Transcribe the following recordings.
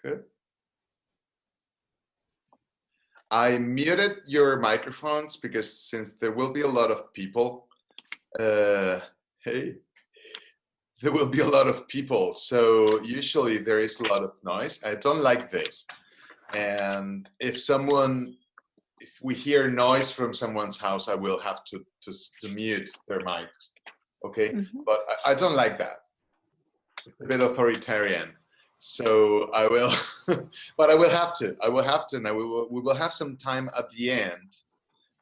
Good. I muted your microphones because since there will be a lot of people, hey, there will be a lot of people. So usually there is a lot of noise. I don't like this. And if we hear noise from someone's house, I will have to mute their mics. Okay. Mm-hmm. But I don't like that. It's a bit authoritarian. So I will, but I will have to, and we will have some time at the end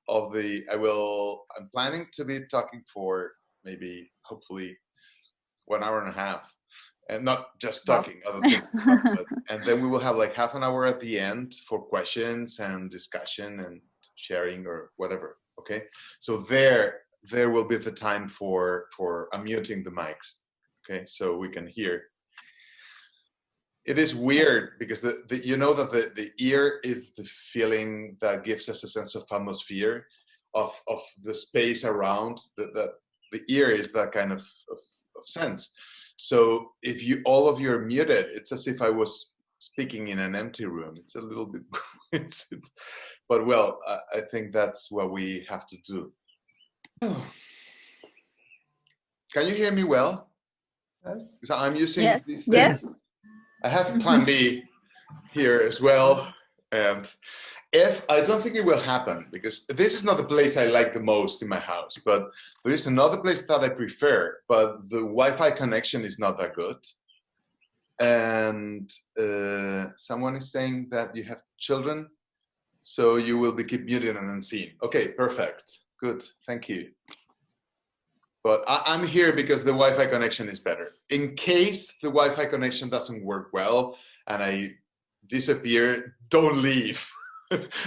of I'm planning to be talking for maybe, hopefully, 1 hour and a half, and not just talking, other things. And then we will have like half an hour at the end for questions and discussion and sharing or whatever. Okay. So there will be the time for unmuting the mics. Okay. So we can hear. It is weird because you know that the ear is the feeling that gives us a sense of atmosphere of the space around. The ear is that kind of sense. So if all of you are muted, it's as if I was speaking in an empty room. It's a little bit, but well, I think that's what we have to do. Can you hear me well? Yes. I'm using these things. Yes. I have plan B here as well, and if I don't think it will happen, because this is not the place I like the most in my house, but there is another place that I prefer, but the Wi-Fi connection is not that good. And someone is saying that you have children, so you will be keep muted and unseen. Okay, perfect, good, thank you. But I'm here because the Wi-Fi connection is better. In case the Wi-Fi connection doesn't work well and I disappear, don't leave.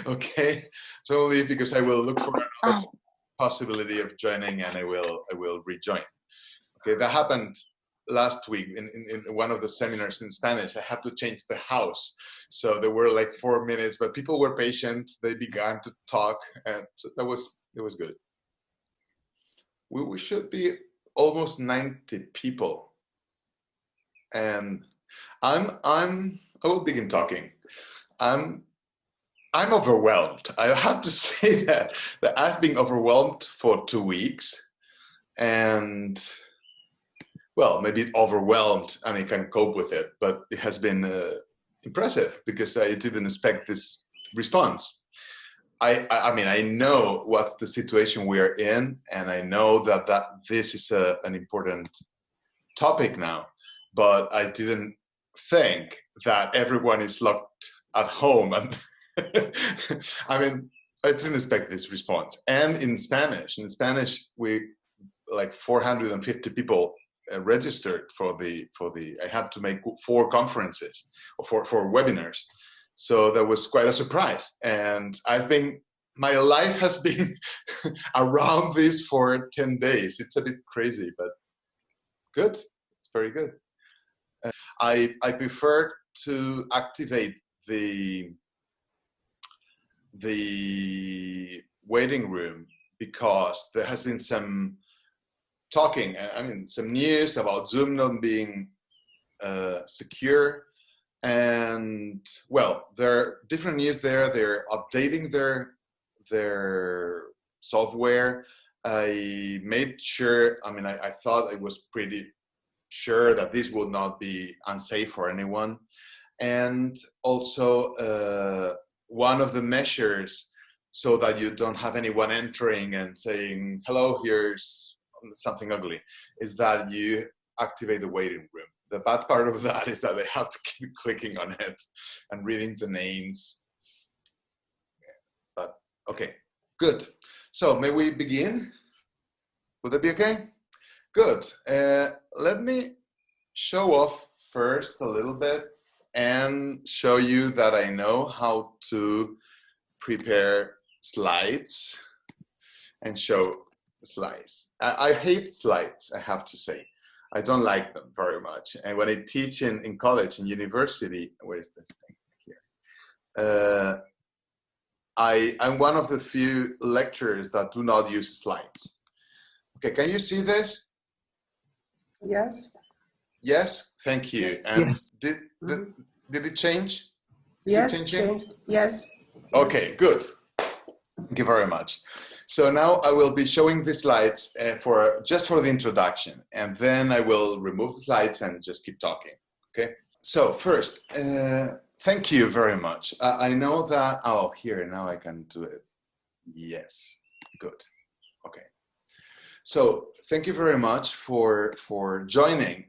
Okay, don't leave, because I will look for another possibility of joining, and I will rejoin. Okay, that happened last week in one of the seminars in Spanish. I had to change the house, so there were like 4 minutes, but people were patient. They began to talk, and so it was good. We should be almost 90 people, and I will begin talking. I'm overwhelmed. I have to say that I've been overwhelmed for 2 weeks, and well, maybe overwhelmed, and I can cope with it, but it has been impressive because I didn't expect this response. I mean, I know what's the situation we are in, and I know that this is an important topic now, but I didn't think that everyone is locked at home. And I mean, I didn't expect this response. And in Spanish, we like 450 people registered for the. I had to make 4 conferences or 4 webinars. So that was quite a surprise. And my life has been around this for 10 days. It's a bit crazy, but good. It's very good. I prefer to activate the waiting room because there has been some talking, some news about Zoom not being secure. And well, there are different news there. They're updating their software. I made sure, I thought I was pretty sure that this would not be unsafe for anyone. And also one of the measures so that you don't have anyone entering and saying, hello, here's something ugly, is that you activate the waiting room. The bad part of that is that they have to keep clicking on it and reading the names. But okay, good. So may we begin? Would that be okay? Good. Let me show off first a little bit and show you that I know how to prepare slides and show slides. I hate slides, I have to say. I don't like them very much. And when I teach in college and university, where is this thing here? I'm one of the few lecturers that do not use slides. Okay, can you see this? Yes. Yes, thank you. Yes. And yes. Did it change? Is Yes, it changing? changed. Yes. Okay, good. Thank you very much. So now I will be showing the slides just for the introduction, and then I will remove the slides and just keep talking. Okay. So first, thank you very much. I know that. Oh, here now I can do it. Yes. Good. Okay. So thank you very much for joining.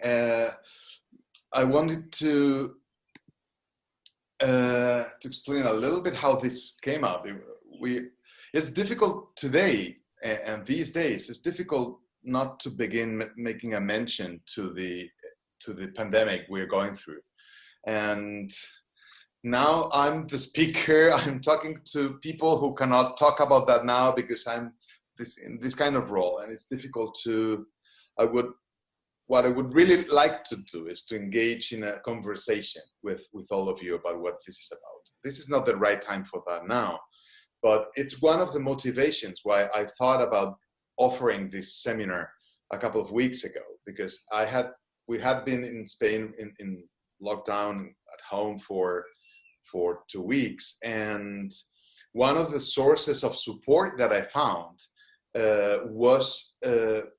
I wanted to explain a little bit how this came up. It's difficult today and these days. It's difficult not to begin making a mention to the pandemic we're going through. And now I'm the speaker. I'm talking to people who cannot talk about that now because I'm in this kind of role, and it's difficult to. What I would really like to do is to engage in a conversation with all of you about what this is about. This is not the right time for that now, but it's one of the motivations why I thought about offering this seminar a couple of weeks ago, because we had been in Spain in lockdown at home for 2 weeks, and one of the sources of support that I found was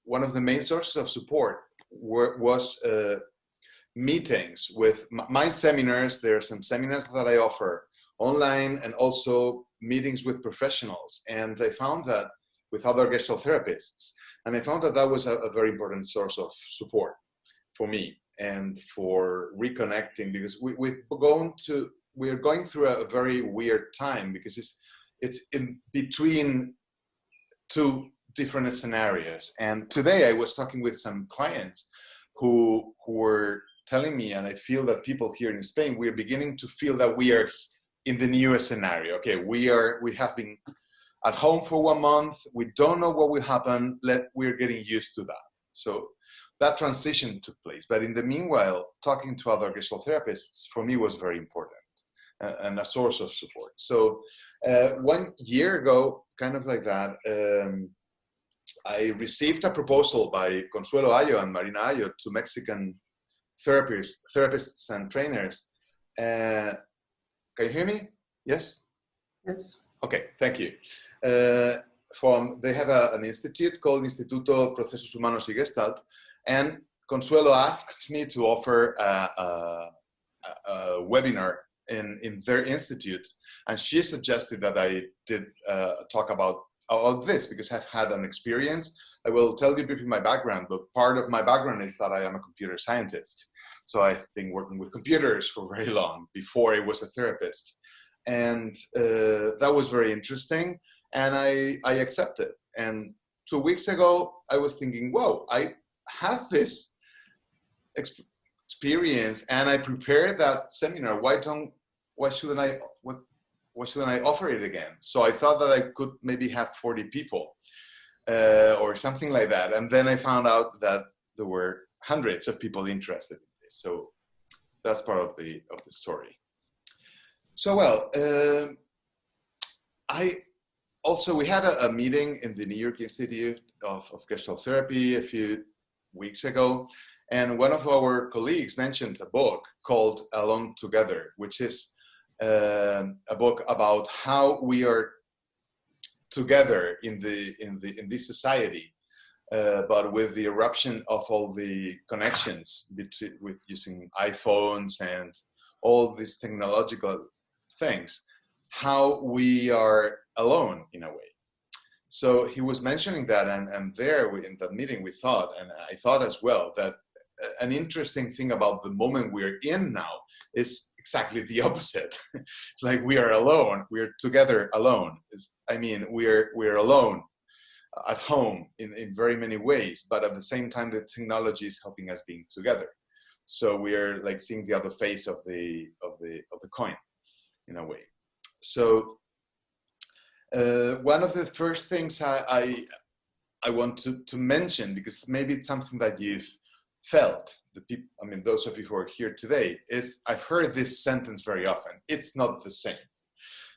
one of the main sources of support was meetings with my seminars. There are some seminars that I offer online and also meetings with professionals. And I found that with other Gestalt therapists. And I found that that was a very important source of support for me and for reconnecting, because we're going through a very weird time, because it's in between two different scenarios. And today I was talking with some clients who were telling me, and I feel that people here in Spain, we're beginning to feel that we are in the newest scenario. Okay, we have been at home for 1 month. We don't know what will happen. We're getting used to that. So that transition took place. But in the meanwhile, talking to other Gestalt therapists for me was very important and a source of support. So 1 year ago, kind of like that, I received a proposal by Consuelo Ayo and Marina Ayo, two Mexican therapists and trainers. Can you hear me? Yes? Yes. Okay, thank you. They have an institute called Instituto Procesos Humanos y Gestalt, and Consuelo asked me to offer a webinar in their institute, and she suggested that I did talk about this because I've had an experience. I will tell you briefly my background, but part of my background is that I am a computer scientist. So I've been working with computers for very long before I was a therapist. And that was very interesting, and I accepted. And 2 weeks ago, I was thinking, whoa, I have this experience and I prepared that seminar. Why shouldn't I offer it again? So I thought that I could maybe have 40 people or something like that. And then I found out that there were hundreds of people interested in this. So that's part of the story. So we had a meeting in the New York Institute of Gestalt Therapy a few weeks ago, and one of our colleagues mentioned a book called Alone Together, which is a book about how we are together in this society, but with the eruption of all the connections with using iPhones and all these technological things, how we are alone in a way. So he was mentioning that, and there in that meeting we thought, and I thought as well, that an interesting thing about the moment we're in now is exactly the opposite. It's like we are alone, we're together alone. We're alone at home in very many ways, but at the same time the technology is helping us being together. So we're like seeing the other face of the coin in a way. So one of the first things I want to mention, because maybe it's something that you've felt, those of you who are here today, is I've heard this sentence very often: it's not the same.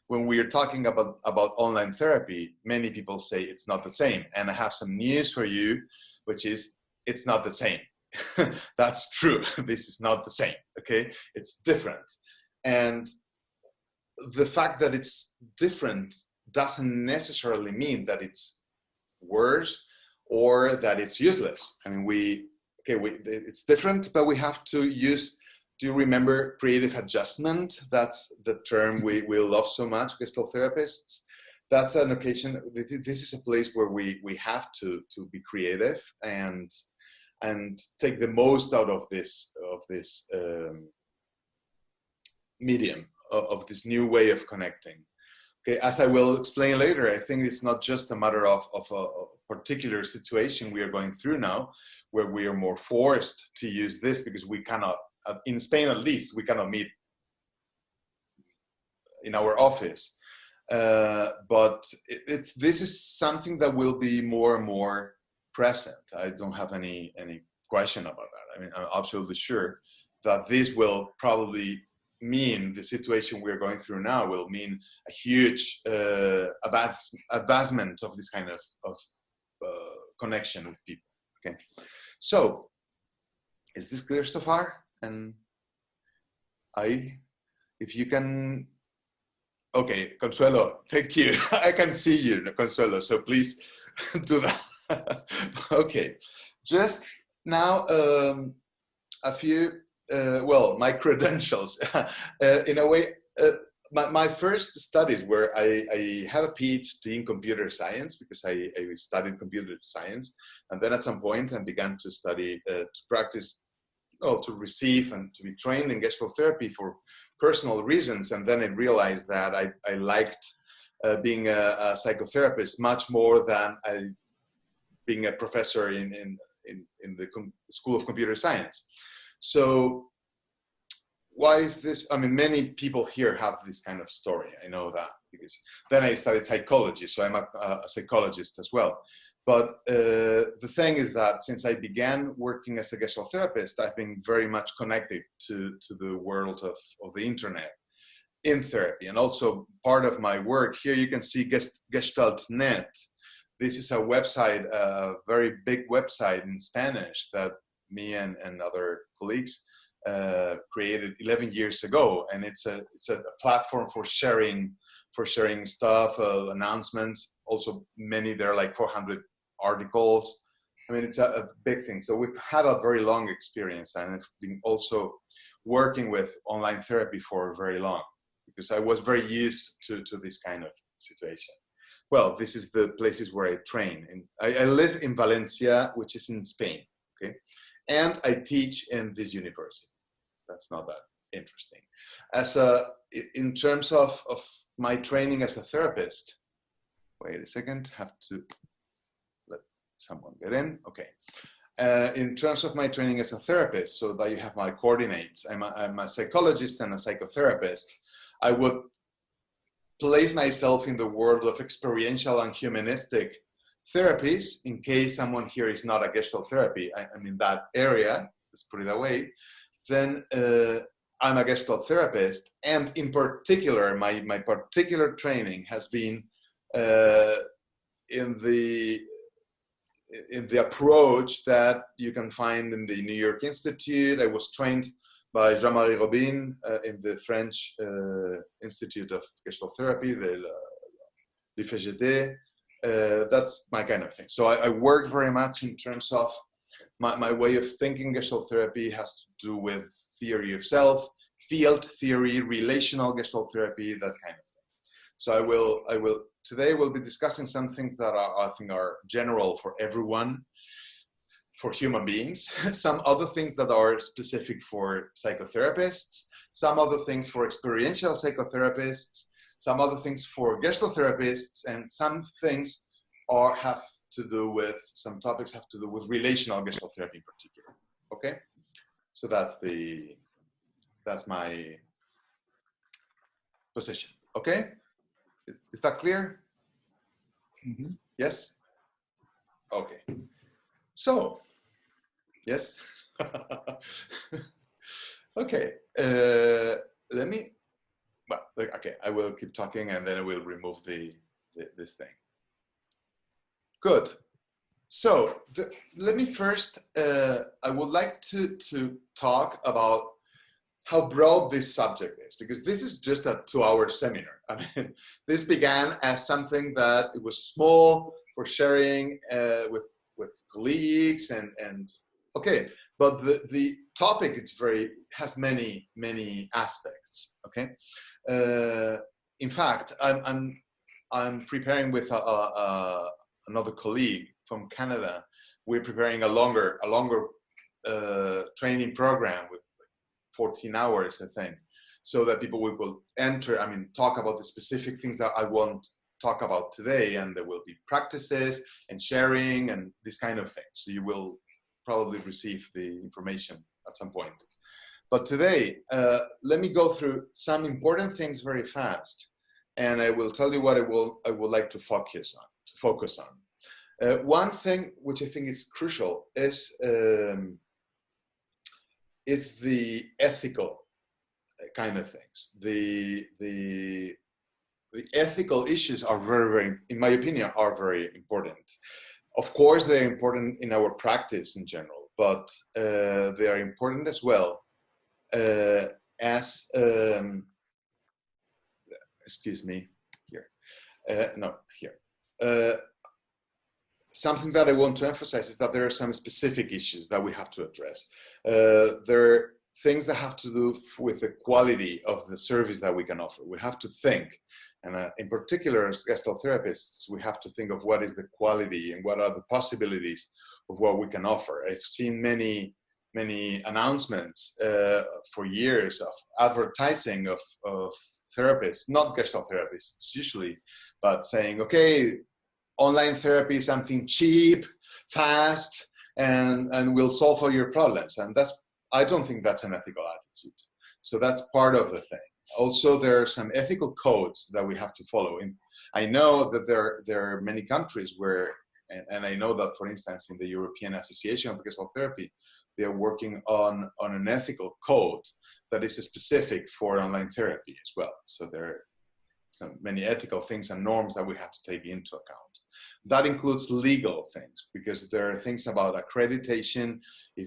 When we are talking about online therapy, many people say it's not the same. And I have some news for you, which is it's not the same. That's true. This is not the same. Okay, it's different. And the fact that it's different doesn't necessarily mean that it's worse or that it's useless. I mean, it's different, but we have to use, do you remember creative adjustment? That's the term we love so much, Gestalt therapists. That's an occasion, this is a place where we have to be creative and take the most out of this medium, of this new way of connecting. Okay, as I will explain later, I think it's not just a matter of a particular situation we are going through now, where we are more forced to use this because we cannot, in Spain at least, we cannot meet in our office. But this is something that will be more and more present. I don't have any question about that. I mean, I'm absolutely sure that this will probably mean, the situation we're going through now will mean a huge advancement of this kind of connection with people. Okay, so is this clear so far? And if you can, okay, Consuelo, thank you. I can see you, Consuelo, so please do that. Okay, just now a few, well, my credentials. In a way, my first studies were, I had a PhD in computer science because I studied computer science. And then at some point I began to study, to practice, well, to receive and to be trained in Gestalt therapy for personal reasons. And then I realized that I liked being a psychotherapist much more than being a professor in the School of Computer Science. So why is this? I mean, many people here have this kind of story. I know that because then I studied psychology, so I'm a psychologist as well. But the thing is that since I began working as a Gestalt therapist, I've been very much connected to the world of the internet in therapy. And also part of my work, here you can see Gestalt.net. This is a website, a very big website in Spanish that me and other colleagues created 11 years ago. And it's a platform for sharing stuff, announcements. Also there are like 400 articles. I mean, it's a big thing. So we've had a very long experience, and I've been also working with online therapy for very long because I was very used to this kind of situation. Well, this is the places where I train. And I live in Valencia, which is in Spain, okay? And I teach in this university. That's not that interesting. In terms of my training as a therapist, wait a second, have to let someone get in. Okay. In terms of my training as a therapist, so that you have my coordinates, I'm a psychologist and a psychotherapist. I would place myself in the world of experiential and humanistic therapies, in case someone here is not a Gestalt therapy, I'm in that area, let's put it that way, then I'm a Gestalt therapist. And in particular, my particular training has been in the approach that you can find in the New York Institute. I was trained by Jean-Marie Robin in the French Institute of Gestalt Therapy, the FGD. That's my kind of thing. So I work very much in terms of my way of thinking. Gestalt therapy has to do with theory of self, field theory, relational Gestalt therapy, that kind of thing. So I will today we'll be discussing some things that I think are general for everyone, for human beings, some other things that are specific for psychotherapists, some other things for experiential psychotherapists, some other things for Gestalt therapists, and some things have to do with, some topics have to do with relational Gestalt therapy in particular. Okay, so that's my position. Okay, is that clear? Mm-hmm. Yes. Okay. So, yes. Okay. Let me. Well, okay. I will keep talking, and then I will remove this thing. Good. So let me first. I would like to talk about how broad this subject is, because this is just a 2-hour seminar. I mean, this began as something that it was small for sharing with colleagues and okay, but the topic has many aspects. Okay, in fact, I'm preparing with another colleague from Canada. We're preparing a longer training program with 14 hours, I think, so that people will enter, talk about the specific things that I won't talk about today, and there will be practices and sharing and this kind of thing. So you will probably receive the information at some point. But today, let me go through some important things very fast, and I will tell you what I would like to focus on. One thing which I think is crucial is the ethical kind of things. The ethical issues are very, in my opinion, are very important. Of course, they're important in our practice in general, but they are important as well as, excuse me, here. Something that I want to emphasize is that there are some specific issues that we have to address. There are things that have to do with the quality of the service that we can offer. We have to think, and in particular as Gestalt therapists, we have to think of what is the quality and what are the possibilities of what we can offer. I've seen many announcements for years of advertising of therapists, not Gestalt therapists usually, but saying, okay, online therapy is something cheap, fast, and will solve all your problems. And I don't think that's an ethical attitude. So that's part of the thing. Also, there are some ethical codes that we have to follow. I know that there are many countries where, and I know that, for instance, in the European Association of Gestalt Therapy, they are working on an ethical code that is specific for online therapy as well. So there are many ethical things and norms that we have to take into account. That includes legal things, because there are things about accreditation,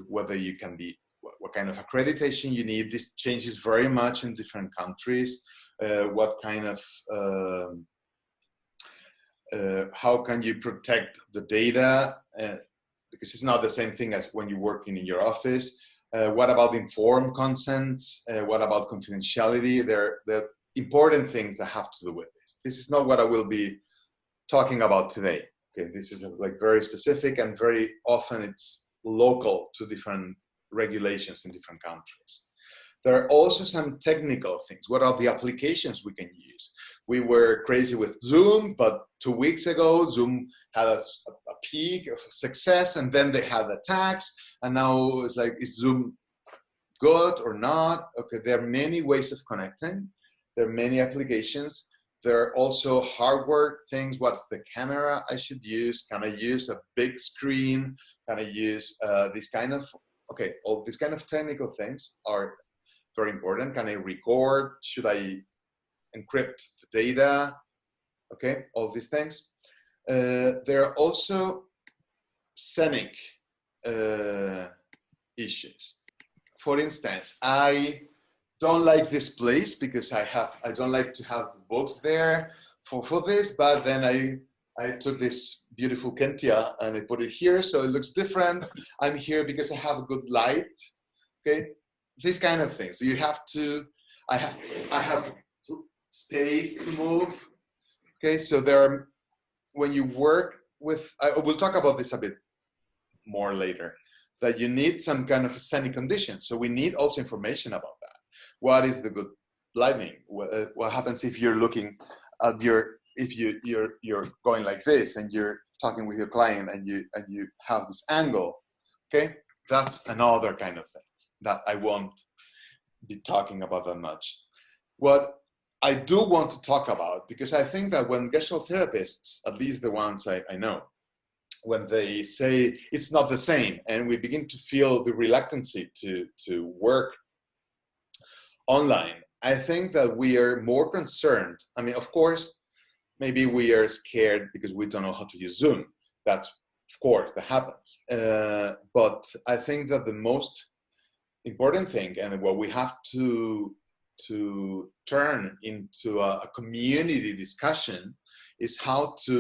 whether you can be, what kind of accreditation you need. This changes very much in different countries. What kind of, how can you protect the data? Because it's not the same thing as when you're working in your office. What about informed consents? What about confidentiality? There are important things that have to do with this. This is not what I will be talking about today. Okay, this is like very specific, and very often it's local to different regulations in different countries. There are also some technical things. What are the applications we can use? We were crazy with Zoom, but 2 weeks ago, Zoom had a peak of success, and then they had attacks, and now it's like, is Zoom good or not? Okay, there are many ways of connecting. There are many applications. There are also hardware things. What's the camera I should use? Can I use a big screen? Can I use this kind of, okay, all these kind of technical things are very important. Can I record? Should I encrypt the data? Okay, all these things. There are also scenic issues. For instance, I don't like this place because I don't like to have books there for this, but then I took this beautiful Kentia and I put it here so it looks different. I'm here because I have a good light. Okay, these kind of things. So you have to, I have space to move. Okay, so there are, when you work with, we'll talk about this a bit more later, that you need some kind of scenic conditions. So we need also information about that. What is the good lighting? What happens if you're looking at if you're going like this and you're talking with your client and you have this angle? Okay, that's another kind of thing that I won't be talking about that much. What I do want to talk about, because I think that when Gestalt therapists, at least the ones I know, when they say it's not the same, and we begin to feel the reluctancy to work online, I think that we are more concerned. I mean, of course, maybe we are scared because we don't know how to use Zoom. That's, of course, that happens. But I think that the most important thing, and what we have to turn into a community discussion, is how to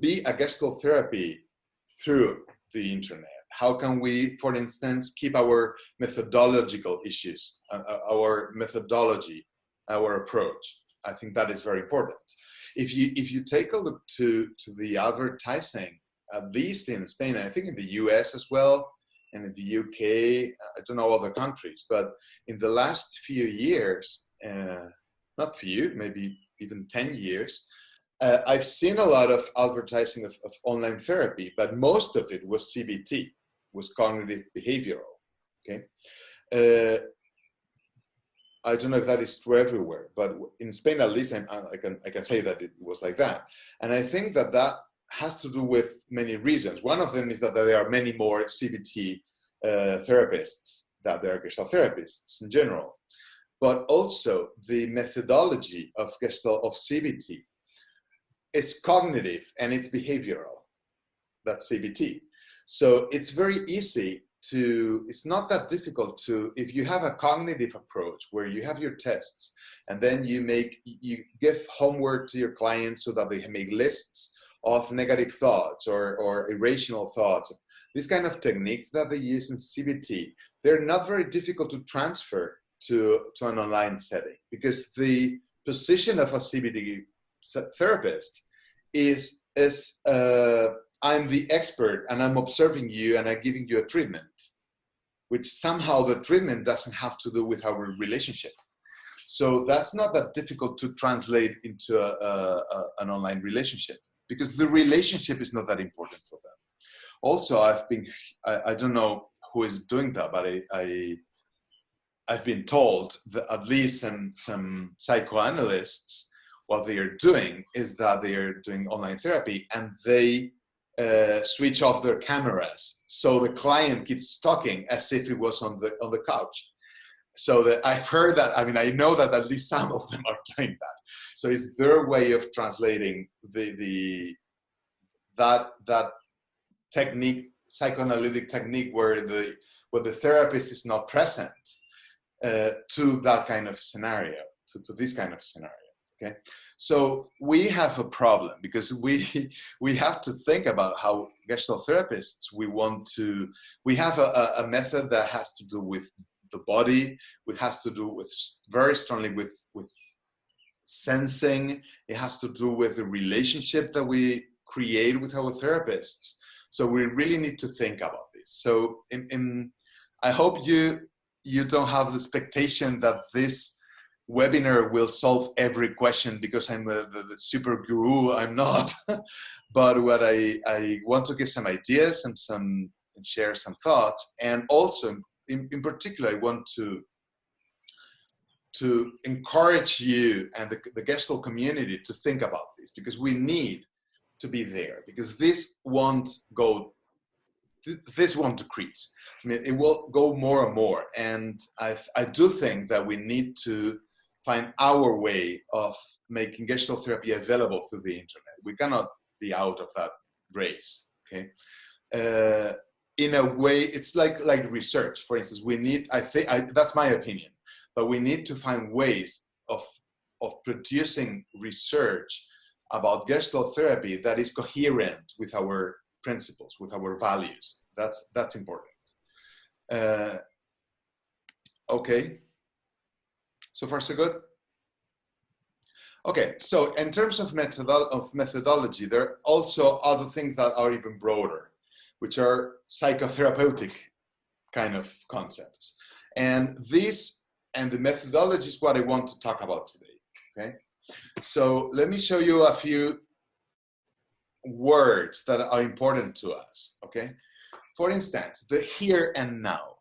be a Gestalt therapy through the internet. How can we, for instance, keep our methodological issues, our methodology, our approach? I think that is very important. If you take a look to the advertising, at least in Spain, and I think in the US as well, and in the UK, I don't know other countries, but in the last few years, not few, maybe even 10 years, I've seen a lot of advertising of online therapy, but most of it was CBT, was cognitive behavioral, okay? I don't know if that is true everywhere, but in Spain, at least, I can say that it was like that. And I think that has to do with many reasons. One of them is that there are many more CBT therapists than there are Gestalt therapists in general. But also the methodology of Gestalt, of CBT, is cognitive and it's behavioral. That's CBT. So it's very easy it's not that difficult to, if you have a cognitive approach where you have your tests and then you give homework to your clients so that they make lists of negative thoughts or irrational thoughts. These kind of techniques that they use in CBT, they're not very difficult to transfer to an online setting, because the position of a CBT therapist is I'm the expert and I'm observing you and I'm giving you a treatment, which somehow the treatment doesn't have to do with our relationship. So that's not that difficult to translate into an online relationship, because the relationship is not that important for them. Also, I don't know who is doing that, but I've been told that at least some psychoanalysts, what they are doing is that they are doing online therapy and they switch off their cameras, so the client keeps talking as if it was on the couch. So that I've heard that, I know that at least some of them are doing that. So it's their way of translating that technique, psychoanalytic technique, where the therapist is not present, to that kind of scenario, to this kind of scenario. Okay, so we have a problem, because we have to think about how Gestalt therapists, we have a method that has to do with the body, it has to do with very strongly with sensing, it has to do with the relationship that we create with our therapists. So we really need to think about this. So I hope you don't have the expectation that this webinar will solve every question because I'm the super guru. I'm not. But what I want to give some ideas and share some thoughts, and also in particular I want to encourage you and the Gestalt community to think about this, because we need to be there, because this won't decrease. It will go more and more, and I do think that we need to find our way of making Gestalt therapy available through the internet. We cannot be out of that race, okay? In a way, it's like research. For instance, we need, that's my opinion, but we need to find ways of producing research about Gestalt therapy that is coherent with our principles, with our values. That's important. Okay. So far, so good? Okay, so in terms of methodology, there are also other things that are even broader, which are psychotherapeutic kind of concepts. And the methodology is what I want to talk about today, okay? So let me show you a few words that are important to us, okay? For instance, the here and now.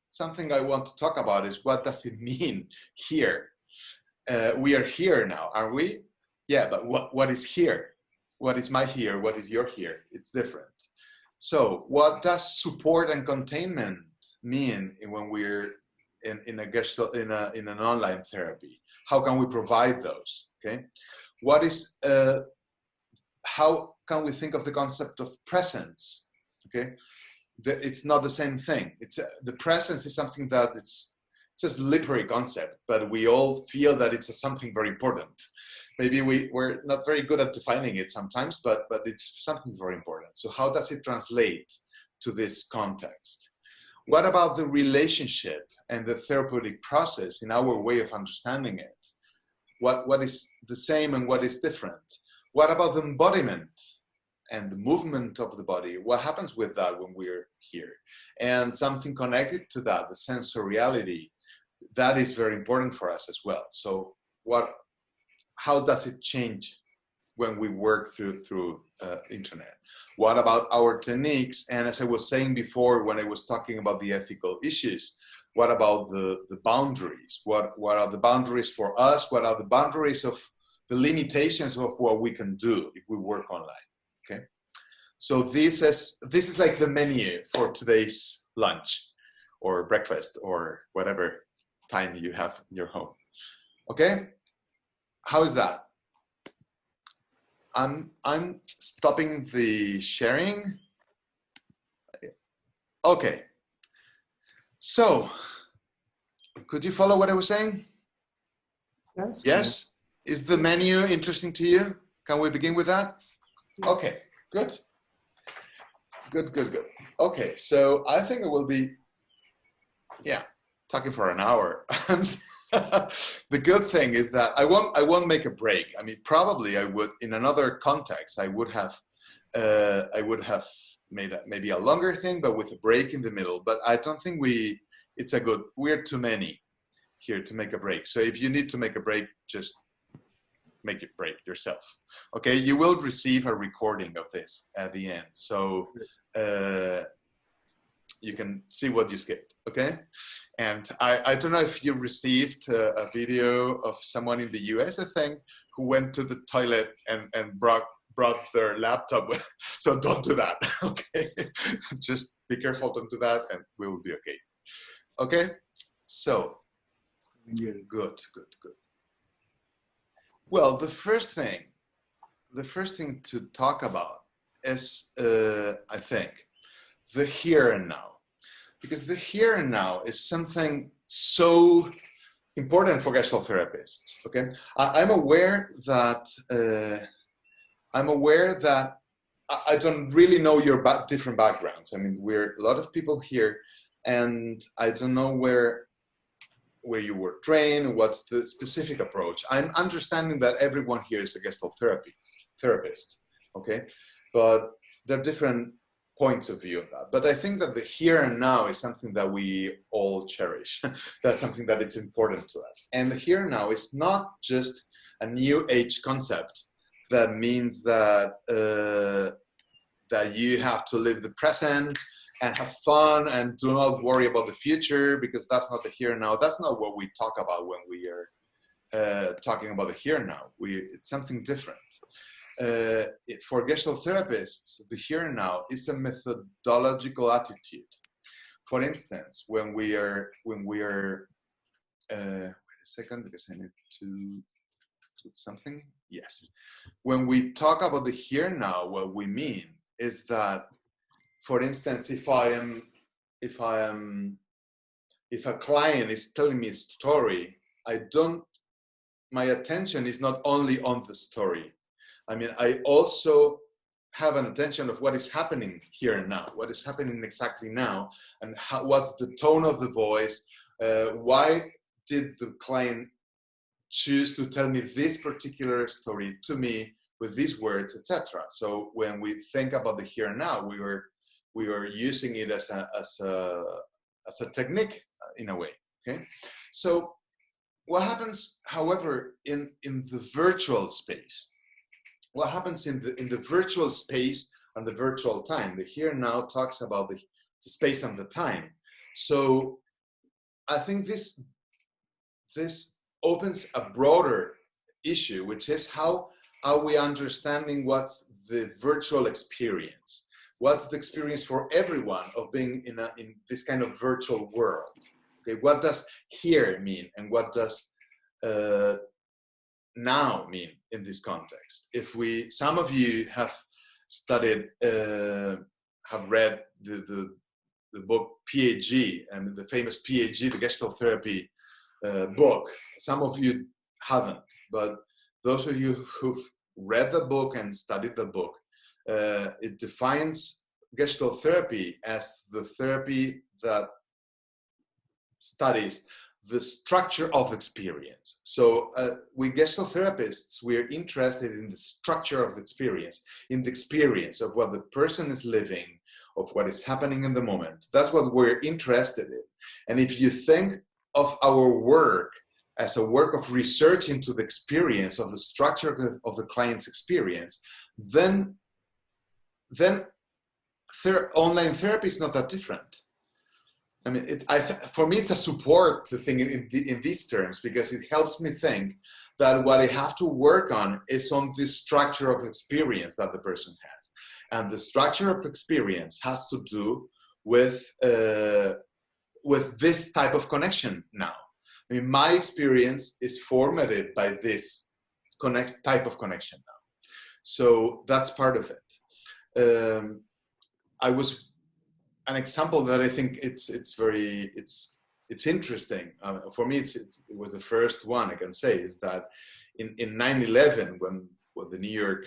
Something I want to talk about is, what does it mean here? We are here now, are we? Yeah, but what is here? What is my here? What is your here? It's different. So what does support and containment mean when we're in a Gestalt, in an online therapy? How can we provide those? Okay. What is how can we think of the concept of presence? Okay. it's not the same thing. It's the presence is something that it's a slippery concept, but we all feel that it's something very important. Maybe we're not very good at defining it sometimes, but it's something very important. So how does it translate to this context? What about the relationship and the therapeutic process in our way of understanding it? What is the same and what is different? What about the embodiment and the movement of the body? What happens with that when we're here? And something connected to that, the sensoriality, that is very important for us as well. So how does it change when we work through internet? What about our techniques? And as I was saying before, when I was talking about the ethical issues, what about the boundaries? What are the boundaries for us? What are the boundaries of the limitations of what we can do if we work online? Okay. So this is like the menu for today's lunch or breakfast or whatever time you have in your home. Okay. How is that? I'm stopping the sharing. Okay. So, could you follow what I was saying? Yes. Yes? Is the menu interesting to you? Can we begin with that? Okay, good. Good. Okay, so I think it will be, talking for an hour. The good thing is that I won't make a break. I mean, probably I would, in another context, I would have made maybe a longer thing, but with a break in the middle. But I don't think we're too many here to make a break. So if you need to make a break, just make it break yourself. Okay, you will receive a recording of this at the end. So you can see what you skipped, okay? And I don't know if you received a video of someone in the US, I think, who went to the toilet and brought their laptop with. So don't do that, okay? Just be careful, don't do that, and we will be okay. Okay? So, good. Well, the first thing to talk about is, I think, the here and now. Because the here and now is something so important for Gestalt therapists. Okay, I'm aware that I don't really know your different backgrounds. I mean, we're a lot of people here, and I don't know where you were trained. What's the specific approach? I'm understanding that everyone here is a Gestalt therapist. Okay, but there are different points of view of that. But I think that the here and now is something that we all cherish. That's something that it's important to us. And the here and now is not just a new age concept that means that that you have to live the present and have fun and do not worry about the future, because that's not the here and now. That's not what we talk about when we are talking about the here and now. It's something different. For Gestalt therapists, the here and now is a methodological attitude. For instance, when we are wait a second, because I need to do something. Yes, when we talk about the here and now, what we mean is that, for instance, if a client is telling me a story, my attention is not only on the story. I mean, I also have an attention of what is happening here and now, what is happening exactly now, and what's the tone of the voice, why did the client choose to tell me this particular story to me with these words, etc. So when we think about the here and now, we were using it as a technique in a way. Okay, so what happens, however, in the virtual space? What happens in the virtual space and the virtual time? The here and now talks about the space and the time. So I think this opens a broader issue, which is how are we understanding what's the virtual experience? What's the experience for everyone of being in this kind of virtual world? Okay, what does here mean, and what does now mean in this context? Some of you have studied, have read the the book PAG, and the famous PAG, the Gestalt therapy book. Some of you haven't, but those of you who've read the book and studied the book, it defines Gestalt therapy as the therapy that studies the structure of experience. So we Gestalt therapists, we're interested in the structure of the experience, in the experience of what the person is living, of what is happening in the moment. That's what we're interested in. And if you think of our work as a work of research into the experience of the structure of the client's experience, then online therapy is not that different. I mean, for me, it's a support to think in these terms, because it helps me think that what I have to work on is on the structure of experience that the person has. And the structure of experience has to do with this type of connection now. I mean, my experience is formatted by this type of connection now. So that's part of it. An example that I think it's interesting for me. It was the first one I can say, is that in 9/11, when the New York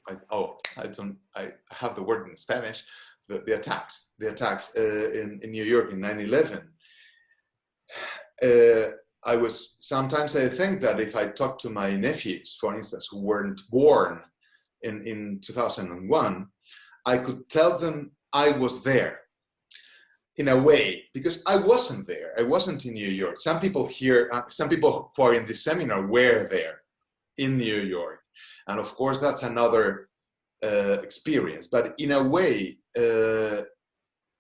I have the word in Spanish, the attacks in New York in 9/11. Sometimes I think that if I talk to my nephews, for instance, who weren't born in 2001, I could tell them I was there in a way, because I wasn't there. I wasn't in New York. Some people here, some people who are in this seminar were there in New York. And of course, that's another experience. But in a way,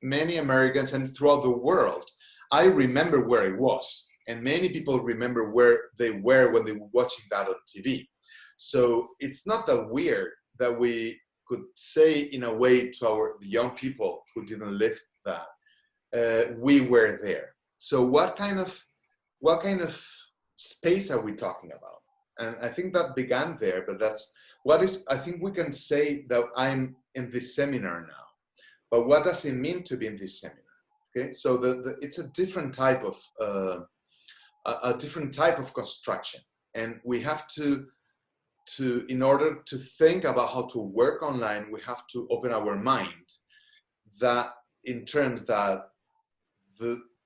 many Americans and throughout the world, I remember where I was. And many people remember where they were when they were watching that on TV. So it's not that weird that we could say in a way to the young people who didn't live that, we were there. So what kind of space are we talking about? And I think that began there, but I think we can say that I'm in this seminar now, but what does it mean to be in this seminar? Okay, so it's a different type of construction, and we have to in order to think about how to work online, we have to open our mind that in terms that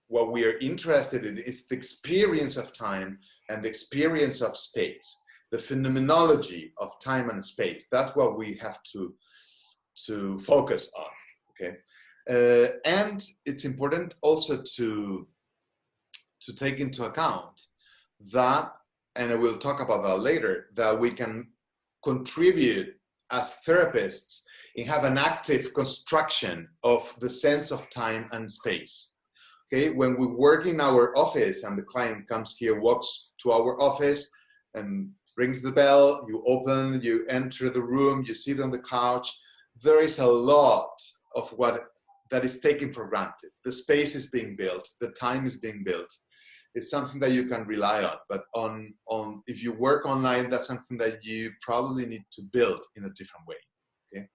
what we are interested in is the experience of time and the experience of space, the phenomenology of time and space. That's what we have to focus on. Okay, and it's important also to take into account that, and I will talk about that later, that we can contribute as therapists and have an active construction of the sense of time and space. Okay, when we work in our office and the client comes here, walks to our office and rings the bell, you open, you enter the room, you sit on the couch, there is a lot of what that is taken for granted. The space is being built, the time is being built. It's something that you can rely on, but if you work online, that's something that you probably need to build in a different way. Okay,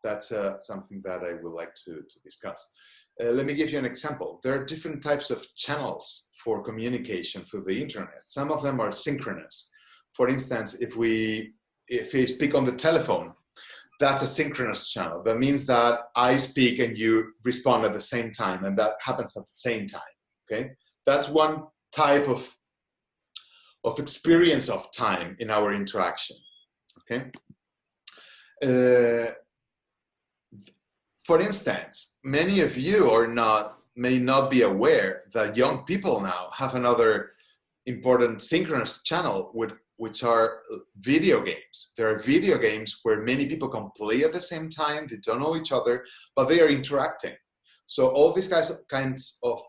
that's something that I would like to discuss. Let me give you an example. There are different types of channels for communication through the internet. Some of them are synchronous. For instance, if we speak on the telephone, that's a synchronous channel. That means that I speak and you respond at the same time, and that happens at the same time. Okay, that's one type of experience of time in our interaction. Okay. For instance, many of you may not be aware that young people now have another important synchronous channel, which are video games. There are video games where many people can play at the same time. They don't know each other, but they are interacting. So all these kinds of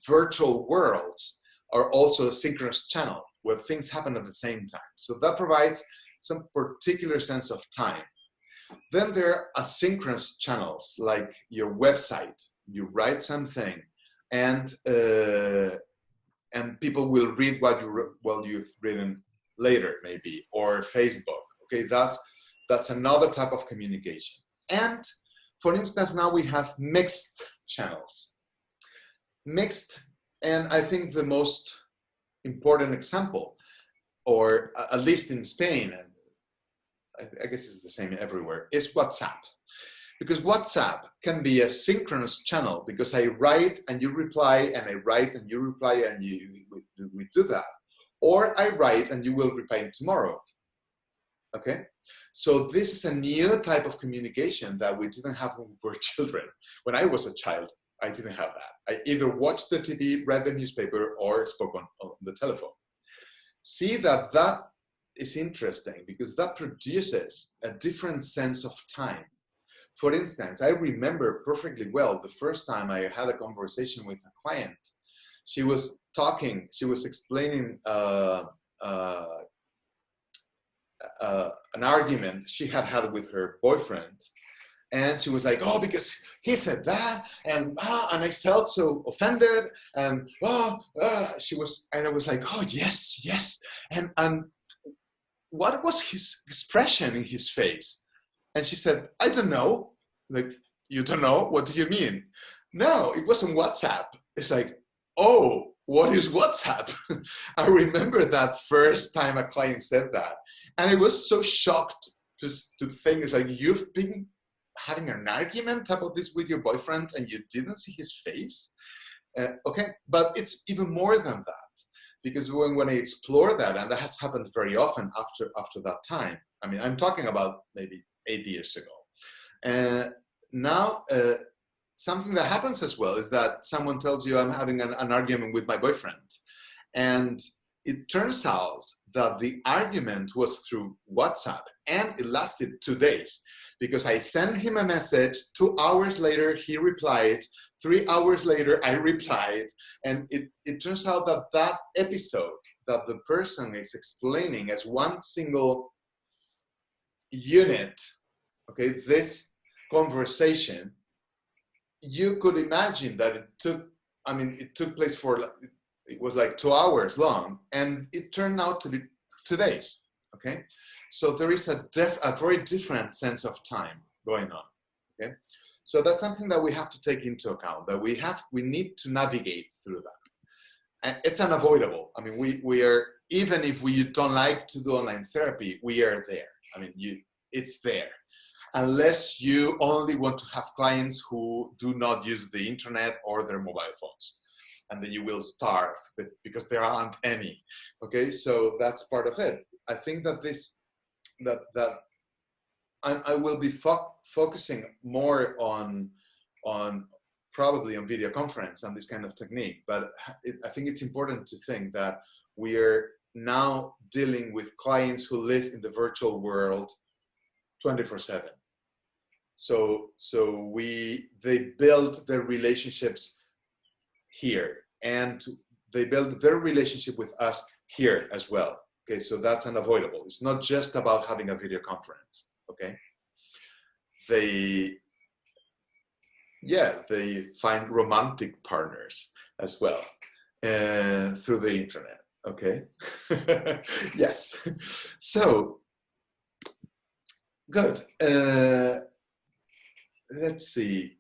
virtual worlds are also a synchronous channel where things happen at the same time. So that provides some particular sense of time. Then there are asynchronous channels, like your website. You write something, and people will read what you've written later, maybe, or Facebook. Okay, that's another type of communication. And for instance, now we have mixed channels. Mixed, and I think the most important example, or at least in Spain, and I guess it's the same everywhere, is WhatsApp. Because WhatsApp can be a synchronous channel, because I write and you reply, and I write and you reply, and we do that. Or I write and you will reply tomorrow. Okay? So this is a new type of communication that we didn't have when we were children. When I was a child, I didn't have that. I either watched the TV, read the newspaper, or spoke on the telephone. See that is interesting, because that produces a different sense of time. For instance, I remember perfectly well the first time I had a conversation with a client. She was explaining an argument she had with her boyfriend. And she was like, oh, because he said that, and I felt so offended, and I was like, oh, yes. And what was his expression in his face? And she said, I don't know. Like, you don't know? What do you mean? No, it wasn't WhatsApp. It's like, oh, what is WhatsApp? I remember that first time a client said that. And I was so shocked to think, it's like, you've been having an argument about this with your boyfriend and you didn't see his face? Okay, but it's even more than that. Because when I explore that, and that has happened very often after that time, I mean, I'm talking about maybe 8 years ago. Now, something that happens as well is that someone tells you, I'm having an argument with my boyfriend. And it turns out that the argument was through WhatsApp, and it lasted 2 days. Because I sent him a message, 2 hours later, he replied, 3 hours later, I replied. And it turns out that episode that the person is explaining as one single unit, okay, this conversation, you could imagine that it took place it was like 2 hours long, and it turned out to be 2 days, okay? So there is a very different sense of time going on, okay? So that's something that we have to take into account, that we need to navigate through that. And it's unavoidable. I mean, we are, even if we don't like to do online therapy, we are there. I mean, it's there. Unless you only want to have clients who do not use the internet or their mobile phones. And then you will starve because there aren't any, okay? So that's part of it. I think that I will be focusing more on probably on video conference and this kind of technique, but I think it's important to think that we are now dealing with clients who live in the virtual world 24/7. So they build their relationships here, and they build their relationship with us here as well. Okay, so that's unavoidable. It's not just about having a video conference, okay? They find romantic partners as well through the internet, okay? Yes. So, good. Let's see.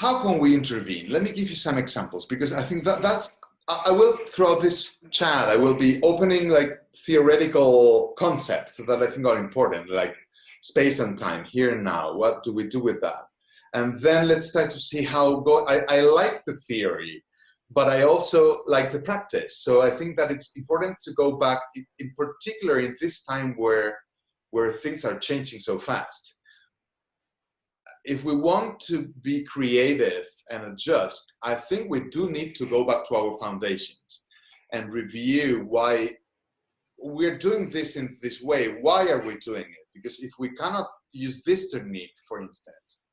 How can we intervene? Let me give you some examples, because I think I will, throughout this chat, I will be opening like theoretical concepts that I think are important, like space and time, here and now. What do we do with that? And then let's try to see how I like the theory, but I also like the practice. So I think that it's important to go back, in particular in this time where things are changing so fast. If we want to be creative and adjust, I think we do need to go back to our foundations and review why we're doing this in this way. Why are we doing it? Because if we cannot use this technique, for instance,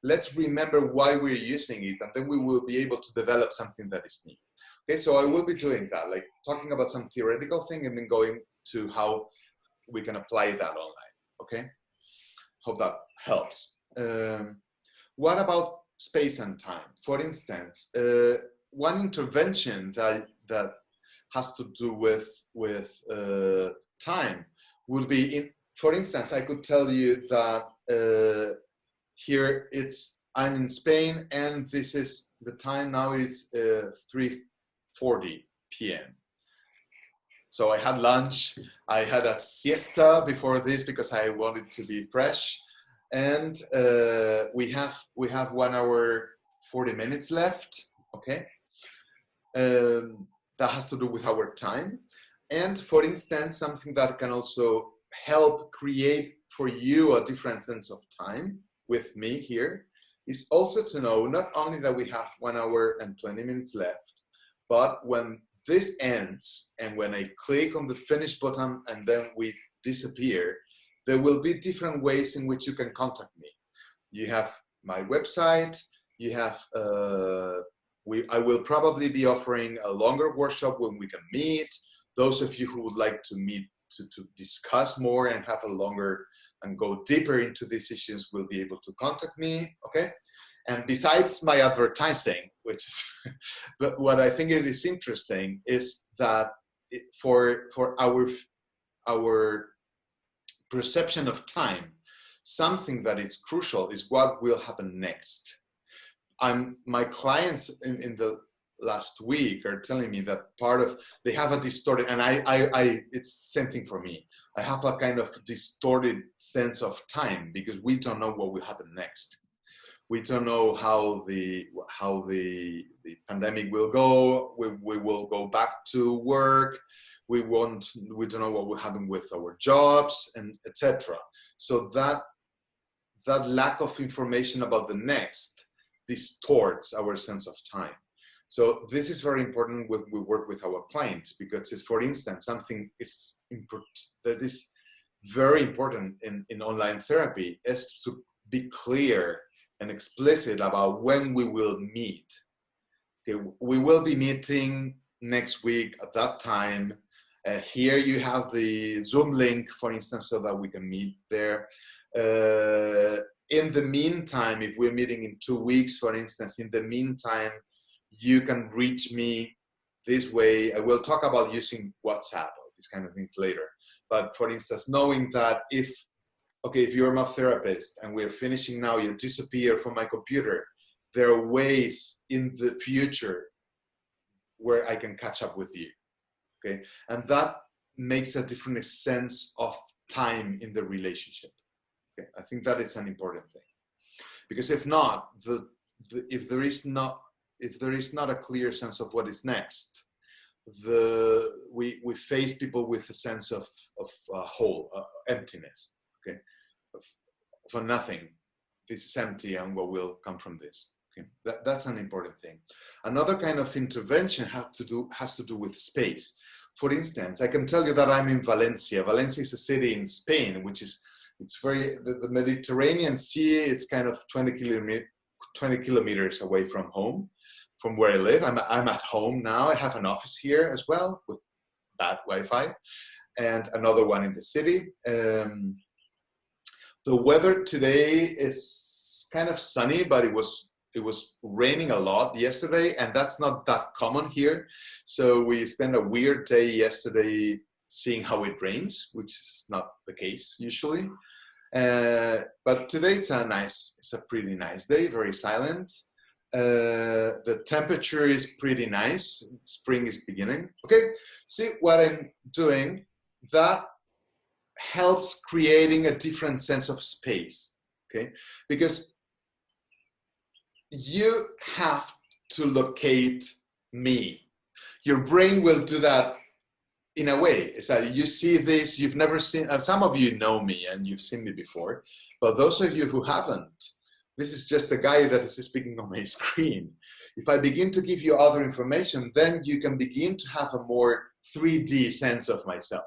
let's remember why we're using it, and then we will be able to develop something that is new. Okay, so I will be doing that, like talking about some theoretical thing and then going to how we can apply that online, okay? Hope that helps. What about space and time? For instance, one intervention that has to do with time would be in, for instance, I could tell you that here I'm in Spain, and this is the time now is 3:40 p.m. So I had lunch, I had a siesta before this because I wanted to be fresh, and we have 1 hour 40 minutes left. Okay, that has to do with our time, and for instance, something that can also help create for you a different sense of time with me here is also to know not only that we have 1 hour and 20 minutes left, but when this ends and when I click on the finish button and then we disappear, there will be different ways in which you can contact me. You have my website, you have, I will probably be offering a longer workshop when we can meet. Those of you who would like to meet to discuss more and have a longer and go deeper into these issues will be able to contact me, okay? And besides my advertising, which is, but what I think it is interesting is that for our perception of time, something that is crucial is what will happen next. My clients in the last week are telling me that they have a distorted, and it's the same thing for me. I have a kind of distorted sense of time because we don't know what will happen next. We don't know how the pandemic will go. We will go back to work. We don't know what will happen with our jobs, and etc. So that lack of information about the next distorts our sense of time. So this is very important when we work with our clients, because it's, for instance, something that is very important in online therapy is to be clear and explicit about when we will meet. Okay, we will be meeting next week at that time. Here you have the Zoom link, for instance, so that we can meet there. In the meantime, if we're meeting in 2 weeks, for instance, in the meantime, you can reach me this way. I will talk about using WhatsApp or these kind of things later. But for instance, knowing that if you're my therapist and we're finishing now, you disappear from my computer, there are ways in the future where I can catch up with you, okay? And that makes a different sense of time in the relationship. Okay? I think that is an important thing. Because if not, if there is not a clear sense of what is next, we face people with a sense of hole, emptiness, okay, of a nothing. This is empty, and what will come from this? Okay, that's an important thing. Another kind of intervention has to do with space. For instance, I can tell you that I'm in Valencia. Valencia is a city in Spain, which is the Mediterranean Sea. It's kind of 20 kilometers away from home. From where I live, I'm at home now. I have an office here as well with bad Wi-Fi, and another one in the city. The weather today is kind of sunny, but it was raining a lot yesterday, and that's not that common here. So we spent a weird day yesterday seeing how it rains, which is not the case usually. But today it's a pretty nice day, very silent. The temperature is pretty nice. Spring is beginning. Okay, see what I'm doing? That helps creating a different sense of space. Okay, because you have to locate me. Your brain will do that in a way. It's like you see this, you've never seen, some of you know me and you've seen me before, but those of you who haven't, this is just a guy that is speaking on my screen. If I begin to give you other information, then you can begin to have a more 3D sense of myself.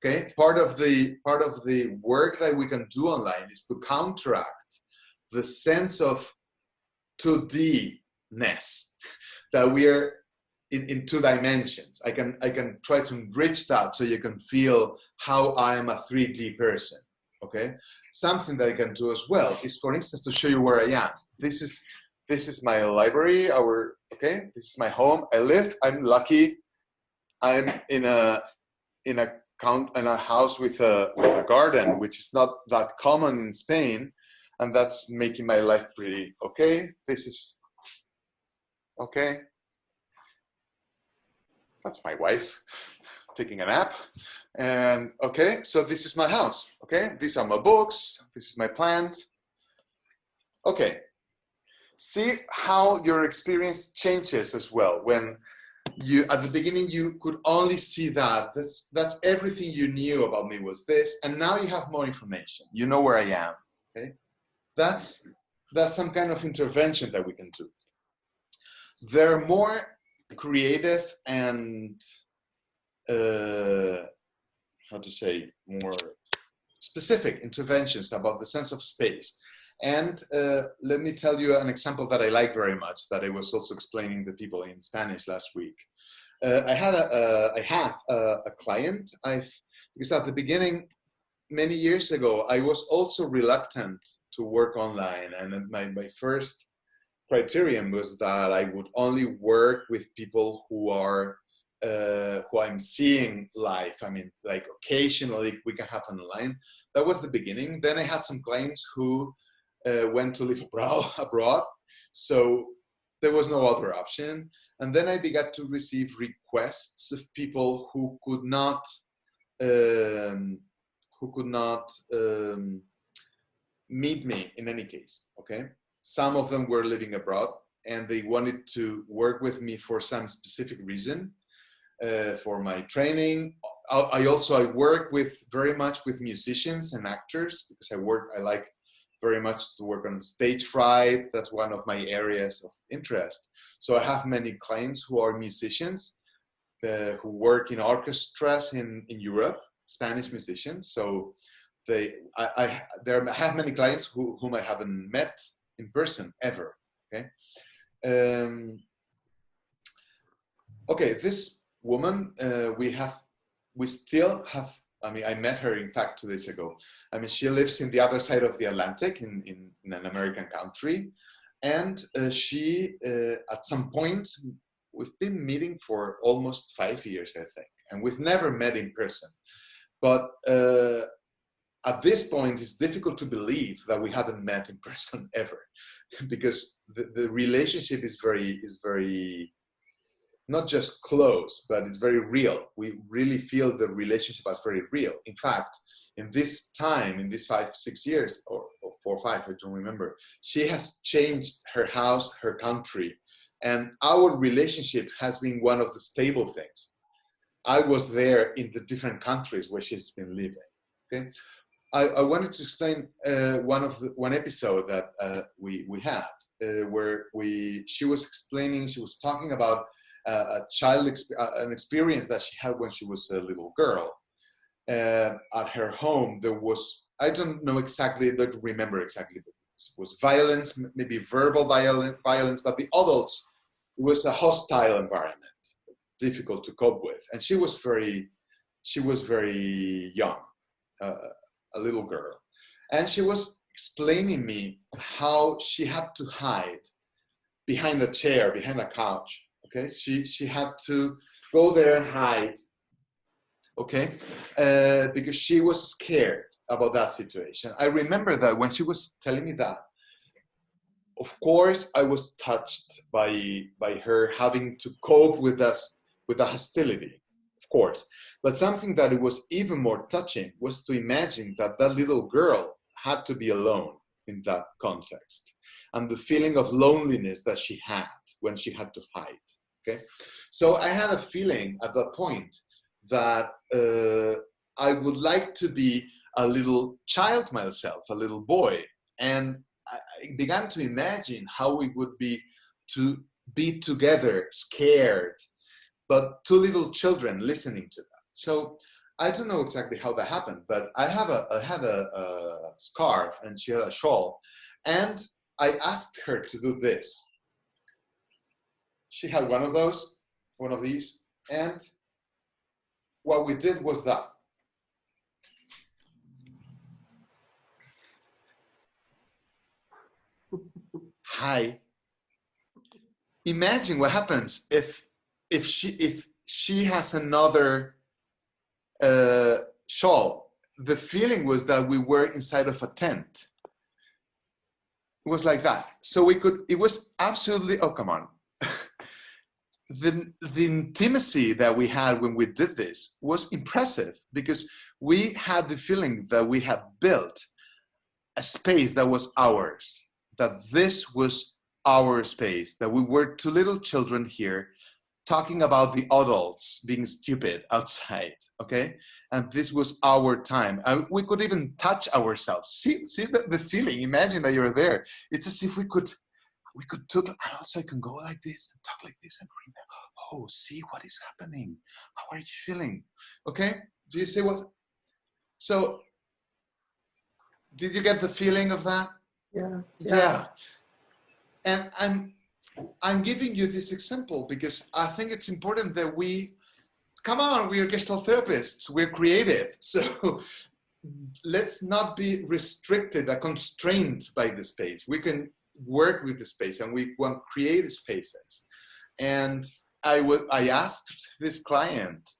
Okay, part of the work that we can do online is to counteract the sense of 2D-ness that we are in 2 dimensions. I can try to enrich that so you can feel how I am a 3D person. Okay, something that I can do as well is, for instance, to show you where I am. This is my library. This is my home. I live. I'm lucky. I'm in a a house with a garden, which is not that common in Spain, and that's making my life pretty okay. This is okay. That's my wife taking a nap. And okay, so this is my house. Okay, these are my books. This is my plant. Okay, see how your experience changes as well. When you, at the beginning, you could only see that. That's everything you knew about me was this. And now you have more information. You know where I am. Okay, that's some kind of intervention that we can do. There are more creative and how to say, more specific interventions about the sense of space. And let me tell you an example that I like very much, that I was also explaining to people in Spanish last week. I have a client. Because at the beginning, many years ago, I was also reluctant to work online, and my first criterion was that I would only work with people who I'm seeing live. I mean, like occasionally we can have online. That was the beginning. Then I had some clients who went to live abroad, so there was no other option. And then I began to receive requests of people who could not meet me in any case. Okay. Some of them were living abroad and they wanted to work with me for some specific reason, for my training. I work very much with musicians and actors, because I like very much to work on stage fright. That's one of my areas of interest. So I have many clients who are musicians, who work in orchestras in Europe, Spanish musicians. So I have many clients whom I haven't met in person ever. Okay. Okay, this woman, we still have, I mean, I met her in fact 2 days ago. I mean, she lives in the other side of the Atlantic in an American country. And she, at some point, we've been meeting for almost 5 years, I think. And we've never met in person. But at this point, it's difficult to believe that we haven't met in person ever, because the relationship is very, not just close, but it's very real. We really feel the relationship as very real. In fact, in this time, in these 5, 6 years, or 4 or 5, I don't remember, she has changed her house, her country, and our relationship has been one of the stable things. I was there in the different countries where she's been living. Okay. I wanted to explain one episode that we had where she was talking about an experience that she had when she was a little girl. At her home, there was, I don't remember exactly, but it was violence, maybe verbal violence, but the adults, it was a hostile environment, difficult to cope with. And she was very young, a little girl. And she was explaining me how she had to hide behind a chair, behind a couch. Okay, she had to go there and hide, okay, because she was scared about that situation. I remember that when she was telling me that, of course, I was touched by her having to cope with the hostility, of course. But something that it was even more touching was to imagine that little girl had to be alone in that context, and the feeling of loneliness that she had when she had to hide. Okay, so I had a feeling at that point that I would like to be a little child myself, a little boy, and I began to imagine how we would be to be together, scared, but 2 little children listening to that. So I don't know exactly how that happened, but I had a scarf and she had a shawl, and I asked her to do this. She had one of these, and what we did was that. Hi. Imagine what happens if she has another shawl, the feeling was that we were inside of a tent. It was like that. So it was absolutely, oh, come on. The intimacy that we had when we did this was impressive, because we had the feeling that we had built a space that was ours, that this was our space, that we were two little children here talking about the adults being stupid outside, okay? And this was our time. We could even touch ourselves. See the feeling. Imagine that you're there. It's as if we could talk, and also I can go like this and talk like this and remember, oh, see what is happening. How are you feeling? Okay? Do you see what? So, did you get the feeling of that? Yeah. And I'm giving you this example because I think it's important that we are Gestalt therapists, we're creative. So let's not be restricted or constrained by the space. We can work with the space, and we want to create spaces. And I asked this client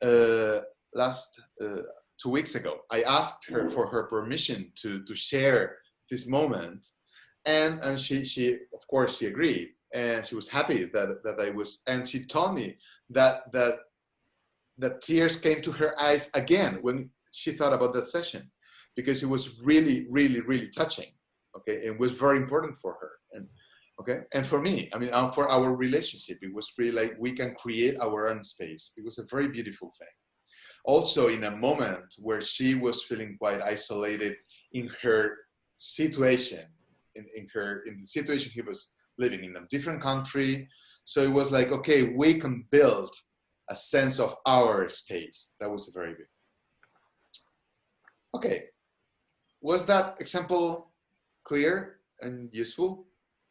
last 2 weeks ago, I asked her for her permission to share this moment. And she of course she agreed, and she was happy that I was, and she told me that tears came to her eyes again when she thought about that session, because it was really, really, really touching. Okay, it was very important for her, and for me. I mean, for our relationship, it was really like we can create our own space. It was a very beautiful thing. Also, in a moment where she was feeling quite isolated in her situation, in the situation he was living in a different country. So it was like, okay, we can build a sense of our space. That was very big. Okay, was that example clear and useful?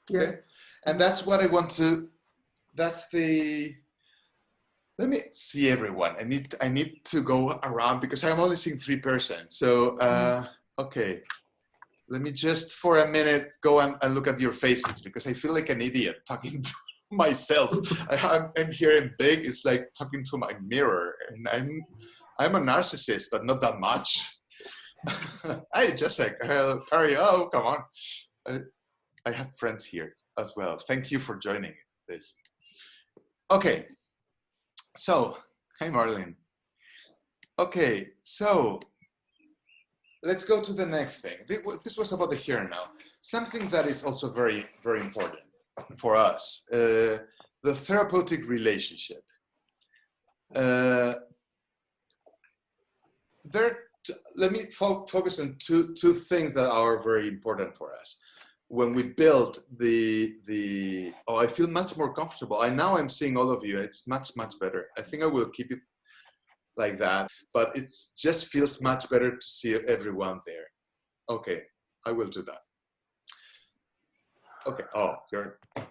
Yeah. Okay. And that's what I want to, let me see everyone. I need to go around because I'm only seeing 3 persons. So, okay. Let me just for a minute go and look at your faces, because I feel like an idiot talking to myself. I'm here in big. It's like talking to my mirror, and I'm a narcissist, but not that much. Hey, Jessica, Perry, oh, come on. I have friends here as well. Thank you for joining this. Okay, so, hi, Marlene. Okay, so let's go to the next thing. This was about the here and now. Something that is also very, very important for us, the therapeutic relationship. Let me focus on two things that are very important for us. When we build I feel much more comfortable. Now I'm seeing all of you. It's much, much better. I think I will keep it like that, but it just feels much better to see everyone there. Okay, I will do that. Okay,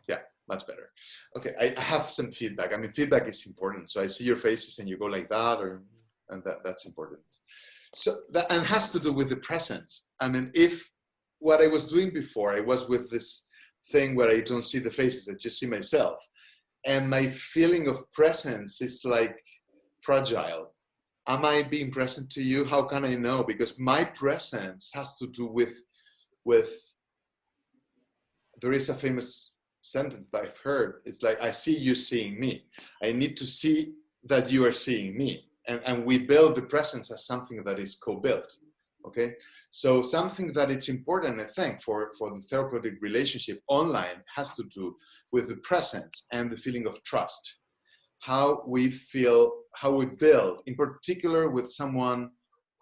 yeah, much better. Okay, I have some feedback. I mean, feedback is important. So I see your faces and you go like that, and that's important. So that and has to do with the presence. I mean, if what I was doing before, I was with this thing where I don't see the faces, I just see myself. And my feeling of presence is like fragile. Am I being present to you? How can I know? Because my presence has to do with there is a famous sentence that I've heard. It's like, I see you seeing me. I need to see that you are seeing me. And we build the presence as something that is co-built. Okay, so something that it's important, I think, for the therapeutic relationship online has to do with the presence and the feeling of trust. How we feel, how we build, in particular with someone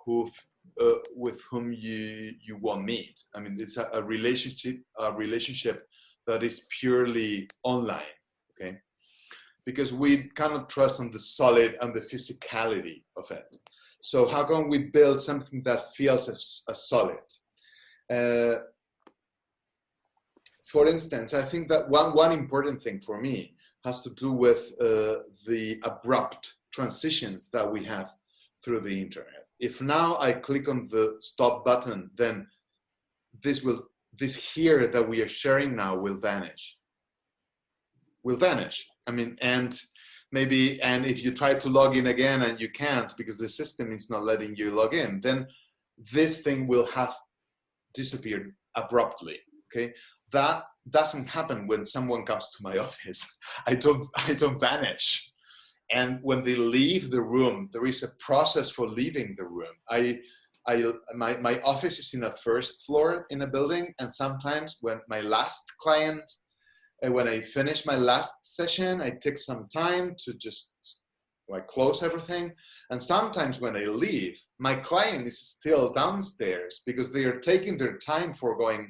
with whom you won't meet. I mean, it's a relationship that is purely online. Okay, because we cannot trust on the solid and the physicality of it. So how can we build something that feels as solid? For instance, I think that one important thing for me has to do with the abrupt transitions that we have through the internet. If now I click on the stop button, then this here that we are sharing now will vanish. I mean, and maybe, and if you try to log in again and you can't because the system is not letting you log in, then this thing will have disappeared abruptly. Okay, that doesn't happen when someone comes to my office. I don't vanish. And when they leave the room, there is a process for leaving the room. My office is in a first floor in a building, and sometimes when my last client, when I finish my last session, I take some time to just like close everything. And sometimes when I leave, my client is still downstairs because they are taking their time for going,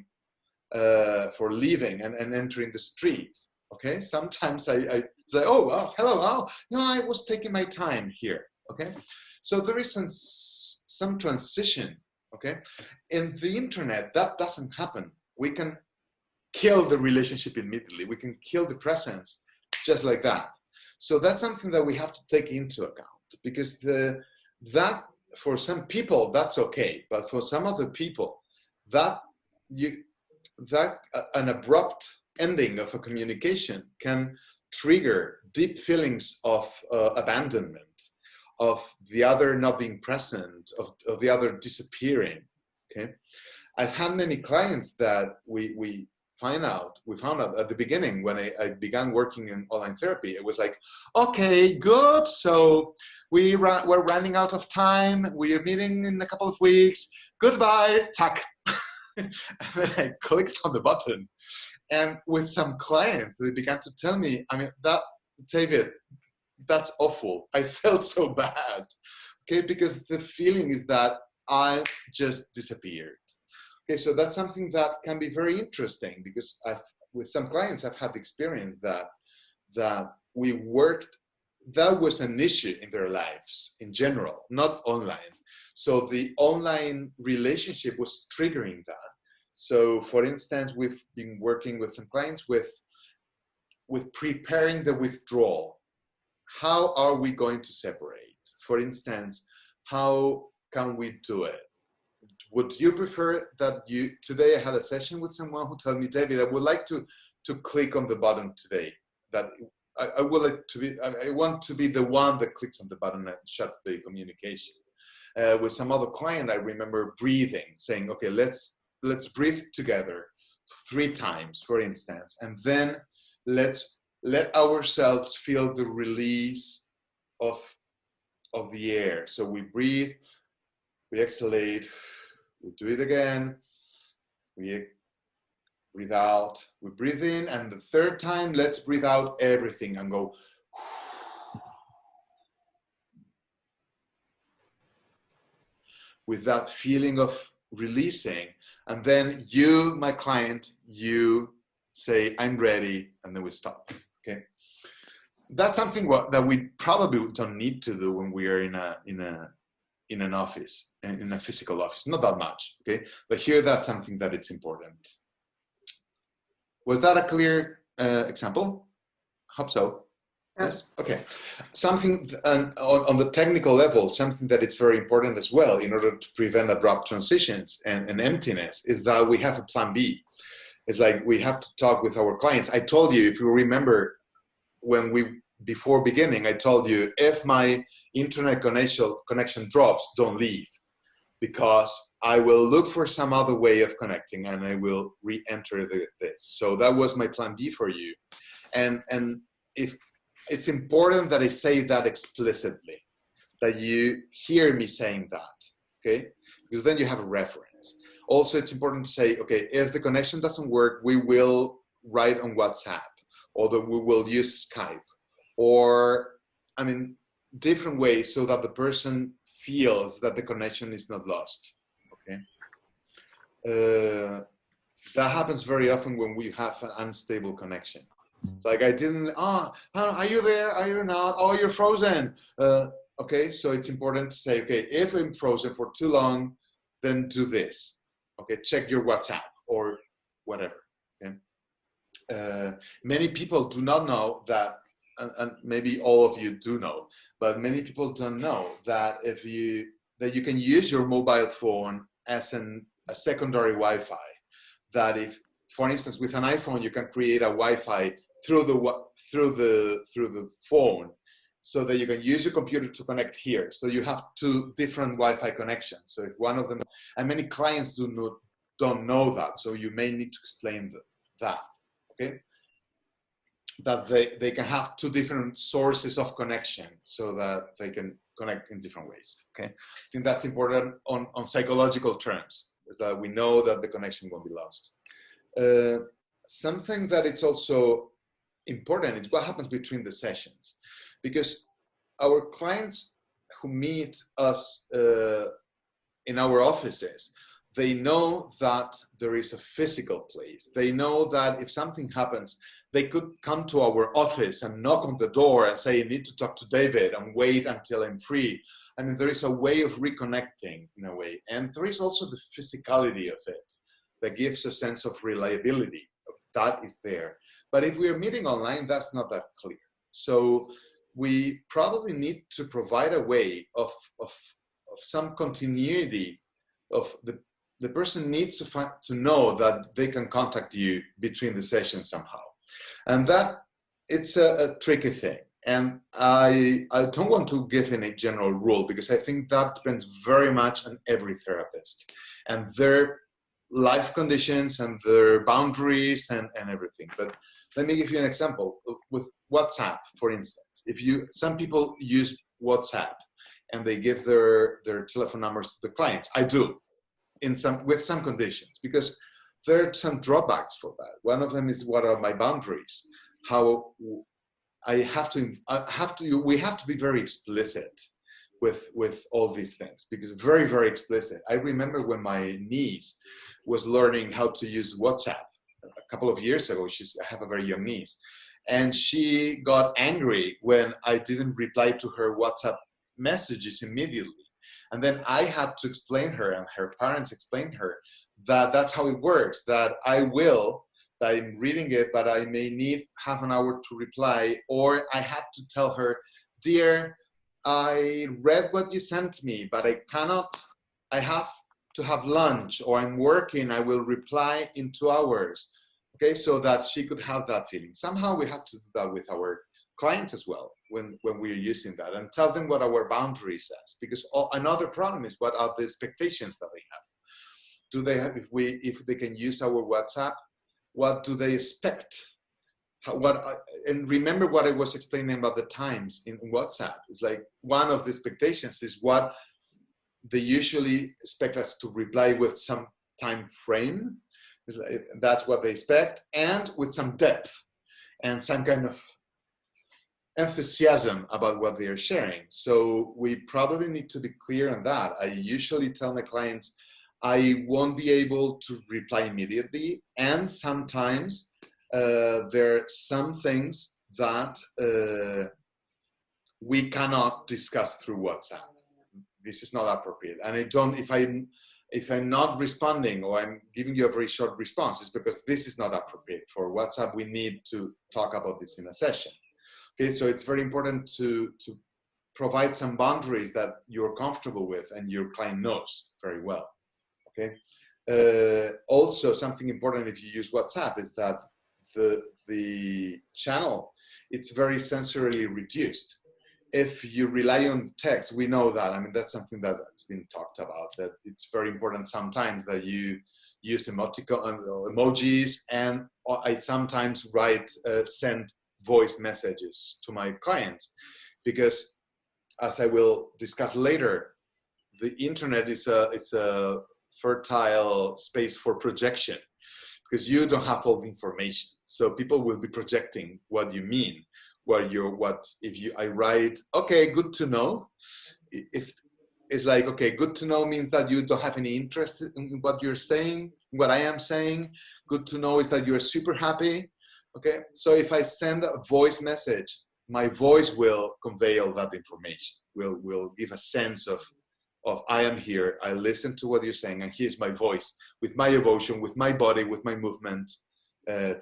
for leaving and entering the street. Okay, sometimes I say, oh, well, hello, oh, no, I was taking my time here. Okay, so there is some transition. Okay, in the internet, that doesn't happen. We can kill the relationship immediately. We can kill the presence just like that. So that's something that we have to take into account, because that for some people that's okay, but for some other people, that an abrupt ending of a communication can trigger deep feelings of abandonment, of the other not being present, of the other disappearing. Okay, I've had many clients that we found out at the beginning when I began working in online therapy. It was like, okay, good. So we're running out of time. We are meeting in a couple of weeks. Goodbye. Tack. And then I clicked on the button. And with some clients, they began to tell me, I mean, David, that's awful. I felt so bad. Okay, because the feeling is that I just disappeared. Okay, so that's something that can be very interesting, because with some clients, I've had the experience that we worked, that was an issue in their lives in general, not online. So the online relationship was triggering that. So for instance, we've been working with some clients with preparing the withdrawal. How are we going to separate? For instance, how can we do it? Would you prefer that today I had a session with someone who told me, David, I would like to click on the button today. That I want to be the one that clicks on the button and shuts the communication. With some other client, I remember breathing, saying, okay, let's breathe together 3 times, for instance, and then let's let ourselves feel the release of the air. So we breathe, we exhalate, we do it again, we breathe out, we breathe in, and the 3rd time, let's breathe out everything and go. With that feeling of releasing, and then you, my client, you say, I'm ready, and then we stop. Okay, that's something that we probably don't need to do when we are in an office, in a physical office, not that much. Okay, but here that's something that it's important. Was that a clear example? Hope so. Yes. Okay. Something on the technical level, something that is very important as well in order to prevent abrupt transitions and emptiness, is that we have a plan B. It's like we have to talk with our clients. I told you, if you remember, before beginning, I told you, if my internet connection drops, don't leave, because I will look for some other way of connecting and I will re-enter this. So that was my plan B for you. And if it's important that I say that explicitly, that you hear me saying that, okay? Because then you have a reference. Also, it's important to say, okay, if the connection doesn't work, we will write on WhatsApp, or that we will use Skype, or, I mean, different ways so that the person feels that the connection is not lost, okay? That happens very often when we have an unstable connection. Like I didn't, are you there? Are you not? Oh, you're frozen. Okay, so it's important to say, okay, if I'm frozen for too long, then do this. Okay, check your WhatsApp or whatever. Okay? Many people do not know that, and maybe all of you do know, but many people don't know that you can use your mobile phone as a secondary Wi-Fi. That if, for instance, with an iPhone, you can create a Wi-Fi through the phone, so that you can use your computer to connect here. So you have two different Wi-Fi connections. So if one of them, and many clients don't know that, so you may need to explain that, okay? That they can have two different sources of connection so that they can connect in different ways, okay? I think that's important on psychological terms, is that we know that the connection won't be lost. Something that it's also important is what happens between the sessions, because our clients who meet us in our offices, they know that there is a physical place. They know that if something happens, they could come to our office and knock on the door and say, "I need to talk to David," and wait until I'm free. I mean, there is a way of reconnecting in a way. And there is also the physicality of it that gives a sense of reliability. That is there. But if we are meeting online, that's not that clear. So we probably need to provide a way of some continuity of the person needs to know that they can contact you between the sessions somehow. And that it's a tricky thing. And I don't want to give any general rule, because I think that depends very much on every therapist and their life conditions and their boundaries and everything. But let me give you an example with WhatsApp, for instance. Some people use WhatsApp and they give their telephone numbers to the clients. I do, with some conditions, because there are some drawbacks for that. One of them is, what are my boundaries? How we have to be very explicit with all these things, because very, very explicit. I remember when my niece was learning how to use WhatsApp a couple of years ago. I have a very young niece, and she got angry when I didn't reply to her WhatsApp messages immediately. And then I had to explain her, and her parents explained her, that that's how it works, that I'm reading it, but I may need half an hour to reply, or I had to tell her, "Dear, I read what you sent me, but I have to have lunch, or I'm working, I will reply in 2 hours." Okay, so that she could have that feeling. Somehow we have to do that with our clients as well, when we're using that, and tell them what our boundary says, because another problem is, what are the expectations that they have? Do they have, if they can use our WhatsApp, what do they expect? And remember what I was explaining about the times in WhatsApp. It's like, one of the expectations is what they usually expect us to reply with some time frame. That's what they expect, and with some depth and some kind of enthusiasm about what they are sharing. So we probably need to be clear on that. I usually tell my clients, I won't be able to reply immediately, and sometimes there are some things that we cannot discuss through WhatsApp. This is not appropriate. And if I'm not responding, or I'm giving you a very short response, it's because this is not appropriate. For WhatsApp, we need to talk about this in a session. Okay, so it's very important to provide some boundaries that you're comfortable with and your client knows very well. Okay. Also, something important if you use WhatsApp is that the channel, it's very sensorily reduced. If you rely on text, we know that. I mean, that's something that's been talked about, that it's very important sometimes that you use emojis, and I sometimes send voice messages to my clients, because, as I will discuss later, the internet is a fertile space for projection, because you don't have all the information. So people will be projecting what you mean. I write, "Okay, good to know." If it's like, "Okay, good to know," means that you don't have any interest in what you're saying, what I am saying. Good to know is that you're super happy. Okay, so if I send a voice message, my voice will convey all that information. Will give a sense of I am here, I listen to what you're saying, and here's my voice, with my emotion, with my body, with my movement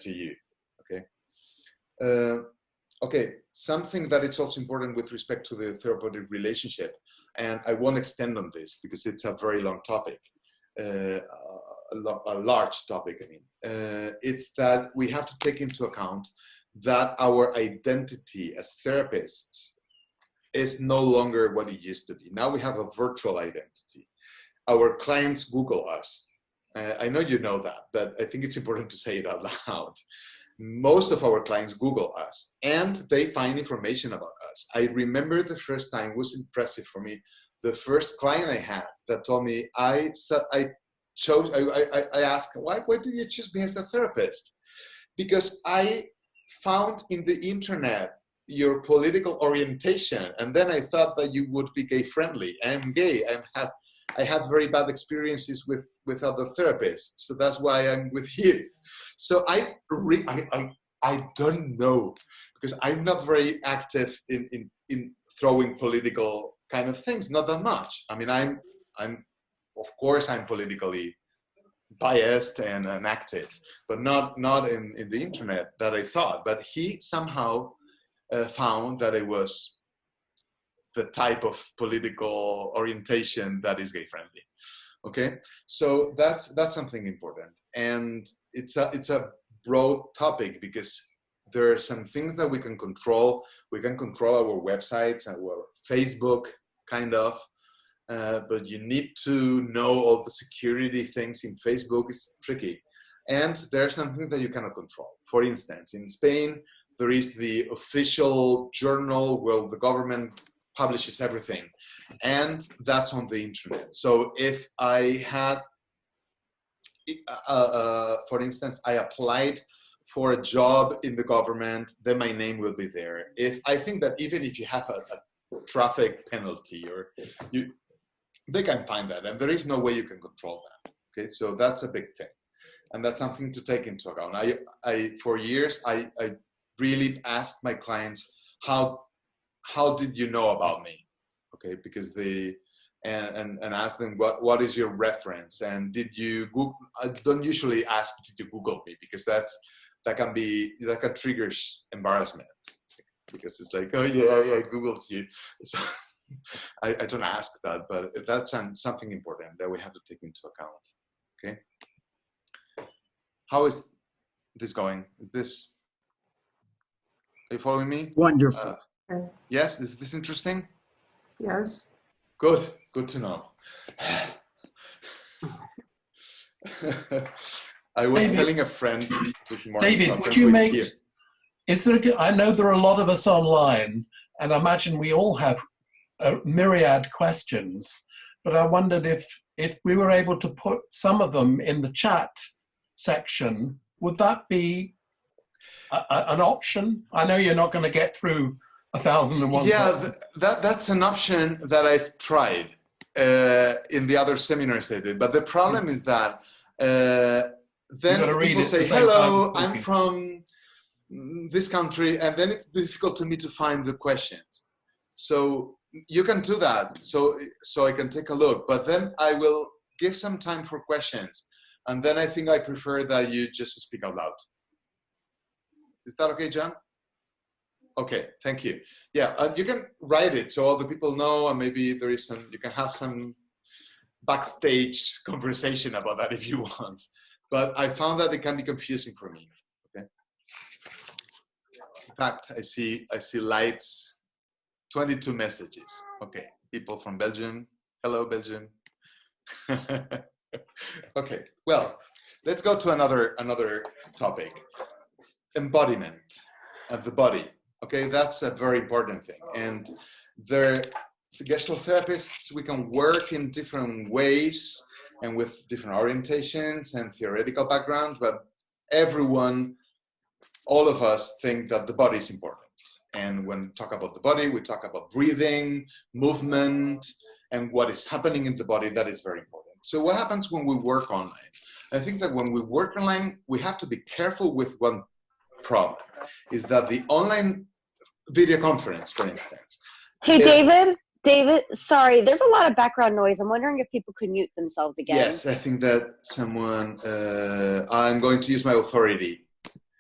to you. Okay. Okay, something that is also important with respect to the therapeutic relationship, and I won't extend on this because it's a very long topic, a large topic, I mean. It's that we have to take into account that our identity as therapists is no longer what it used to be. Now we have a virtual identity. Our clients Google us. I know you know that, but I think it's important to say it out loud. Most of our clients Google us and they find information about us. I remember the first time, it was impressive for me. The first client I had that told me, I asked, why did you choose me as a therapist? Because I found in the internet your political orientation, and then I thought that you would be gay friendly. I'm gay. I had very bad experiences with other therapists, so that's why I'm with you. So I don't know, because I'm not very active in throwing political kind of things, not that much. I mean, I'm of course I'm politically biased and active, but not in the internet that I thought. But he somehow found that it was the type of political orientation that is gay friendly. Okay, so that's something important, and it's a broad topic because there are some things that we can control. We can control our websites, our Facebook, kind of, but you need to know all the security things in Facebook. It's tricky, and there are some things that you cannot control. For instance, in Spain, there is the official journal where the government publishes everything, and that's on the internet. So if I had, for instance, I applied for a job in the government, then my name will be there. If I think that even if you have a traffic penalty, or they can find that, and there is no way you can control that. Okay, so that's a big thing, and that's something to take into account. For years, I really asked my clients, how did you know about me? Okay, because and ask them what is your reference, and did you Google? I don't usually ask, did you Google me, because that can trigger embarrassment, because it's like, oh yeah, I Googled you. So I don't ask that, but that's something important that we have to take into account. Okay, how is this going? Are you following me? Wonderful. Yes, is this interesting? Yes. Good to know. I was telling a friend this morning. David, would you make, I know there are a lot of us online, and I imagine we all have a myriad questions, but I wondered if we were able to put some of them in the chat section, would that be an option? I know you're not going to get through 1,001. Yeah, that's an option that I've tried in the other seminars I did. But the problem is that then people say, hello, I'm from this country, and then it's difficult to me to find the questions. So you can do that, so I can take a look, but then I will give some time for questions, and then I think I prefer that you just speak out loud. Is that okay, John? Okay, thank you. Yeah, you can write it so other people know, and maybe there is you can have some backstage conversation about that if you want. But I found that it can be confusing for me. Okay. In fact, I see lights, 22 messages. Okay, people from Belgium. Hello, Belgium. Okay, well, let's go to another topic. Embodiment of the body. Okay, that's a very important thing. And the Gestalt therapists, we can work in different ways and with different orientations and theoretical backgrounds, but everyone, all of us think that the body is important. And when we talk about the body, we talk about breathing, movement, and what is happening in the body. That is very important. So what happens when we work online? I think that when we work online, we have to be careful with one problem, is that the online video conference, for instance. Hey, David, sorry, there's a lot of background noise. I'm wondering if people could mute themselves again. Yes, I think that someone, I'm going to use my authority.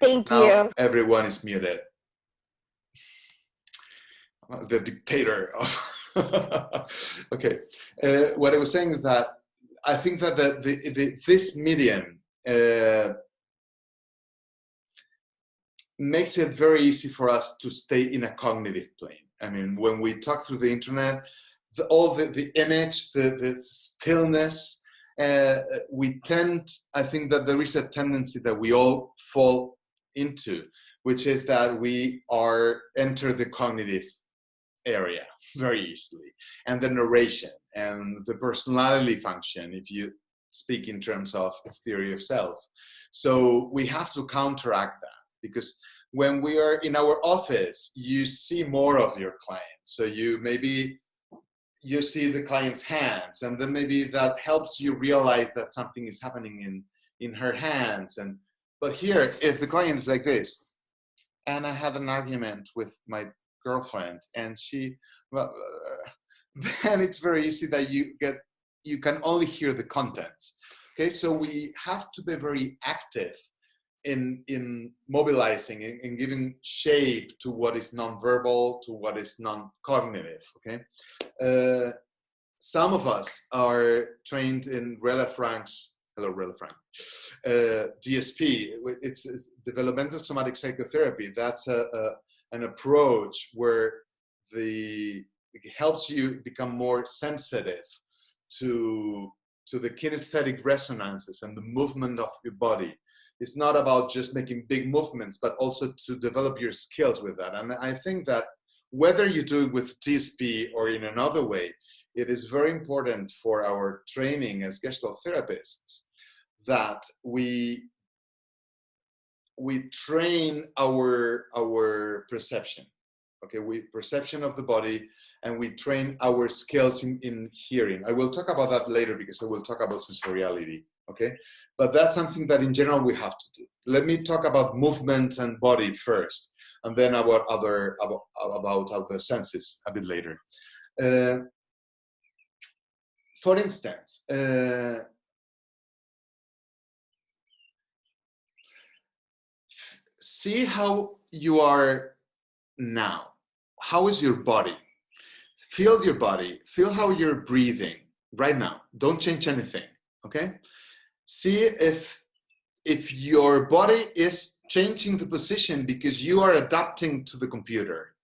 Thank now you. Everyone is muted. The dictator of okay. What I was saying is that I think that this medium makes it very easy for us to stay in a cognitive plane. I mean, when we talk through the internet, all the image, the stillness, we tend, I think that there is a tendency that we all fall into, which is that we enter the cognitive area very easily, and the narration and the personality function, if you speak in terms of theory of self. So we have to counteract that, because when we are in our office, you see more of your client. So you see the client's hands, and then maybe that helps you realize that something is happening in her hands. But here, if the client is like this, and I had an argument with my girlfriend, and then it's very easy that you can only hear the contents. Okay, so we have to be very active in mobilizing, in giving shape to what is nonverbal, to what is non-cognitive. Okay, some of us are trained in Rella Frank's, hello Rella Frank, DSP. It's developmental somatic psychotherapy. That's an approach where it helps you become more sensitive to the kinesthetic resonances and the movement of your body. It's not about just making big movements, but also to develop your skills with that. And I think that whether you do it with TSP or in another way, it is very important for our training as Gestalt therapists that we train our perception. Okay, perception of the body, and we train our skills in hearing. I will talk about that later, because I will talk about sensoriality. Okay, but that's something that in general we have to do. Let me talk about movement and body first, and then about other senses a bit later. For instance, see how you are now. How is your body? Feel your body. Feel how you're breathing right now. Don't change anything. Okay. See if your body is changing the position because you are adapting to the computer,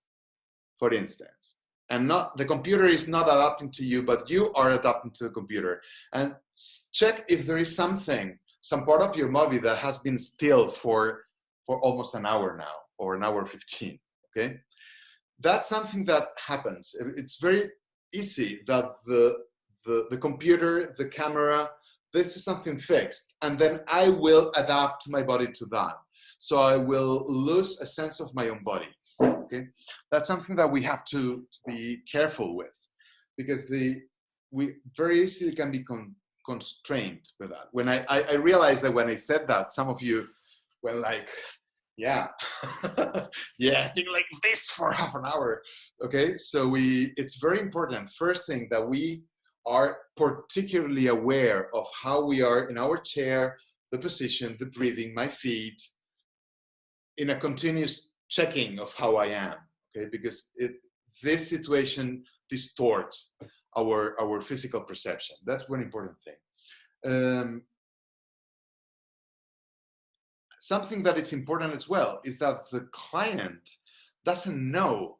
for instance, and not the computer is not adapting to you, but you are adapting to the computer. And check if there is some part of your body that has been still for almost an hour now, or an hour 15. Okay, that's something that happens. It's very easy that the computer, the camera, this is something fixed, and then I will adapt my body to that. So I will lose a sense of my own body. Okay, that's something that we have to be careful with, because we very easily can be constrained with that. When I realized that when I said that, some of you were like, yeah, yeah, I think like this for half an hour. Okay, so it's very important. First thing, that we are particularly aware of how we are in our chair, the position, the breathing, my feet, in a continuous checking of how I am. Okay, because this situation distorts our physical perception. That's one important thing. Something that is important as well is that the client doesn't know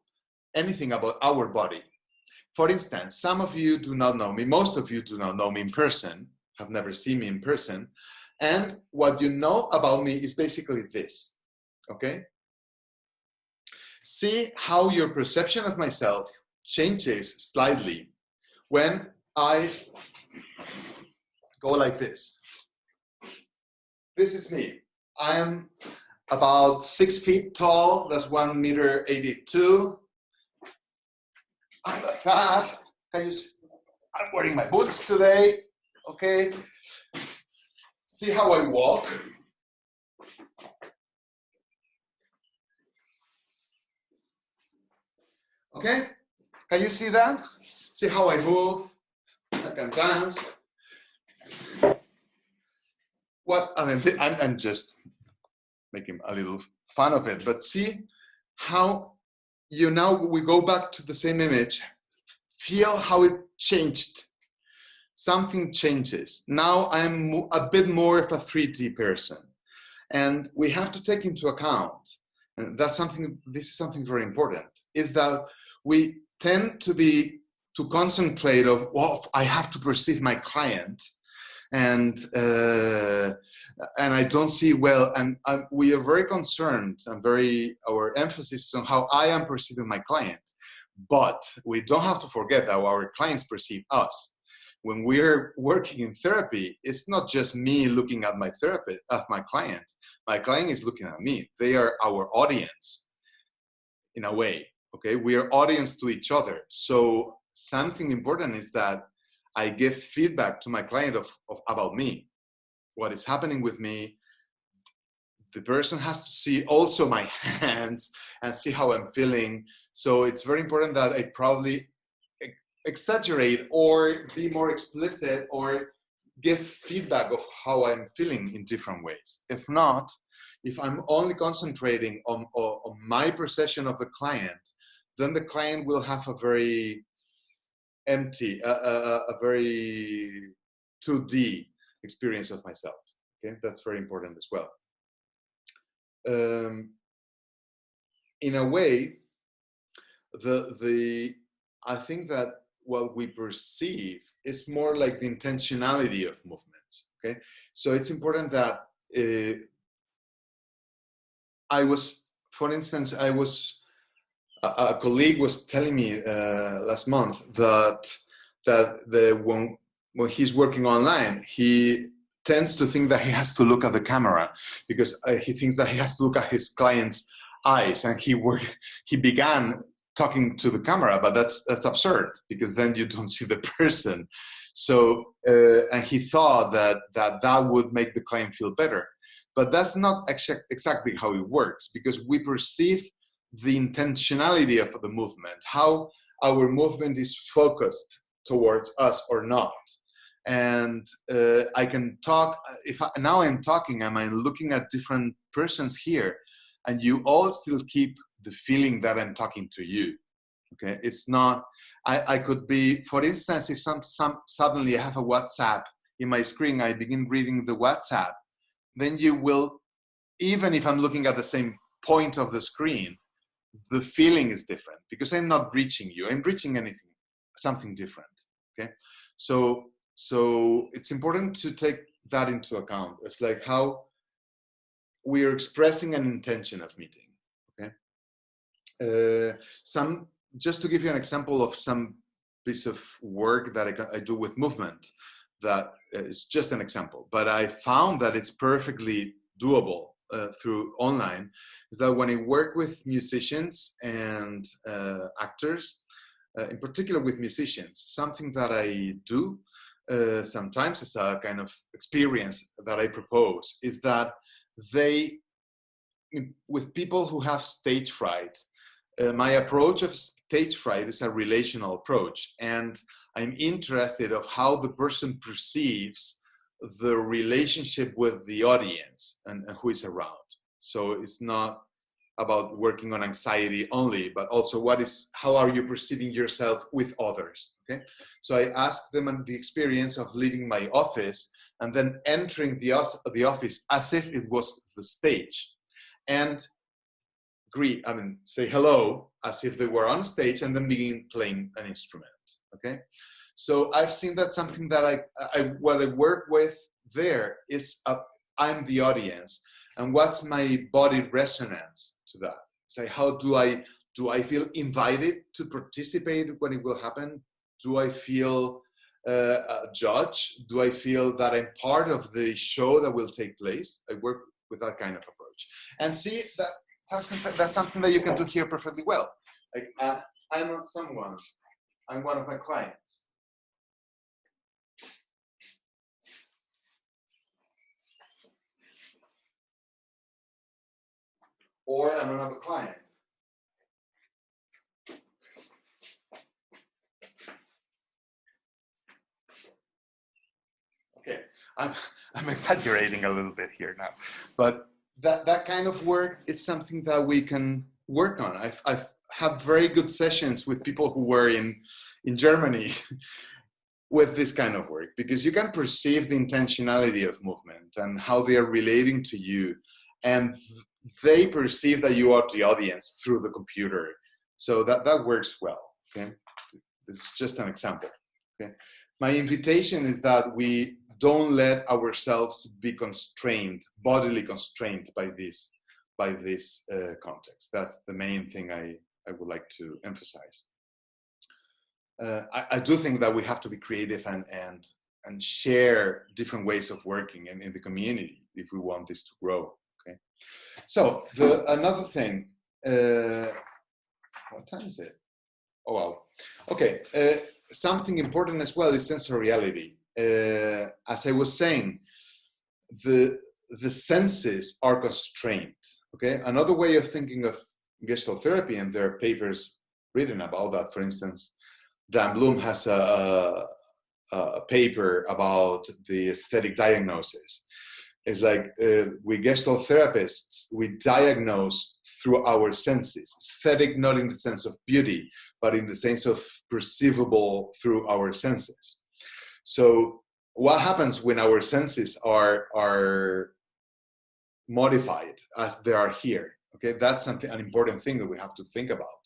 anything about our body. For instance, some of you do not know me, most of you do not know me in person, have never seen me in person, and what you know about me is basically this, okay? See how your perception of myself changes slightly when I go like this. This is me. I am about 6 feet tall, that's 1.82 meters. I'm like that. Can you see? I'm wearing my boots today. Okay. See how I walk. Okay. Can you see that? See how I move? I can dance. What I mean, I'm just making a little fun of it, but see how we go back to the same image. Feel how it changed. Something changes. Now I'm a bit more of a 3D person. And we have to take into account and this is something very important, is that we tend to concentrate on, well, I have to perceive my client, and I don't see well, and we are very concerned, and our emphasis is on how I am perceiving my client. But we don't have to forget that our clients perceive us. When we're working in therapy, it's not just me looking at my therapist, at my client. My client is looking at me. They are our audience, in a way. Okay, we are audience to each other. So something important is that I give feedback to my client about me, what is happening with me. The person has to see also my hands and see how I'm feeling. So it's very important that I probably exaggerate or be more explicit or give feedback of how I'm feeling in different ways. If not, if I'm only concentrating on my perception of the client, then the client will have a very empty, a very 2D experience of myself. Okay, that's very important as well. In a way, I think that what we perceive is more like the intentionality of movements. Okay, so it's important that for instance, a colleague was telling me last month that when he's working online, he tends to think that he has to look at the camera because he thinks that he has to look at his client's eyes, and he began talking to the camera, but that's absurd because then you don't see the person. So and he thought that would make the client feel better, but that's not exactly how it works, because we perceive the intentionality of the movement, how our movement is focused towards us or not. And I can talk, now I'm talking, I'm looking at different persons here, and you all still keep the feeling that I'm talking to you. Okay, it's not, I could be, for instance, if suddenly I have a WhatsApp in my screen, I begin reading the WhatsApp, then you will, even if I'm looking at the same point of the screen, the feeling is different because I'm not reaching you, I'm reaching something different. Okay, so it's important to take that into account. It's like how we are expressing an intention of meeting. Okay, just to give you an example of some piece of work that I do with movement, that is just an example, but I found that it's perfectly doable through online, is that when I work with musicians and actors, in particular with musicians, something that I do sometimes as a kind of experience that I propose is that with people who have stage fright, my approach of stage fright is a relational approach, and I'm interested of how the person perceives the relationship with the audience and who is around. So it's not about working on anxiety only, but also how are you perceiving yourself with others. Okay, so I ask them the experience of leaving my office and then entering the office as if it was the stage, and say hello as if they were on stage, and then begin playing an instrument. Okay, so I've seen that something that what I work with there is I'm the audience, and what's my body resonance to that? Say, how do I feel invited to participate when it will happen? Do I feel judged? Do I feel that I'm part of the show that will take place? I work with that kind of approach, and see that that's something that you can do here perfectly well. Like I'm one of my clients. Or I'm another client. Okay, I'm exaggerating a little bit here now, but that kind of work is something that we can work on. I've had very good sessions with people who were in Germany with this kind of work, because you can perceive the intentionality of movement and how they are relating to you, and they perceive that you are the audience through the computer. So that works well, okay? This is just an example, okay? My invitation is that we don't let ourselves be constrained, bodily constrained by this context. That's the main thing I would like to emphasize. I do think that we have to be creative and share different ways of working in the community if we want this to grow. Okay. So another thing. What time is it? Oh wow. Okay. Something important as well is sensoriality. As I was saying, the senses are constrained. Okay. Another way of thinking of Gestalt therapy, and there are papers written about that. For instance, Dan Bloom has a paper about the aesthetic diagnosis. It's like we Gestalt therapists, we diagnose through our senses. Aesthetic not in the sense of beauty, but in the sense of perceivable through our senses. So what happens when our senses are modified as they are here? Okay, that's an important thing that we have to think about.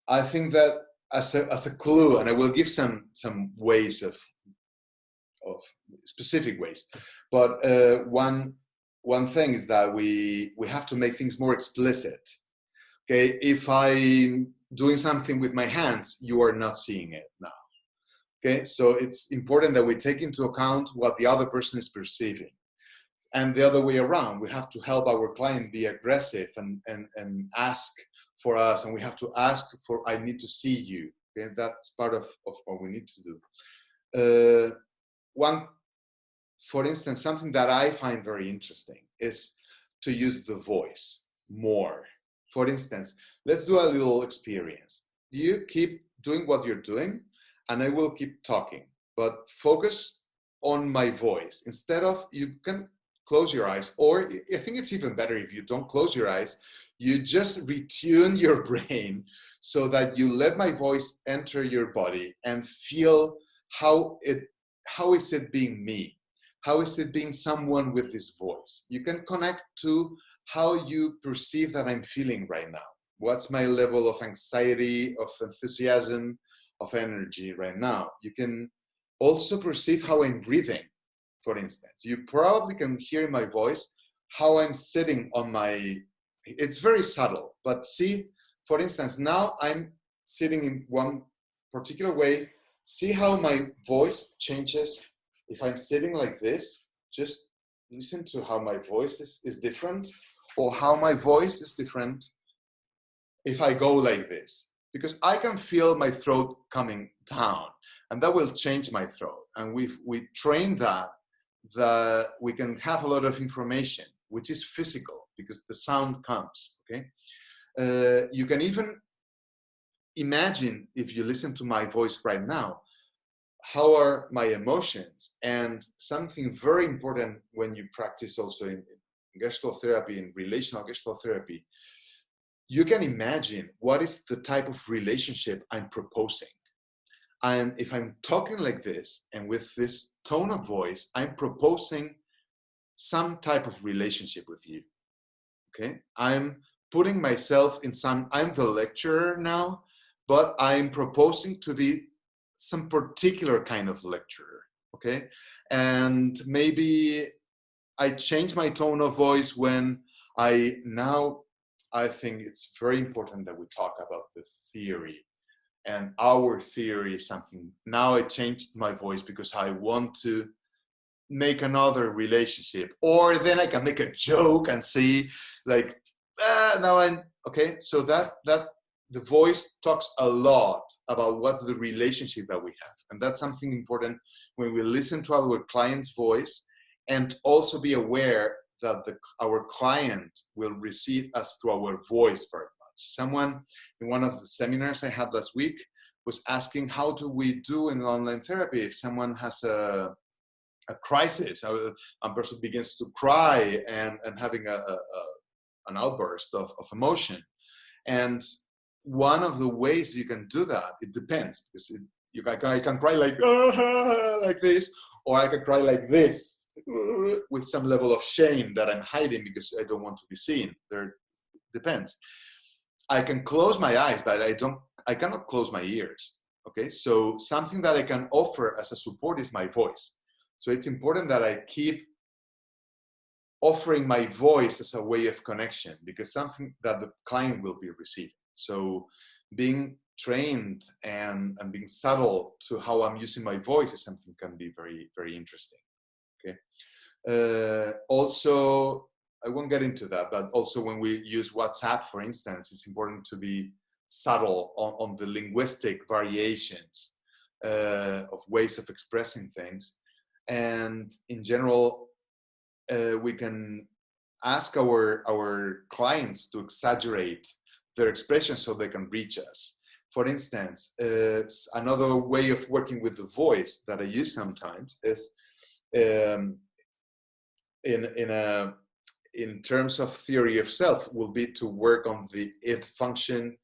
I think that as a clue, and I will give some ways of specific ways, but one thing is that we have to make things more explicit. Okay, if I'm doing something with my hands, you are not seeing it now. Okay, so it's important that we take into account what the other person is perceiving. And the other way around, we have to help our client be aggressive and ask for us, and we have to ask for, I need to see you. Okay, that's part of what we need to do. For instance, something that I find very interesting is to use the voice more. For instance, let's do a little experience. You keep doing what you're doing, and I will keep talking, but focus on my voice. Instead of, you can close your eyes, or I think it's even better if you don't close your eyes, you just retune your brain so that you let my voice enter your body and feel how is it being me? How is it being someone with this voice? You can connect to how you perceive that I'm feeling right now. What's my level of anxiety, of enthusiasm, of energy right now? You can also perceive how I'm breathing. For instance, you probably can hear in my voice how I'm sitting on my, it's very subtle, but see, for instance, now I'm sitting in one particular way. See how my voice changes if I'm sitting like this. Just listen to how my voice is different, or how my voice is different if I go like this, because I can feel my throat coming down, and that will change my throat. And we train that we can have a lot of information, which is physical, because the sound comes, okay? You can even imagine, if you listen to my voice right now, how are my emotions? And something very important when you practice also in Gestalt therapy, in relational Gestalt therapy, you can imagine what is the type of relationship I'm proposing. If I'm talking like this and with this tone of voice, I'm proposing some type of relationship with you, okay? I'm putting myself in I'm the lecturer now, but I'm proposing to be some particular kind of lecturer, okay? And maybe I change my tone of voice when I think it's very important that we talk about the theory. And our theory is something. Now I changed my voice because I want to make another relationship. Or then I can make a joke and see, like, now I'm, okay? So that the voice talks a lot about what's the relationship that we have. And that's something important when we listen to our client's voice, and also be aware that our client will receive us through our voice very much. Someone in one of the seminars I had last week was asking, how do we do in online therapy if someone has a crisis, a person begins to cry and having an outburst of emotion? And one of the ways you can do that, it depends, because I can cry like this, or I can cry like this. with some level of shame that I'm hiding because I don't want to be seen. There depends. I can close my eyes, but I cannot close my ears. Okay, so something that I can offer as a support is my voice. So it's important that I keep offering my voice as a way of connection, because something that the client will be receiving. So being trained and being subtle to how I'm using my voice is something that can be very, very interesting. Okay. Also, I won't get into that, but also when we use WhatsApp, for instance, it's important to be subtle on the linguistic variations of ways of expressing things. And in general, we can ask our clients to exaggerate their expressions so they can reach us. For instance, another way of working with the voice that I use sometimes is in terms of theory of self, will be to work on the id function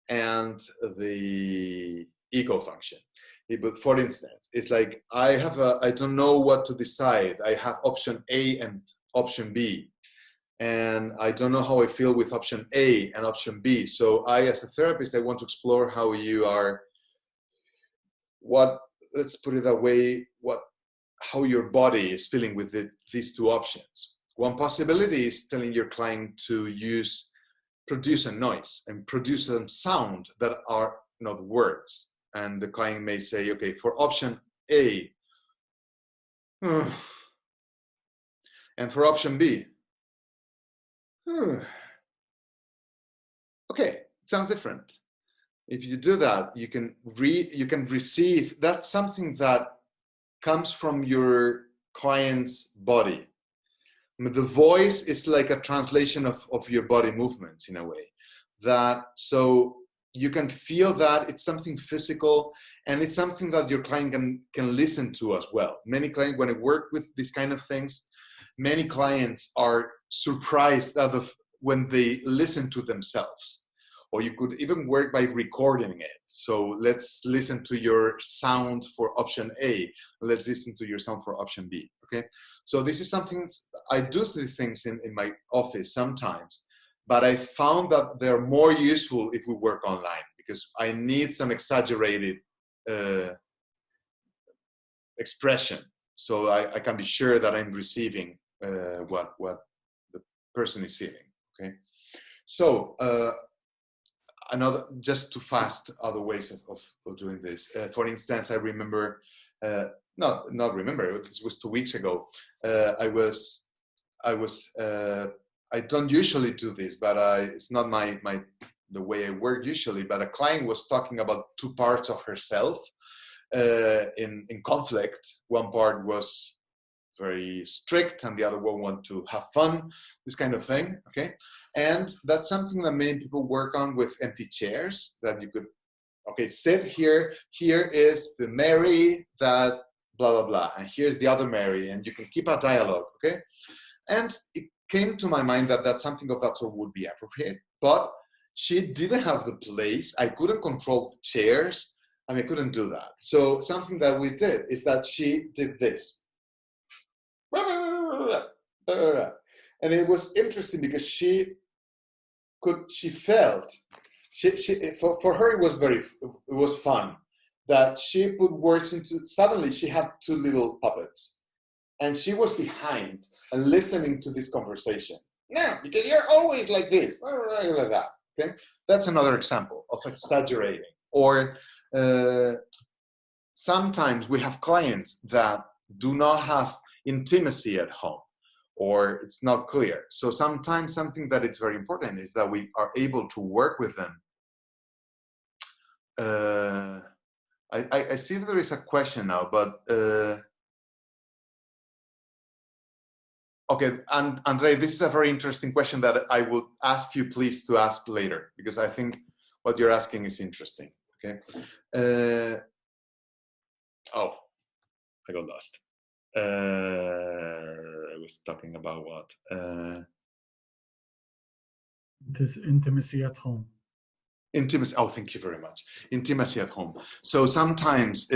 and the ego function. But for instance, it's like I don't know what to decide. I have option A and option B, and I don't know how I feel with option A and option B. So I, as a therapist, I want to explore how you are, let's put it that way, how your body is feeling with these two options. One possibility is telling your client to produce a noise and produce some sound that are not words. And the client may say, okay, for option A, and for option B, okay, it sounds different. If you do that, you can receive, that's something that comes from your client's body. The voice is like a translation of your body movements in a way. So you can feel that it's something physical, and it's something that your client can listen to as well. Many clients, when I work with these kind of things, many clients are surprised when they listen to themselves. Or you could even work by recording it. So let's listen to your sound for option A. Let's listen to your sound for option B. Okay. So this is something, I do these things in my office sometimes, but I found that they're more useful if we work online, because I need some exaggerated expression. So I can be sure that I'm receiving what the person is feeling. Okay. So, just too fast other ways of doing this. For instance, I remember, not remember, this was 2 weeks ago. I don't usually do this, but it's not the way I work usually, but a client was talking about two parts of herself in conflict. One part was very strict and the other one wanted to have fun, this kind of thing, okay? And that's something that many people work on with empty chairs, that you could, okay, sit here, here is the Mary that blah, blah, blah, and here's the other Mary, and you can keep a dialogue, okay? And it came to my mind that something of that sort would be appropriate, but she didn't have the place. I couldn't control the chairs, and I couldn't do that. So something that we did is that she did this. And it was interesting because for her it was fun that she put words into. Suddenly she had two little puppets, and she was behind and listening to this conversation. No, because you're always like this, like that. Okay, that's another example of exaggerating. Or sometimes we have clients that do not have intimacy at home, or it's not clear. So sometimes something that is very important is that we are able to work with them. I see that there is a question now, but okay, and Andre, this is a very interesting question that I would ask you please to ask later, because I think what you're asking is interesting. Okay. Oh, I got lost. I was talking about what? This intimacy at home. Intimacy. Oh, thank you very much. Intimacy at home. So sometimes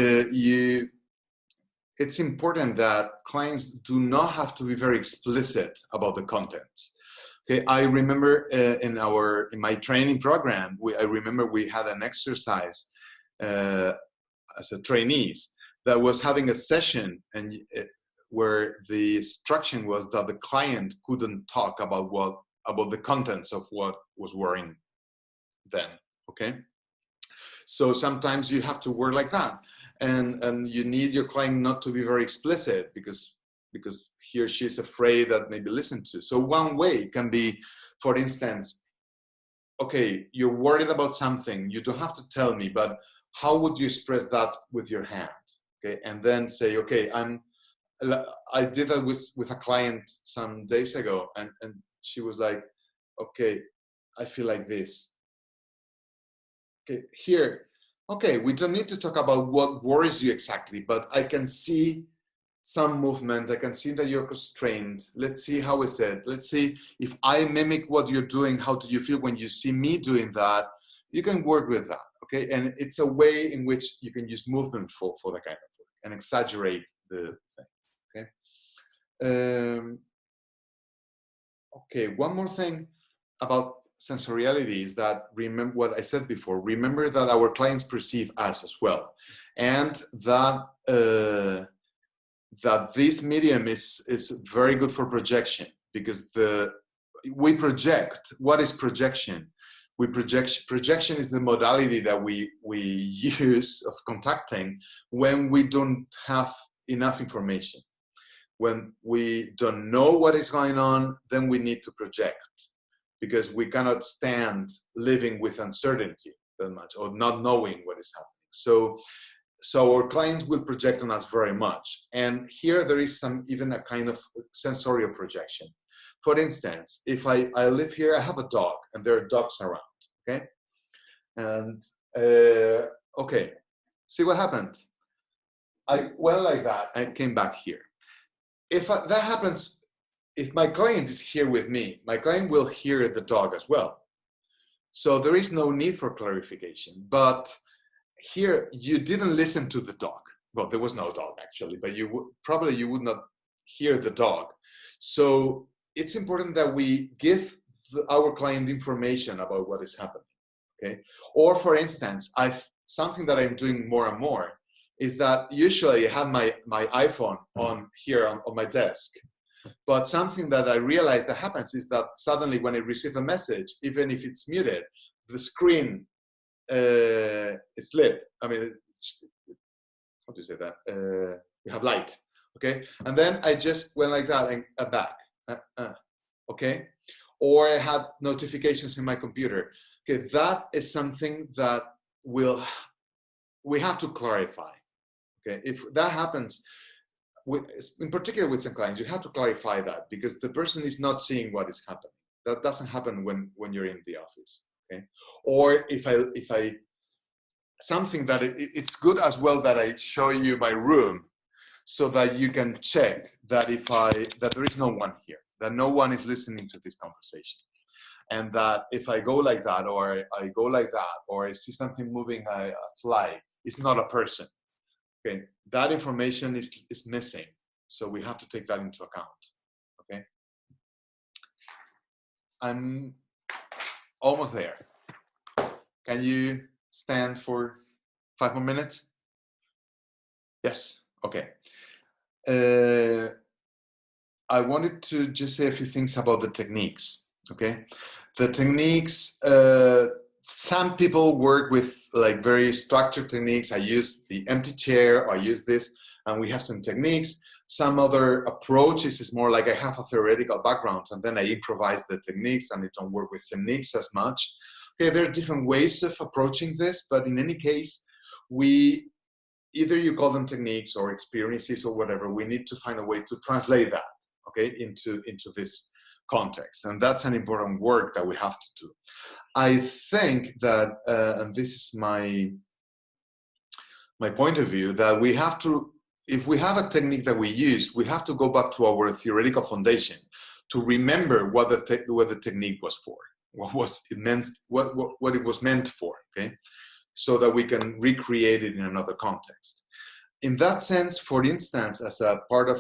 it's important that clients do not have to be very explicit about the contents. Okay, I remember in my training program, I remember we had an exercise as a trainees that was having a session and where the instruction was that the client couldn't talk about the contents of what was worrying them. Okay, so sometimes you have to work like that, and you need your client not to be very explicit because he or she is afraid that may be listened to. So one way can be, for instance, okay, you're worried about something, you don't have to tell me, but how would you express that with your hands? Okay, and then say, okay, I did that with a client some days ago, and she was like, okay, I feel like this. Okay, here, okay, we don't need to talk about what worries you exactly, but I can see some movement. I can see that you're constrained. Let's see how is it. Let's see if I mimic what you're doing, how do you feel when you see me doing that? You can work with that, okay? And it's a way in which you can use movement for that kind of work and exaggerate the thing, okay? Okay, one more thing about sensoriality is that, remember what I said before, remember that our clients perceive us as well. And that this medium is very good for projection, because we project. What is projection? Projection is the modality that we use of contacting when we don't have enough information. When we don't know what is going on, then we need to project, because we cannot stand living with uncertainty that much, or not knowing what is happening. So our clients will project on us very much. And here there is even a kind of sensorial projection. For instance, if I live here, I have a dog, and there are dogs around, okay? And, okay, see what happened? I went like that, I came back here. If that happens, if my client is here with me, my client will hear the dog as well. So there is no need for clarification. But here, you didn't listen to the dog. Well, there was no dog actually, but you would not hear the dog. So it's important that we give our client information about what is happening, okay? Or for instance, something that I'm doing more and more is that usually I have my iPhone on here on my desk. But something that I realize that happens is that suddenly when I receive a message, even if it's muted, the screen is lit. I mean, how do you say that? You have light, okay? And then I just went like that and back, okay? Or I had notifications in my computer. Okay, that is something that we have to clarify, okay? If that happens, in particular with some clients, you have to clarify that, because the person is not seeing what is happening. That doesn't happen when you're in the office, okay? Or if I something that it's good as well that I show you my room, so that you can check that that there is no one here, that no one is listening to this conversation, and that if I go like that, or I go like that, or I see something moving, a fly, it's not a person. Okay, that information is missing, so we have to take that into account. Okay, I'm almost there. Can you stand for 5 more minutes? Yes. Okay. I wanted to just say a few things about the techniques. Okay, the techniques. Some people work with like very structured techniques. I use the empty chair, or I use this, and we have some techniques. Some other approaches is more like I have a theoretical background, and then I improvise the techniques, and I don't work with techniques as much. Okay, there are different ways of approaching this, but in any case, either you call them techniques or experiences or whatever, we need to find a way to translate that, okay, into this context. And that's an important work that we have to do. I think that, and this is my point of view, that we have to, if we have a technique that we use, we have to go back to our theoretical foundation to remember what the technique was for, what it was meant for, okay? So that we can recreate it in another context. in that sense, for instance, as a part of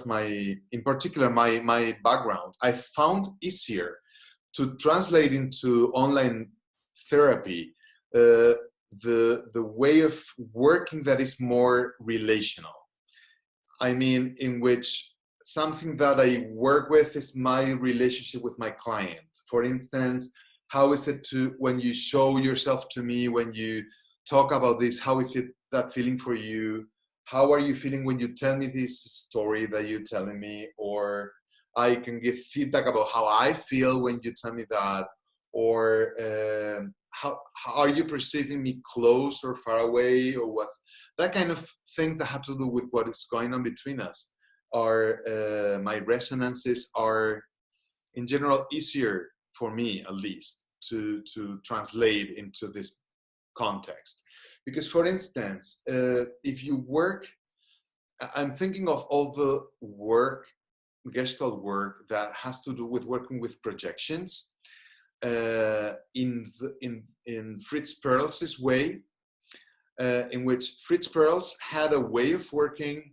in particular, my background, I found easier to translate into online therapy the way of working that is more relational. I mean, in which something that I work with is my relationship with my client. For instance, how is it when you show yourself to me, when you talk about this, how is it that feeling for you? How are you feeling when you tell me this story that you're telling me? Or I can give feedback about how I feel when you tell me that. Or how are you perceiving me close or far away, or what's that kind of things that have to do with what is going on between us. My resonances are in general easier for me, at least, to translate into this context. Because, for instance, if you work, I'm thinking of all the work, Gestalt work, that has to do with working with projections. In Fritz Perls' way, in which Fritz Perls had a way of working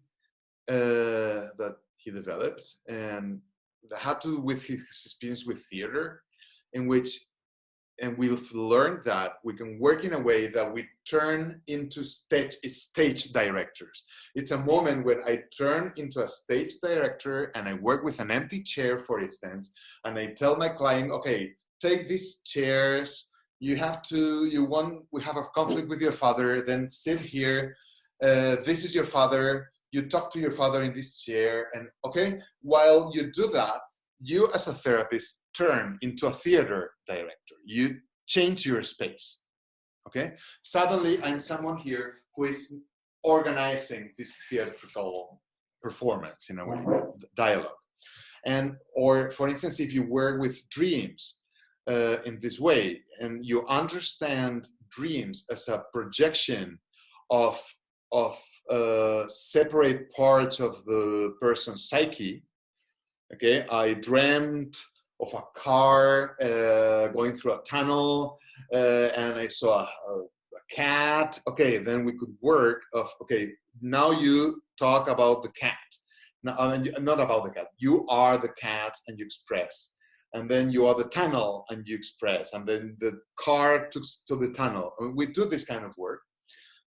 that he developed, and that had to do with his experience with theater, in which, and we've learned that we can work in a way that we turn into stage directors. It's a moment when I turn into a stage director and I work with an empty chair, for instance, and I tell my client, okay, take these chairs, we have a conflict with your father, then sit here, this is your father, you talk to your father in this chair, and okay, while you do that, you as a therapist turn into a theater director. You change your space, okay? Suddenly, I'm someone here who is organizing this theatrical performance in a way, dialogue. Or for instance, if you work with dreams, in this way, and you understand dreams as a projection of separate parts of the person's psyche. Okay, I dreamt of a car going through a tunnel, and I saw a cat. Okay, then we could work okay, now you talk about the cat. Now, not about the cat. You are the cat and you express. And then you are the tunnel and you express, and then the car took to the tunnel. I mean, we do this kind of work,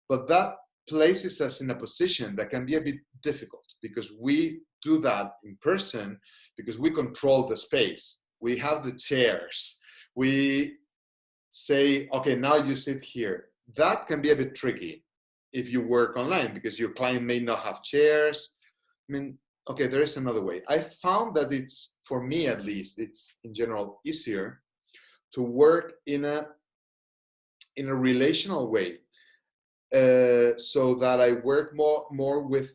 but that places us in a position that can be a bit difficult, because we do that in person, because we control the space. We have the chairs. We say, okay, now you sit here. That can be a bit tricky if you work online, because your client may not have chairs. I mean, okay, there is another way. I found that it's, for me at least, it's in general easier to work in a relational way, so that I work more with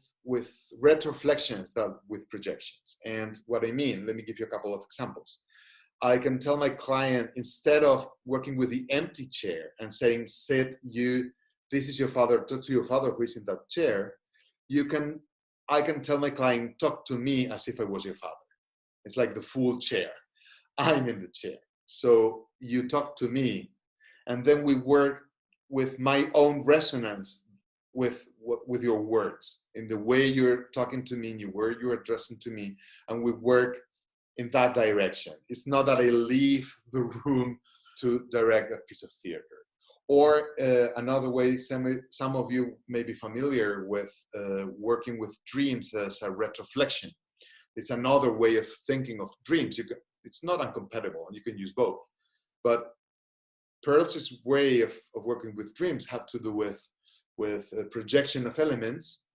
retroflections than with projections. And what I mean, let me give you a couple of examples. I can tell my client, instead of working with the empty chair and saying, sit, this is your father, talk to your father who is in that chair, I can tell my client, talk to me as if I was your father. It's like the full chair. I'm in the chair. So you talk to me, and then we work with my own resonance with your words, in the way you're talking to me, in the word you're addressing to me, and we work in that direction. It's not that I leave the room to direct a piece of theater. Or another way, some of you may be familiar with working with dreams as a retroflection. It's another way of thinking of dreams. It's not incompatible, and you can use both. But Perls' way of working with dreams had to do with projection of elements.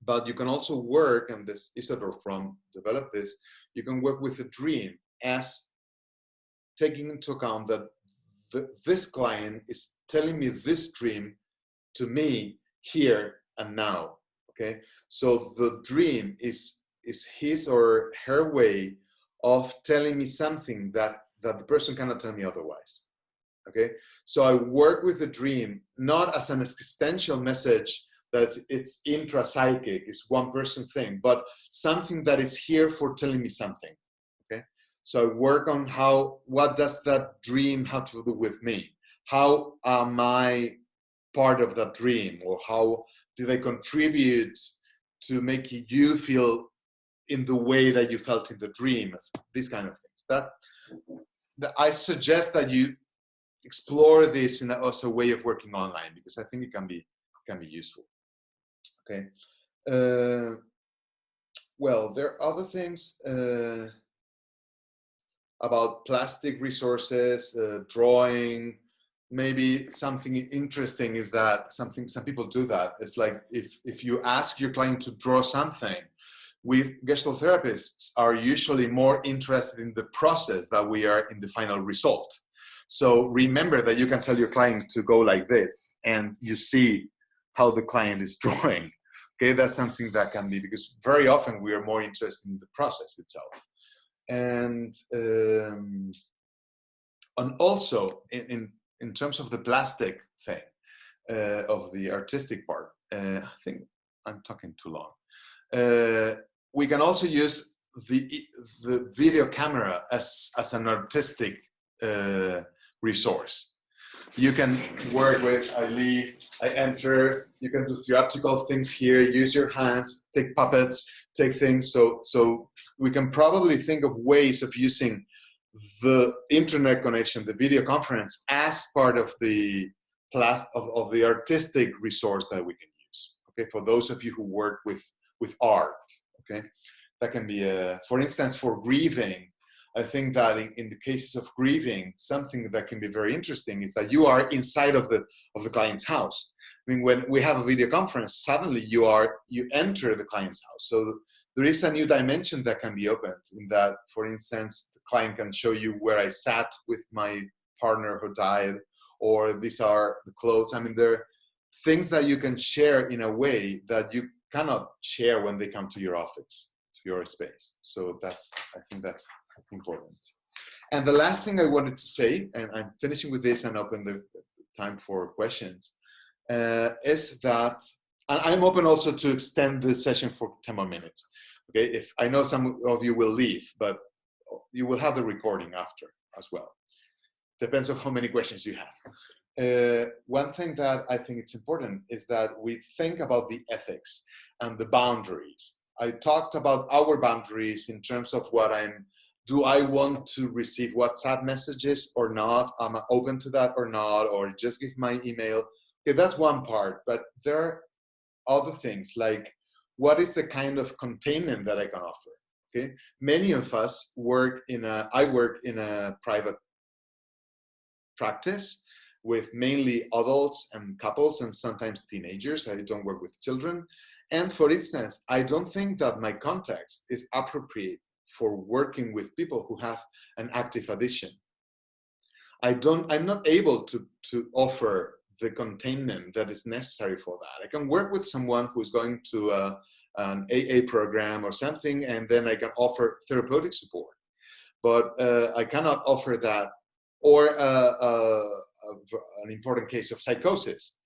But you can also work, and this Isidore Fromm developed this, you can work with a dream as taking into account that this client is telling me this dream to me here and now. Okay, so the dream is his or her way of telling me something that the person cannot tell me otherwise. Okay, so I work with the dream not as an existential message that it's intrapsychic, it's one person thing, but something that is here for telling me something. Okay, so I work on what does that dream have to do with me? How am I part of that dream, or how do they contribute to make you feel in the way that you felt in the dream? These kind of things. That I suggest that you explore this as a way of working online, because I think it can be useful. Okay. Well, there are other things about plastic resources, drawing. Maybe something interesting is that some people do that. It's like if you ask your client to draw something, with Gestalt therapists are usually more interested in the process than we are in the final result. So remember that you can tell your client to go like this, and you see how the client is drawing. Okay, that's something that can be, because very often we are more interested in the process itself. And also in terms of the plastic thing, of the artistic part, I think I'm talking too long. We can also use the video camera as an artistic resource. You can work with, I leave, I enter, you can do theatrical things here, use your hands, take puppets, take things. So we can probably think of ways of using the internet connection, the video conference, as part of the of the artistic resource that we can use. Okay, for those of you who work with art, okay, that can be for instance, for grieving. I think that in the cases of grieving, something that can be very interesting is that you are inside of the client's house. I mean, when we have a video conference, suddenly you enter the client's house. So there is a new dimension that can be opened in that, for instance, the client can show you where I sat with my partner who died, or these are the clothes. I mean, there are things that you can share in a way that you cannot share when they come to your office, to your space. So I think that's important. And the last thing I wanted to say, and I'm finishing with this and open the time for questions, is that, and I'm open also to extend the session for 10 more minutes. Okay, if I know some of you will leave, but you will have the recording after as well. Depends on how many questions you have. One thing that I think it's important is that we think about the ethics and the boundaries. I talked about our boundaries in terms of do I want to receive WhatsApp messages or not? Am I open to that or not? Or just give my email? Okay, that's one part, but there are other things like, what is the kind of containment that I can offer? Okay, many of us I work in a private practice with mainly adults and couples and sometimes teenagers. I don't work with children. And for instance, I don't think that my context is appropriate for working with people who have an active addiction. I'm not able to offer the containment that is necessary for that. I can work with someone who's going to an AA program or something, and then I can offer therapeutic support. But I cannot offer that, or an important case of psychosis.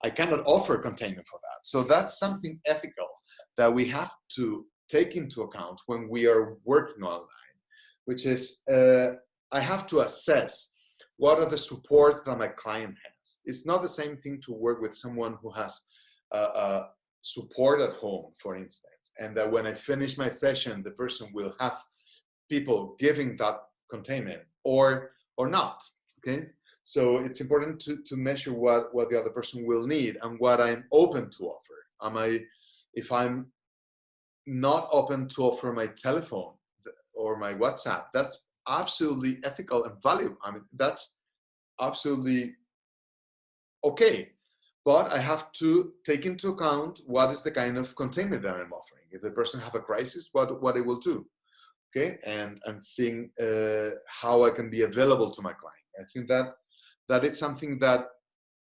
I cannot offer containment for that. So that's something ethical that we have to take into account when we are working online, which is I have to assess what are the supports that my client has. It's not the same thing to work with someone who has support at home, for instance, and that when I finish my session, the person will have people giving that containment or not. Okay, so it's important to measure what the other person will need and what I'm open to offer. If I'm not open to offer my telephone or my WhatsApp, that's absolutely ethical and valuable. I mean, that's absolutely okay. But I have to take into account what is the kind of containment that I'm offering. If the person have a crisis, what it will do, okay? And seeing how I can be available to my client. I think that is something that,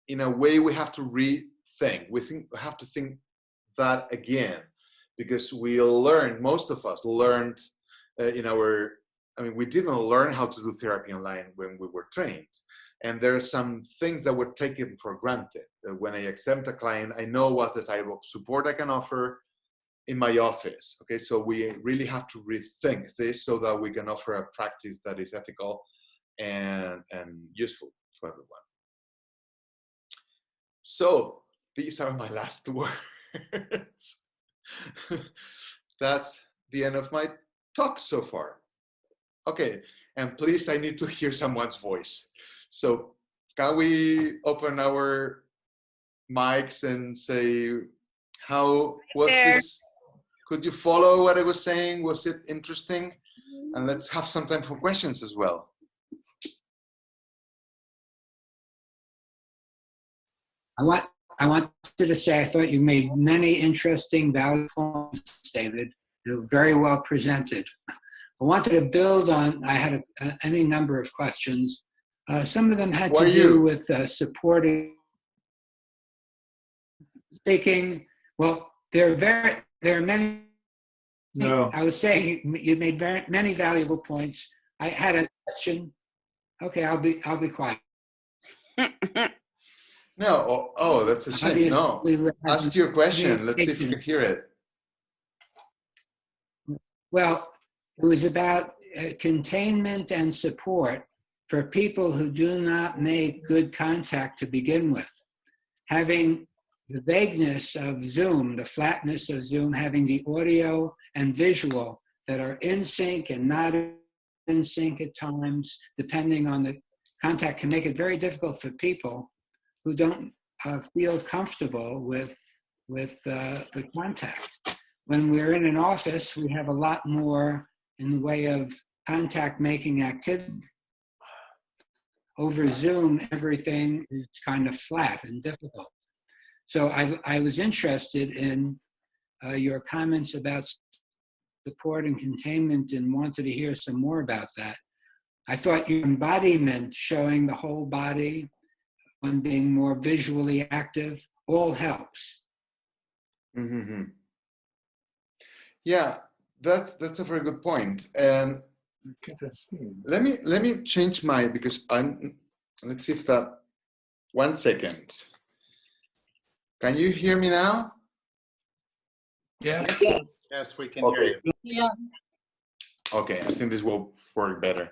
in a way, we have to rethink. We have to think that again, because most of us learned we didn't learn how to do therapy online when we were trained. And there are some things that were taken for granted. When I accept a client, I know what the type of support I can offer in my office. Okay, so we really have to rethink this so that we can offer a practice that is ethical and useful to everyone. So these are my last words. That's the end of my talk so far. Okay, and please, I need to hear someone's voice. So can we open our mics and say, how was this? Could you follow what I was saying? Was it interesting? And let's have some time for questions as well. I wanted to say I thought you made many interesting, valid points, David. They were very well presented. I wanted to build on, I had any number of questions. Some of them had to do with supporting, speaking. Well, there are many. No. I was saying you made many valuable points. I had a question. Okay, I'll be quiet. No, oh, that's a shame. No, ask your question. Let's see if we can hear it. Well, it was about containment and support for people who do not make good contact to begin with. Having the vagueness of Zoom, the flatness of Zoom, having the audio and visual that are in sync and not in sync at times, depending on the contact, can make it very difficult for people who don't feel comfortable with the contact. When we're in an office, we have a lot more in the way of contact making activity. Over Zoom, everything is kind of flat and difficult. So I was interested in your comments about support and containment and wanted to hear some more about that. I thought your embodiment, showing the whole body, and being more visually active, all helps. Mm-hmm. Yeah, that's a very good point. And let me change my, because let's see if that, 1 second. Can you hear me now? Yes. Yes, we can hear you. Yeah. Okay, I think this will work better.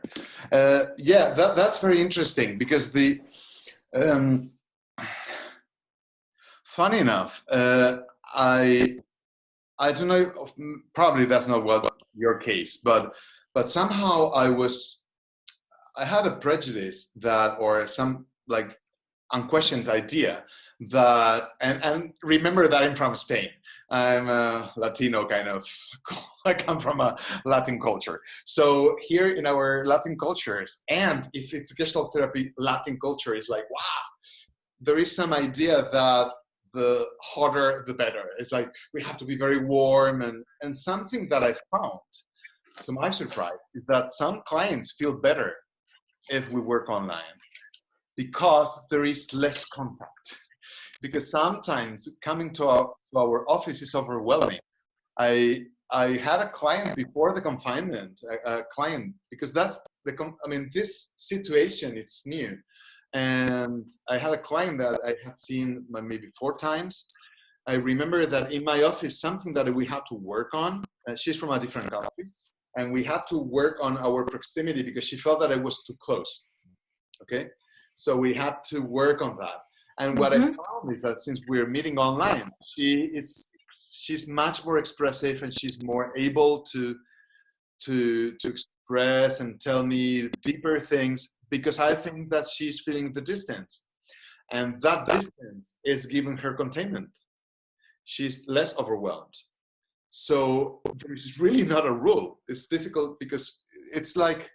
Yeah, that's very interesting because the funny enough, I don't know, probably that's not what your case, but somehow I had a prejudice that, or some like unquestioned idea that, and remember that I'm from Spain. I'm a Latino kind of, I come from a Latin culture. So here in our Latin cultures, and if it's Gestalt therapy, Latin culture is like, wow, there is some idea that the hotter, the better. It's like, we have to be very warm. And something that I found, to my surprise, is that some clients feel better if we work online because there is less contact. Because sometimes coming to our office is overwhelming. I had a client before the confinement, a client, because that's this situation is new. And I had a client that I had seen maybe 4 times. I remember that in my office, something that we had to work on, she's from a different country, and we had to work on our proximity because she felt that I was too close, okay? So we had to work on that. And what I found is that since we're meeting online, she's much more expressive and she's more able to express and tell me deeper things, because I think that she's feeling the distance. And that distance is giving her containment. She's less overwhelmed. So there's really not a rule. It's difficult because it's like,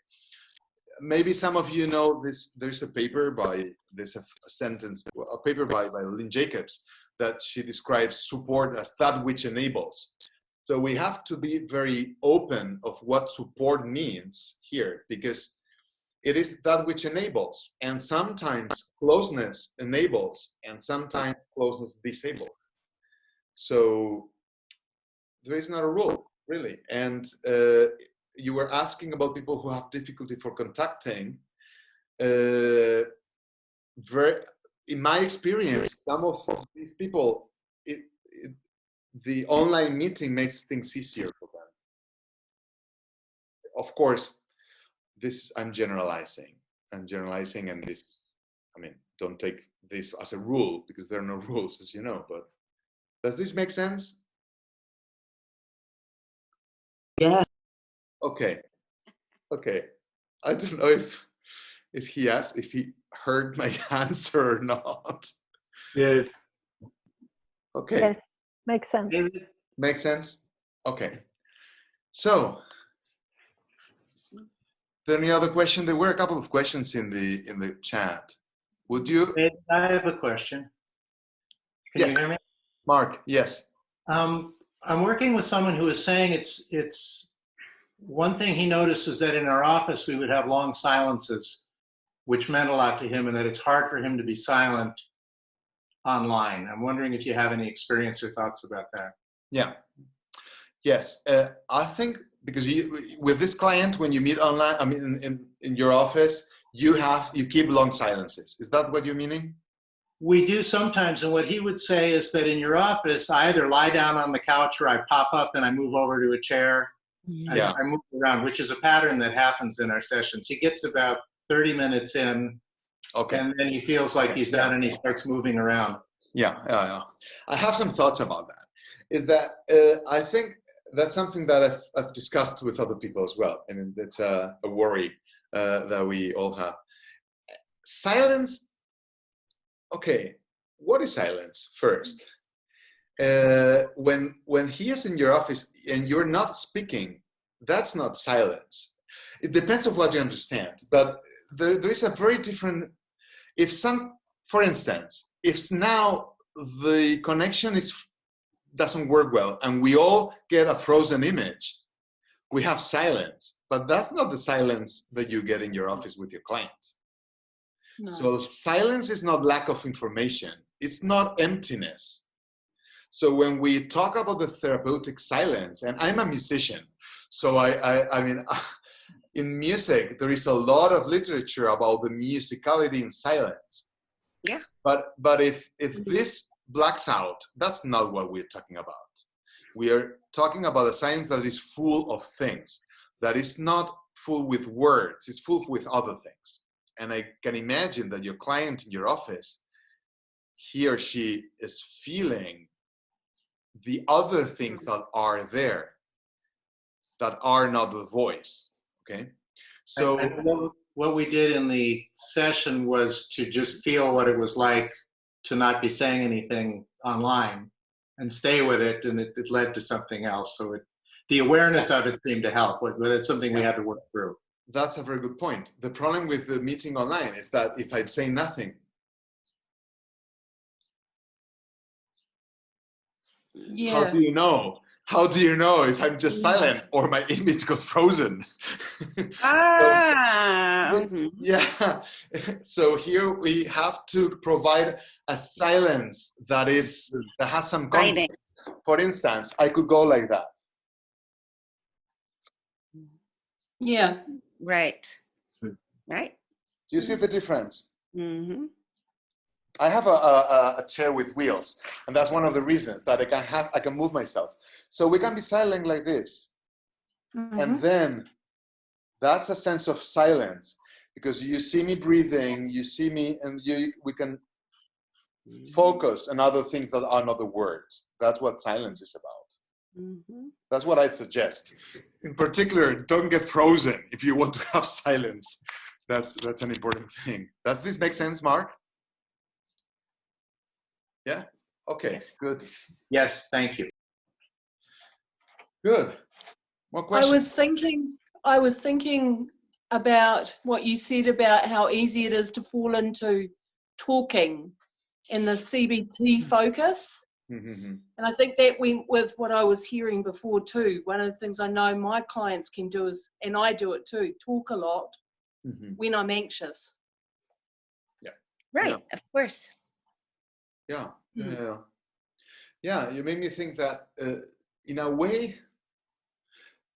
maybe some of you know this, there's a paper by, there's a paper by Lynn Jacobs that she describes support as that which enables. So we have to be very open of what support means here, because it is that which enables, and sometimes closeness enables, and sometimes closeness disables. So there is not a rule, really. And you were asking about people who have difficulty for contacting. In my experience, some of these people, the online meeting makes things easier for them. Of course, I'm generalizing, and this, don't take this as a rule, because there are no rules, as you know. But does this make sense? Yeah. Okay. I don't know if he heard my answer or not. Yes. Okay. Yes, makes sense. David? Makes sense? Okay. So, any other question? There were a couple of questions in the chat. Would you? I have a question. Can Yes. you hear me? Mark, yes. I'm working with someone who is saying it's one thing he noticed was that in our office we would have long silences, which meant a lot to him, and that it's hard for him to be silent online. I'm wondering if you have any experience or thoughts about that. Yeah. Yes. I think because with this client, when you meet online, I mean, in your office, you keep long silences. Is that what you're meaning? We do sometimes, and what he would say is that in your office, I either lie down on the couch or I pop up and I move over to a chair. Yeah. I move around, which is a pattern that happens in our sessions. He gets about 30 minutes in, Okay. and then he feels like he's done and he starts moving around. Yeah. I have some thoughts about that. Is that I think that's something that I've discussed with other people as well, and it's a worry that we all have. Silence. Okay, what is silence first? When he is in your office and you're not speaking, that's not silence. It depends on what you understand, but there is a very different. For instance, if now the connection doesn't work well and we all get a frozen image, we have silence, but that's not the silence that you get in your office with your client. No. So silence is not lack of information. It's not emptiness. So when we talk about the therapeutic silence, and I'm a musician, so I mean, in music, there is a lot of literature about the musicality in silence. Yeah. But if this blacks out, that's not what we're talking about. We are talking about a science that is full of things, that is not full with words, it's full with other things. And I can imagine that your client in your office, he or she is feeling the other things that are there, that are not the voice, okay? So And what we did in the session was to just feel what it was like to not be saying anything online and stay with it, and it led to something else. So the awareness of it seemed to help, but it's something we had to work through. that's a very good point. The problem with the meeting online is that if I say nothing, Yeah. how do you know? How do you know if I'm just silent or my image got frozen? Mhm. Yeah. So here we have to provide a silence that has some Writing. context. For instance, I could go like that. Yeah. Right. Right. Do you see the difference? Mm-hmm. I have a chair with wheels, and that's one of the reasons that I can move myself. So we can be silent like this. And then that's a sense of silence, because you see me breathing, you see me, and we can focus on other things that are not the words. That's what silence is about. Mm-hmm. That's what I suggest. In particular, don't get frozen if you want to have silence. That's an important thing. Does this make sense, Mark? Yeah? Okay, Yes. good. Yes, thank you. Good. More I questions? was thinking about what you said about how easy it is to fall into talking and the CBT focus. Mm-hmm. And I think that went with what I was hearing before too. One of the things I know my clients can do is, and I do it too, talk a lot Mm-hmm. when I'm anxious. Right. Yeah. Of course. Yeah. Yeah, you made me think that in a way,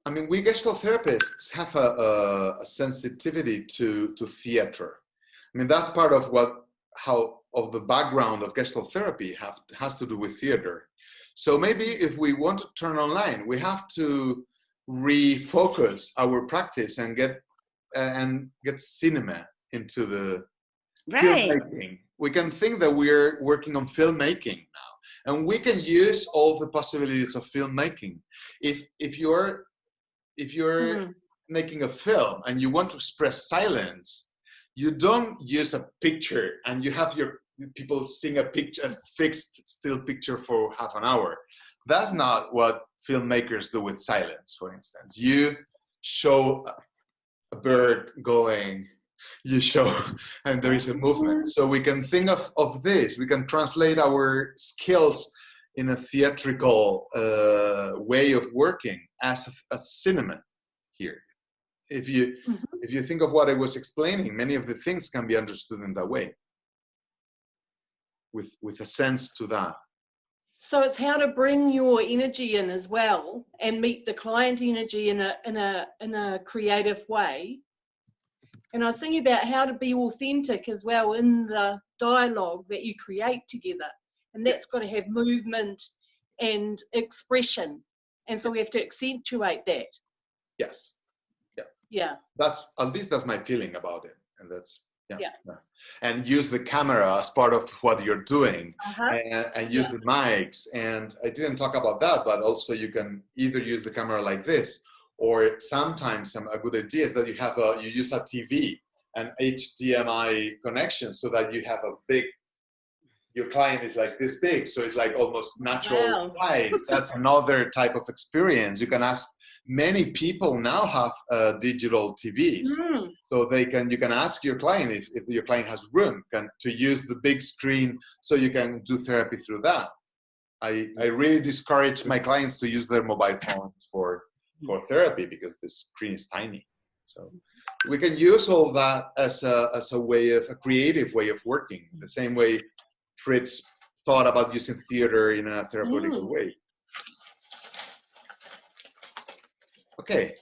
I mean, we Gestalt therapists have a sensitivity to theater. I mean, that's part of of the background of Gestalt therapy has to do with theater. So maybe if we want to turn online, we have to refocus our practice and get cinema into Right. filmmaking. We can think that we're working on filmmaking now, and we can use all the possibilities of filmmaking. If you're making a film and you want to express silence, you don't use a picture and you have your people sing a fixed still picture for half an hour. That's not what filmmakers do with silence, for instance. You show a bird going, you show, and there is a movement. So we can think of this. We can translate our skills in a theatrical way of working as a cinema here. If you think of what I was explaining, many of the things can be understood in that way, with a sense to that. So it's how to bring your energy in as well and meet the client energy in a creative way. And I was thinking about how to be authentic as well in the dialogue that you create together. And that's got to have movement and expression. And so we have to accentuate that. Yes. Yeah. That's, at least that's my feeling about it. And that's, yeah. And use the camera as part of what you're doing, and use the mics. And I didn't talk about that, but also you can either use the camera like this, or sometimes a good idea is that you use a TV, an HDMI connection, so that you have a big, your client is like this big, so it's like almost natural size. That's another type of experience. You can ask, many people now have digital TVs, so you can ask your client if your client has room to use the big screen, so you can do therapy through that. I really discourage my clients to use their mobile phones for therapy because the screen is tiny. So we can use all that as a creative way of working, the same way Fritz thought about using theater in a therapeutic way. Okay.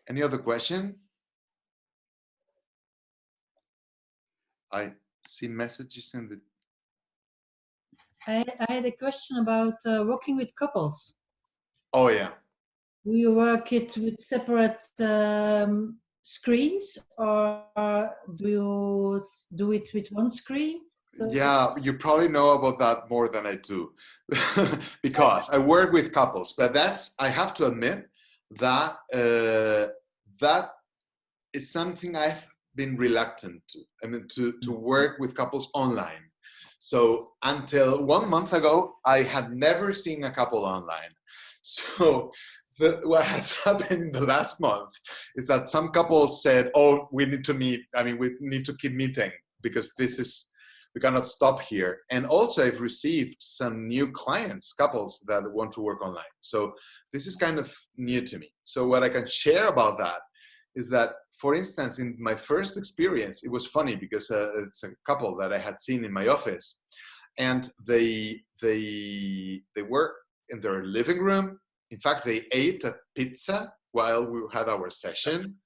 Any other question? I see messages in the... I had a question about working with couples. Oh, yeah. Do you work it with separate screens, or do you do it with one screen? Yeah, you probably know about that more than I do, because I work with couples. But I have to admit that that is something I've been reluctant to. I mean, to work with couples online. So until 1 month ago, I had never seen a couple online. So what has happened in the last month is that some couples said, "Oh, we need to meet. I mean, we need to keep meeting because we cannot stop here." And also I've received some new clients, couples that want to work online. So this is kind of new to me. So what I can share about that is that, for instance, in my first experience, it was funny because it's a couple that I had seen in my office, and they were in their living room. In fact, they ate a pizza while we had our session.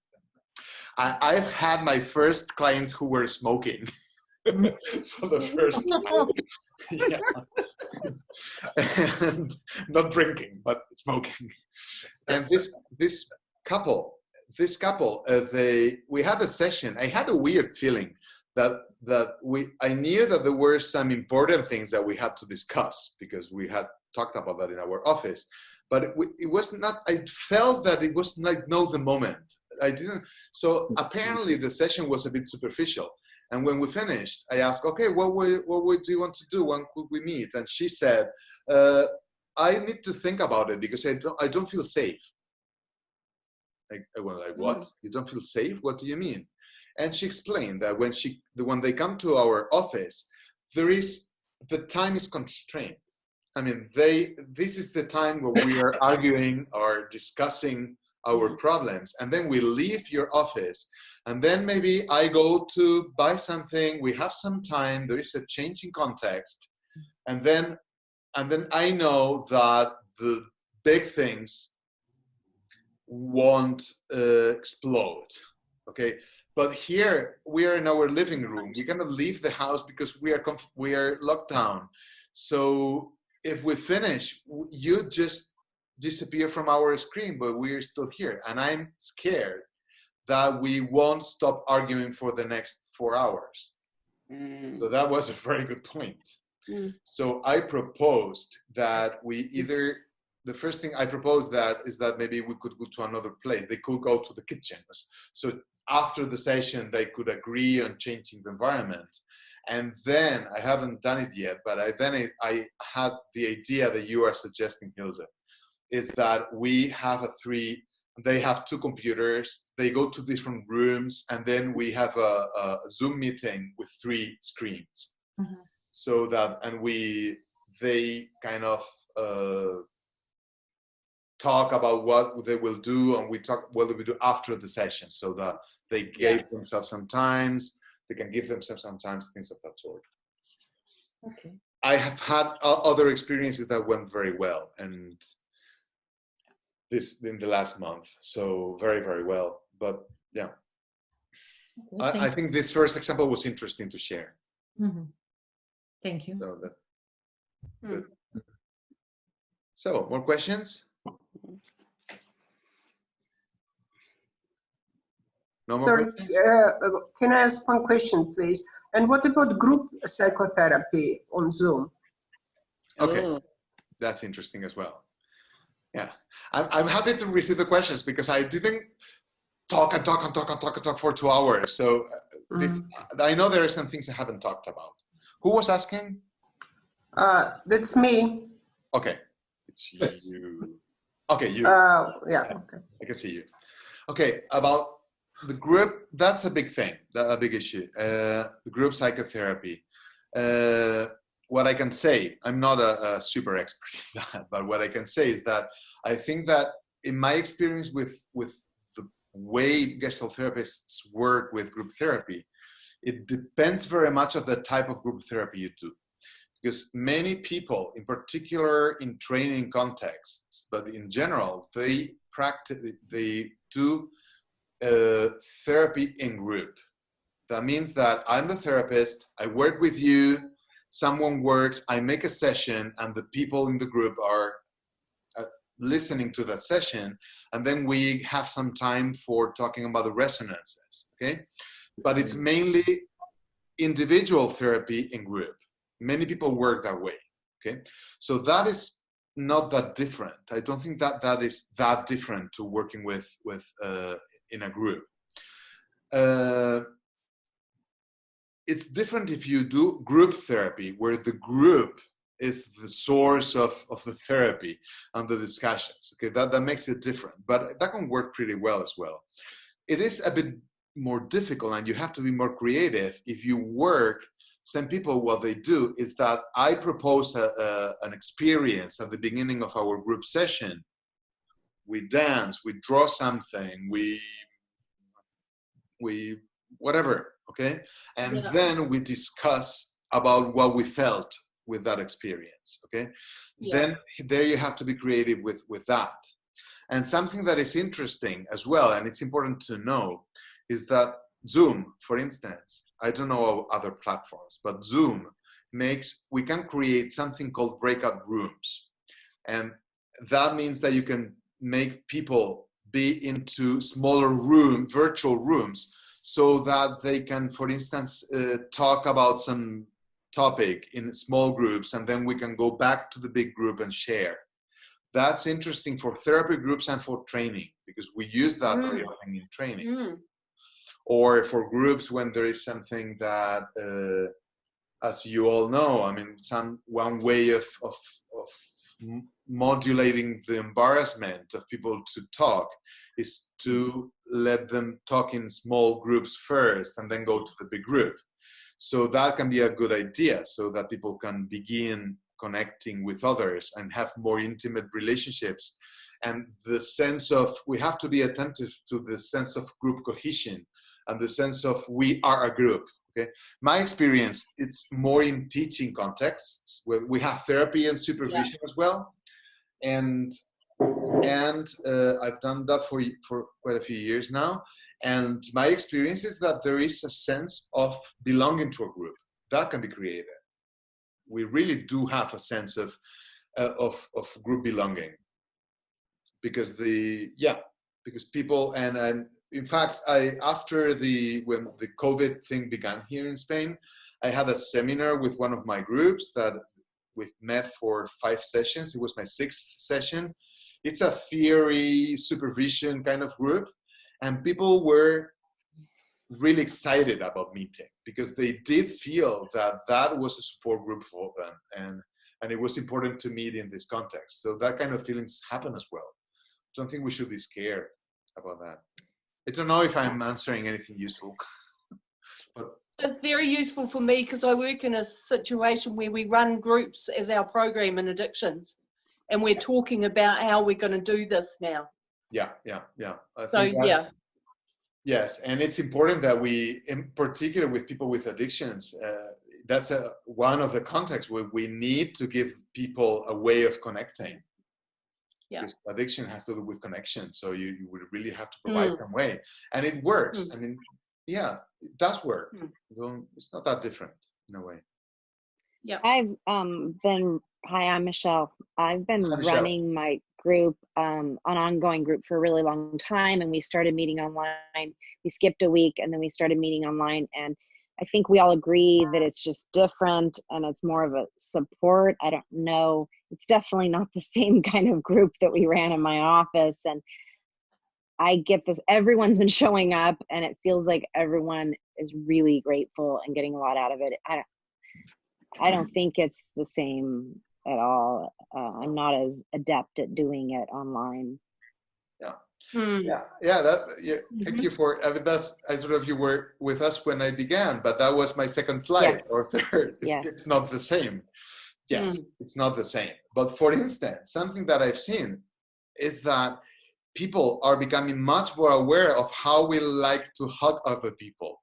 I've had my first clients who were smoking for the first time. And not drinking, but smoking. And this couple, we had a session. I had a weird feeling that I knew that there were some important things that we had to discuss because we had talked about that in our office. But it was not, I felt that it was like, no, the moment. I didn't. So apparently the session was a bit superficial. And when we finished, I asked, "Okay, what do you want to do? When could we meet?" And she said, "I need to think about it because I don't feel safe." I went like, "What? You don't feel safe? What do you mean?" And she explained that when they come to our office, the time is constrained. I mean, this is the time where we are arguing or discussing our problems, and then we leave your office, and then maybe I go to buy something, we have some time, there is a change in context, and then I know that the big things won't explode, okay? But here, we are in our living room, we cannot leave the house because we are locked down. So if we finish, you just disappear from our screen, but we're still here. And I'm scared that we won't stop arguing for the next 4 hours. So that was a very good point. So I proposed that the first thing I proposed is that maybe we could go to another place. They could go to the kitchen. So after the session, they could agree on changing the environment. And then, I haven't done it yet, but I had the idea that you are suggesting, Hilda, is that they have 2 computers, they go to different rooms, and then we have a Zoom meeting with 3 screens. So that, and they kind of talk about what they will do, and we talk what we do after the session, so that they gave themselves some times, they can give themselves some times, things of that sort. Okay. I have had other experiences that went very well, and this in the last month, so very, very well. But yeah, okay, I think this first example was interesting to share. Thank you. So that's good. So, more questions? No more questions? Can I ask one question, please? And what about group psychotherapy on Zoom? Okay, that's interesting as well. Yeah, I'm happy to receive the questions because I didn't talk for 2 hours. So I know there are some things I haven't talked about. Who was asking? That's me. Okay, it's you. Okay, you. Yeah. Okay. I can see you. Okay, about the group, that's a big thing, a big issue. The group psychotherapy. What I can say, I'm not a super expert in that, but what I can say is that I think that in my experience with the way Gestalt therapists work with group therapy, it depends very much on the type of group therapy you do. Because many people, in particular in training contexts, but in general, they do therapy in group. That means that I'm the therapist, I work with you, someone works, I make a session, and the people in the group are listening to that session, and then we have some time for talking about the resonances, okay? But it's mainly individual therapy in group. Many people work that way, okay? So that is not that different. I don't think that is that different to working with in a group. It's different if you do group therapy, where the group is the source of the therapy and the discussions. Okay, that makes it different, but that can work pretty well as well. It is a bit more difficult, and you have to be more creative if you work. Some people, what they do is that I propose an experience at the beginning of our group session. We dance, we draw something, we whatever, okay? And then we discuss about what we felt with that experience, okay? Then there you have to be creative with that. And something that is interesting as well, and it's important to know, is that Zoom, for instance, I don't know other platforms, but Zoom we can create something called breakout rooms. And that means that you can make people be into smaller virtual rooms, so that they can, for instance, talk about some topic in small groups, and then we can go back to the big group and share. That's interesting for therapy groups and for training, because we use that very often in training. Or for groups when there is something that, as you all know, I mean, one way of modulating the embarrassment of people to talk is to let them talk in small groups first and then go to the big group. So that can be a good idea, so that people can begin connecting with others and have more intimate relationships. And the sense of, we have to be attentive to the sense of group cohesion and the sense of we are a group. Okay, my experience, it's more in teaching contexts where we have therapy and supervision as well. And I've done that for quite a few years now. And my experience is that there is a sense of belonging to a group that can be created. We really do have a sense of group belonging, because because people, and in fact, after when the COVID thing began here in Spain, I had a seminar with one of my groups that we've met for 5 sessions. It was my 6th session. It's a theory supervision kind of group, and people were really excited about meeting because they did feel that was a support group for them, and it was important to meet in this context. So that kind of feelings happen as well. I don't think we should be scared about that. I don't know if I'm answering anything useful. But it's very useful for me because I work in a situation where we run groups as our program in addictions, and we're talking about how we're going to do this now. Yeah. Yes, and it's important that we, in particular with people with addictions, that's one of the contexts where we need to give people a way of connecting. Yeah. Because addiction has to do with connection, so you would really have to provide some way, and it works. I mean, yeah, it does work. It's not that different in a way. Yeah. I've been. Hi, I'm Michelle. I've been running my group, an ongoing group for a really long time, and we started meeting online. We skipped a week, and then we started meeting online, and I think we all agree that it's just different, and it's more of a support. I don't know. It's definitely not the same kind of group that we ran in my office, and I get this. Everyone's been showing up, and it feels like everyone is really grateful and getting a lot out of it. I don't think it's the same at all. I'm not as adept at doing it online. Yeah. Thank you for. I mean, I don't know if you were with us when I began, but that was my second slide or third. It's not the same. Yes, it's not the same. But for instance, something that I've seen is that people are becoming much more aware of how we like to hug other people.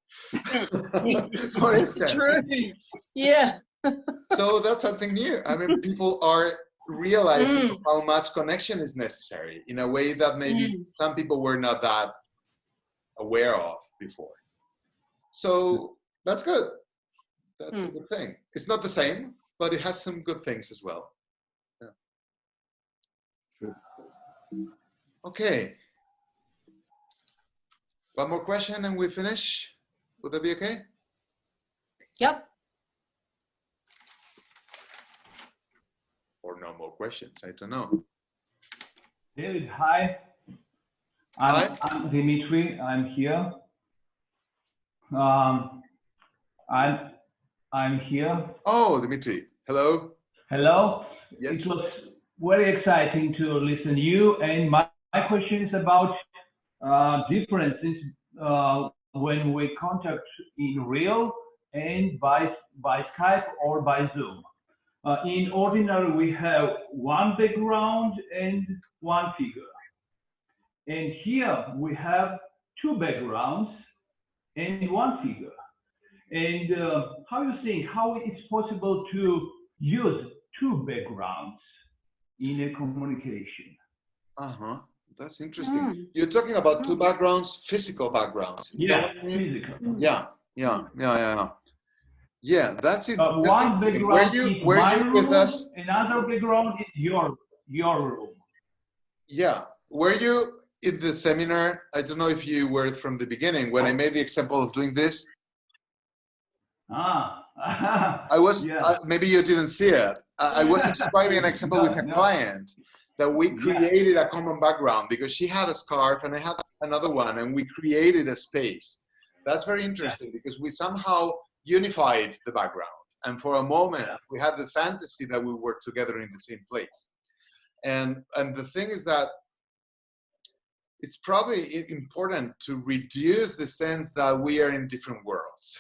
For instance. True. Yeah. So that's something new. I mean, people are realizing how much connection is necessary in a way that maybe some people were not that aware of before. So that's good. That's a good thing. It's not the same, but it has some good things as well. Yeah. True. Okay. One more question and we finish. Would that be okay? Yep. Or no more questions, I don't know. David, hi. I'm Dimitri, I'm here. I'm here. Oh, Dimitri, hello. Hello. Yes. It was very exciting to listen to you, and my question is about differences when we contact in real and by Skype or by Zoom. In ordinary, we have one background and one figure. And here we have 2 backgrounds and 1 figure. And how you think, how it's possible to use 2 backgrounds in a communication? That's interesting. You're talking about 2 backgrounds, physical backgrounds. Yeah, physical. Yeah, that's it. One background is my room, with us? Another background is your room. Yeah. Were you in the seminar? I don't know if you were from the beginning when I made the example of doing this. I was, maybe you didn't see it. I was describing an example with a client that we created a common background because she had a scarf and I had another one, and we created a space. That's very interesting because we somehow unified the background, and for a moment we had the fantasy that we were together in the same place. And the thing is that it's probably important to reduce the sense that we are in different worlds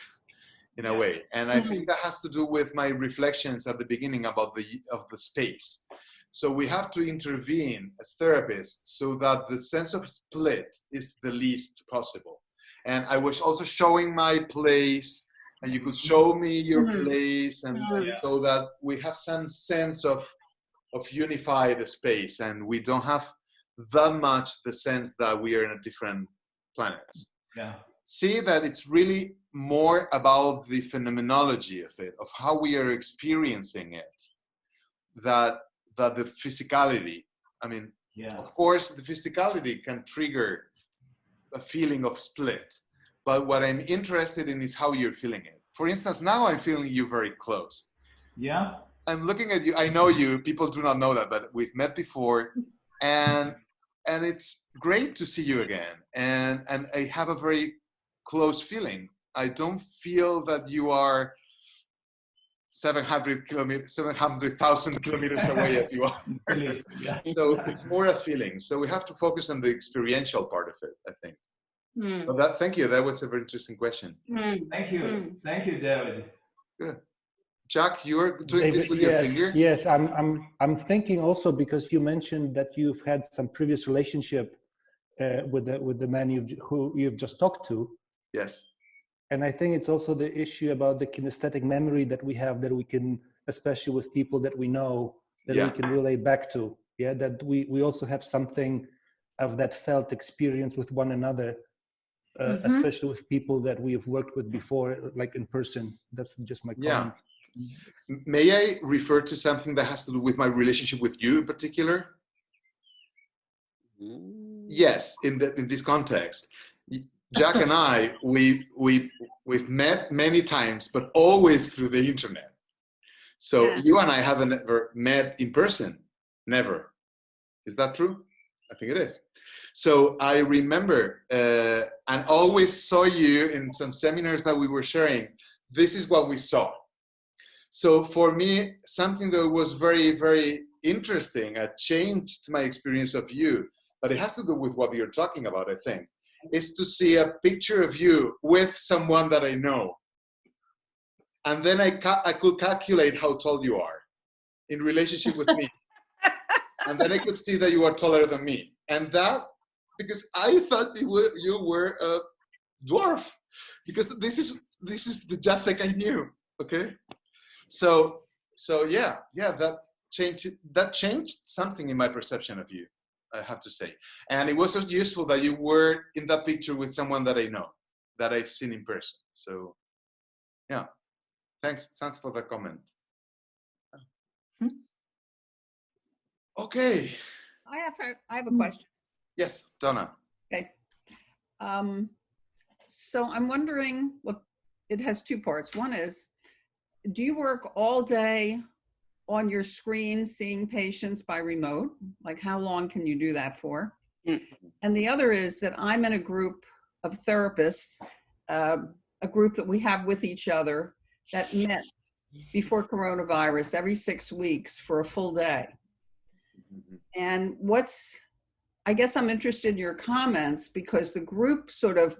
in a way, and I think that has to do with my reflections at the beginning about the space. So we have to intervene as therapists so that the sense of split is the least possible. And I was also showing my place, and you could show me your place, and so that we have some sense of unified space, and we don't have that much the sense that we are in a different planets. See that it's really more about the phenomenology of it, of how we are experiencing it, that the physicality. I mean, of course, the physicality can trigger a feeling of split. But what I'm interested in is how you're feeling it. For instance, now I'm feeling you very close. Yeah. I'm looking at you. I know you. People do not know that, but we've met before, and it's great to see you again. And I have a very close feeling. I don't feel that you are 700,000 kilometers away as you are. Yeah. So it's more a feeling. So we have to focus on the experiential part of it, I think. But thank you. That was a very interesting question. Thank you. Thank you, David. Good. Jack, you're doing David, this with your finger? Yes, I'm thinking also because you mentioned that you've had some previous relationship with the man who you've just talked to. Yes. And I think it's also the issue about the kinesthetic memory that we have, that we can, especially with people that we know, that we can relate back to. Yeah, that we also have something of that felt experience with one another, especially with people that we have worked with before, like in person. That's just my comment. May I refer to something that has to do with my relationship with you in particular? Yes, in this context. Jack and I, we've met many times, but always through the internet. So you and I haven't ever met in person, never. Is that true? I think it is. So I remember and always saw you in some seminars that we were sharing. This is what we saw. So for me, something that was very, very interesting, changed my experience of you, but it has to do with what you're talking about, I think, is to see a picture of you with someone that I know. And then I could calculate how tall you are in relationship with me. And then I could see that you are taller than me. And that, because I thought you were a dwarf, because this is the Jacek I knew, okay? So yeah, that changed something in my perception of you, I have to say. And it was so useful that you were in that picture with someone that I know, that I've seen in person. So yeah, thanks for the comment. Okay. I have a question. Yes, Donna. Okay. So I'm wondering, well, it has two parts. One is, do you work all day on your screen seeing patients by remote? Like, how long can you do that for? And the other is that I'm in a group of therapists, a group that we have with each other that met before coronavirus every 6 weeks for a full day. And I guess I'm interested in your comments, because the group sort of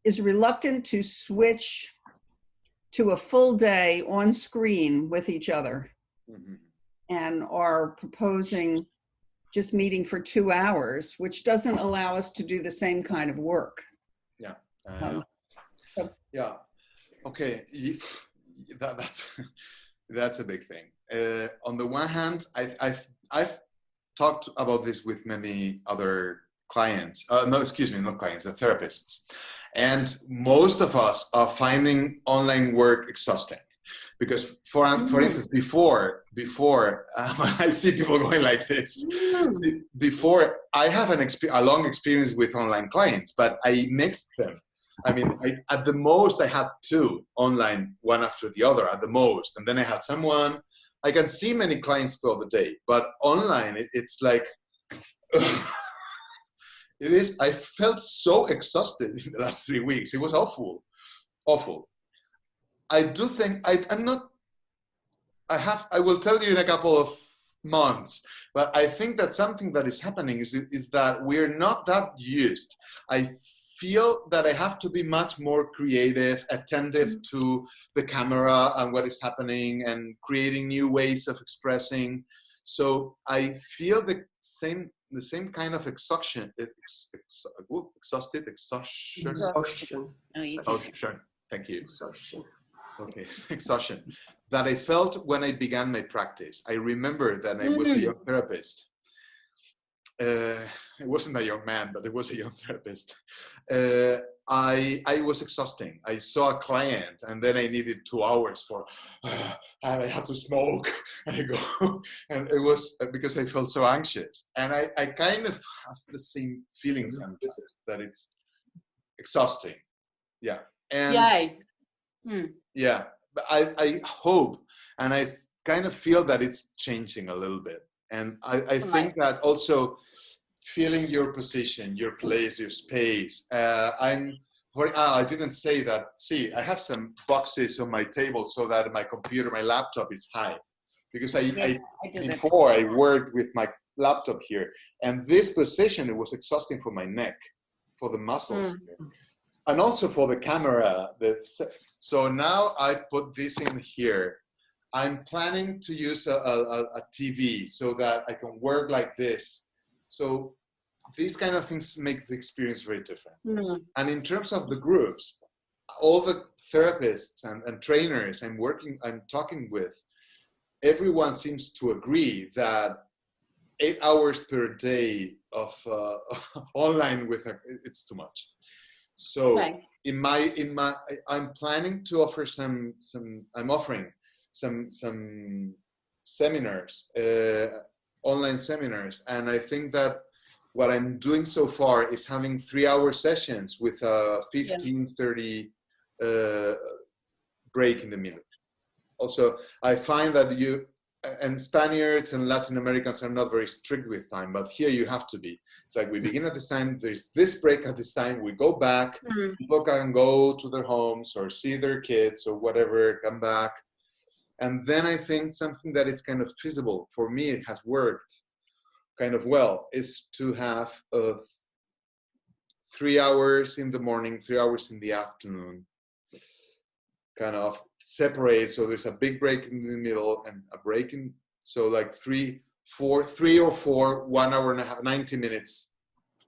is reluctant to switch to a full day on screen with each other, and are proposing just meeting for 2 hours, which doesn't allow us to do the same kind of work. Yeah. Yeah. Okay. That's a big thing. On the one hand, I've talked about this with many other clients. No, excuse me, not clients, therapists. And most of us are finding online work exhausting, because, for instance, before I see people going like this. Before, I have a long experience with online clients, but I mixed them. I mean, at the most, I had 2 online, one after the other, at the most, and then I had someone. I can see many clients throughout the day, but online, it's like. It is. I felt so exhausted in the last 3 weeks. It was awful. I do think I'm not. I will tell you in a couple of months. But I think that something that is happening is that we're not that used. I feel that I have to be much more creative, attentive to the camera and what is happening, and creating new ways of expressing. So I feel the same kind of exhaustion. Thank you. Exhaustion. Okay, exhaustion. That I felt when I began my practice. I remember that I was a young therapist. It wasn't a young man, but it was a young therapist. I was exhausting. I saw a client and then I needed 2 hours for, and I had to smoke and I go, and it was because I felt so anxious. And I kind of have the same feeling sometimes that it's exhausting. Yeah. And yeah, but I hope, and I kind of feel that it's changing a little bit. And I think that also feeling your position, your place, your space. I didn't say that. See, I have some boxes on my table so that my computer, my laptop is high. Because before I worked with my laptop here. And this position, it was exhausting for my neck, for the muscles. And also for the camera. So now I put this in here. I'm planning to use a TV so that I can work like this. So these kind of things make the experience very different. And in terms of the groups, all the therapists and trainers I'm talking with, everyone seems to agree that 8 hours per day of online it's too much. So I'm planning to offer I'm offering some seminars, online seminars, and I think that what I'm doing so far is having 3-hour sessions with a 15-30 break in the middle. Also, I find that and Spaniards and Latin Americans are not very strict with time, but here you have to be. It's like we begin at this time, there's this break at this time, we go back, people can go to their homes or see their kids or whatever, come back. And then I think something that is kind of feasible, for me it has worked kind of well, is to have 3 hours in the morning, 3 hours in the afternoon, kind of separate. So there's a big break in the middle and a break in, so like 3 or 4 1 hour and a half, 90 minutes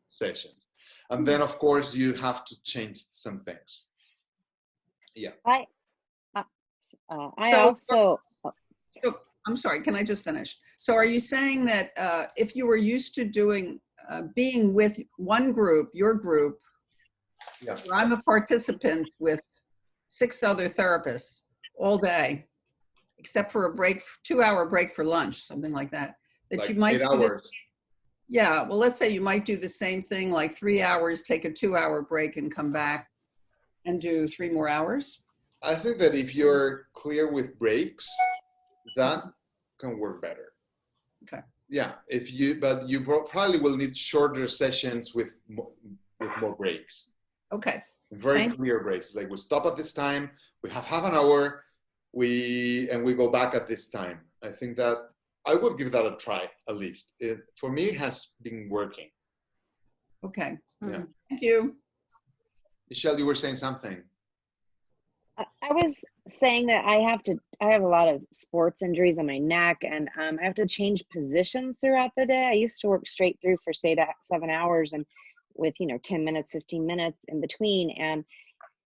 sessions. And then of course you have to change some things. Yeah. I'm sorry, can I just finish? So are you saying that if you were used to being with one group, your group, where I'm a participant with 6 other therapists all day, except for a 2-hour break for lunch, something like that, like you might 8 hours. Yeah, well, let's say you might do the same thing, like 3 hours, take a 2-hour break and come back and do 3 more hours? I think that if you're clear with breaks, that can work better. Okay. Yeah, but you probably will need shorter sessions with more breaks. Okay. Very clear breaks. Like we stop at this time, we have half an hour, we go back at this time. I think that I would give that a try, at least. For me, it has been working. Okay. Yeah. Thank you. Michelle, you were saying something. I was saying that I have a lot of sports injuries on my neck, and I have to change positions throughout the day. I used to work straight through for 7 hours and with 10 minutes, 15 minutes in between, and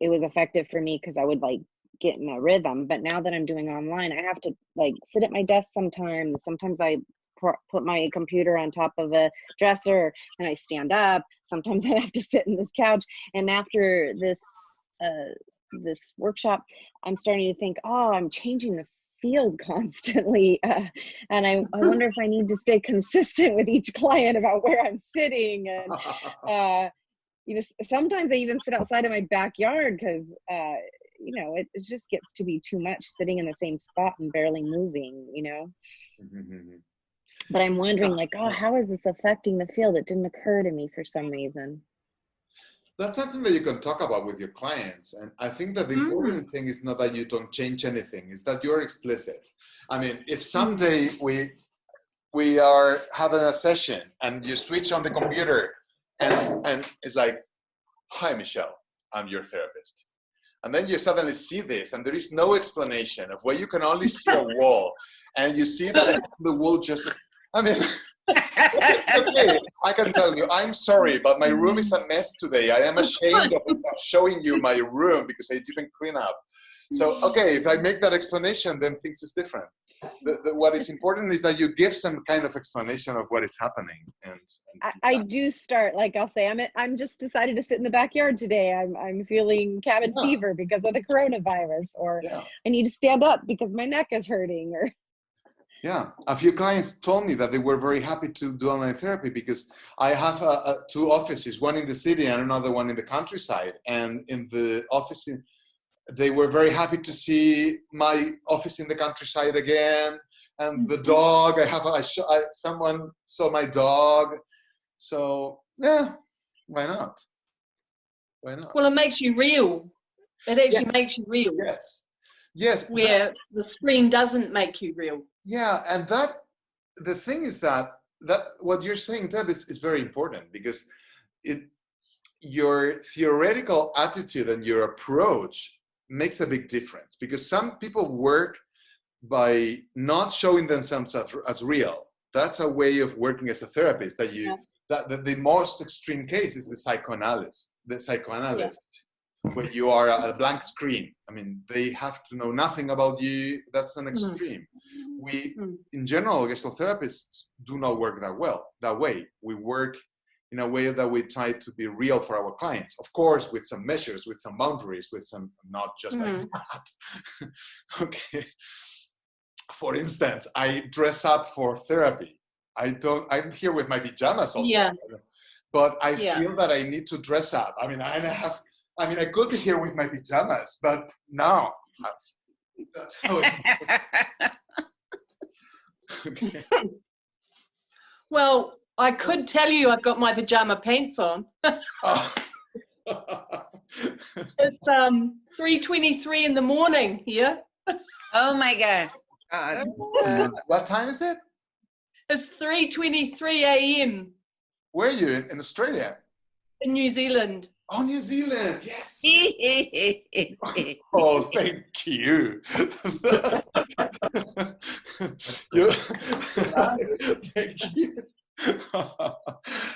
it was effective for me because I would like get in a rhythm. But now that I'm doing online, I have to like sit at my desk sometimes. Sometimes I put my computer on top of a dresser and I stand up. Sometimes I have to sit in this couch. And after this workshop, I'm starting to think, I'm changing the field constantly. And I wonder if I need to stay consistent with each client about where I'm sitting. And, sometimes I even sit outside of my backyard because, it just gets to be too much sitting in the same spot and barely moving, But I'm wondering how is this affecting the field? It didn't occur to me for some reason. That's something that you can talk about with your clients. And I think that the important thing is not that you don't change anything, it's that you're explicit. I mean, if someday we are having a session and you switch on the computer and it's like, hi, Michelle, I'm your therapist. And then you suddenly see this and there is no explanation of where you can only see a wall and you see that the wall just, okay, I can tell you, I'm sorry, but my room is a mess today. I am ashamed of showing you my room because I didn't clean up. So, okay, if I make that explanation, then things is different. what is important is that you give some kind of explanation of what is happening. And I do start, like I'll say, I'm just decided to sit in the backyard today. I'm feeling cabin fever because of the coronavirus, or I need to stand up because my neck is hurting, or. Yeah, a few clients told me that they were very happy to do online therapy because I have two offices, one in the city and another one in the countryside. And in the office, they were very happy to see my office in the countryside again. And the dog, someone saw my dog. So, yeah, why not? Why not? Well, it makes you real. It actually makes you real. Yes. Yes. Where the screen doesn't make you real. Yeah, and the thing is that what you're saying, Deb, is very important, because your theoretical attitude and your approach makes a big difference, because some people work by not showing themselves as real. That's a way of working as a therapist, that the most extreme case is the psychoanalyst. Where you are a blank screen. I mean, they have to know nothing about you. That's an extreme. We, in general, Gestalt therapists do not work that way. We work in a way that we try to be real for our clients. Of course, with some measures, with some boundaries, with some, not just like that. Okay. For instance, I dress up for therapy. I'm here with my pajamas all the time. But I feel that I need to dress up. I mean, I could be here with my pajamas, but no. That's how it is. Okay. Well, I could tell you I've got my pajama pants on. It's 3:23 in the morning here. Oh my God. What time is it? It's 3:23 a.m. Where are you? In Australia? In New Zealand. Oh, New Zealand, yes. Oh, thank you. Thank you.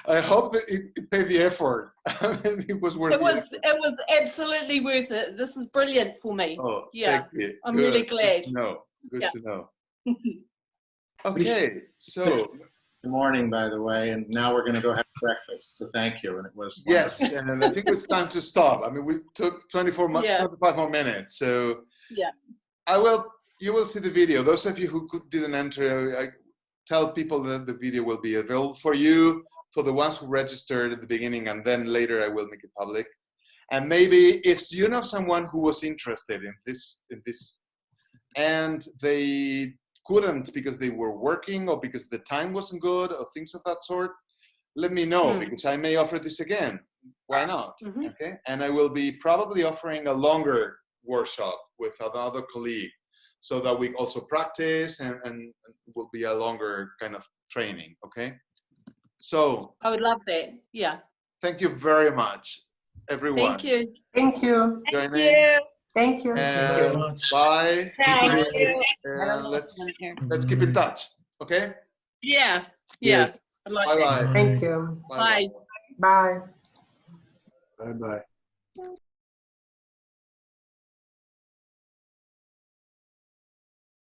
I hope that it paid the effort. I mean, it was worth it. It was absolutely worth it. This is brilliant for me. Oh, yeah. Thank you. I'm really glad. Good to know. Okay, so. Good morning, by the way, and now we're going to go have breakfast. So thank you, and it was wonderful. Yes, and I think it's time to stop. I mean, we took 25 more minutes, so you will see the video. Those of you who didn't enter, I tell people that the video will be available for you, for the ones who registered at the beginning, and then later I will make it public. And maybe if you know someone who was interested in this, and they couldn't because they were working or because the time wasn't good or things of that sort, let me know, because I may offer this again. Why not? Okay. And I will be probably offering a longer workshop with another colleague so that we also practice and will be a longer kind of training. Okay. So I would love that. Yeah. Thank you very much, everyone. Thank you. Thank you. Thank you. Thank you. Very much. Bye. Thank you. Let's keep in touch. Okay. Yeah. Yes. Bye-bye. Thank you. Bye. Bye. Bye-bye.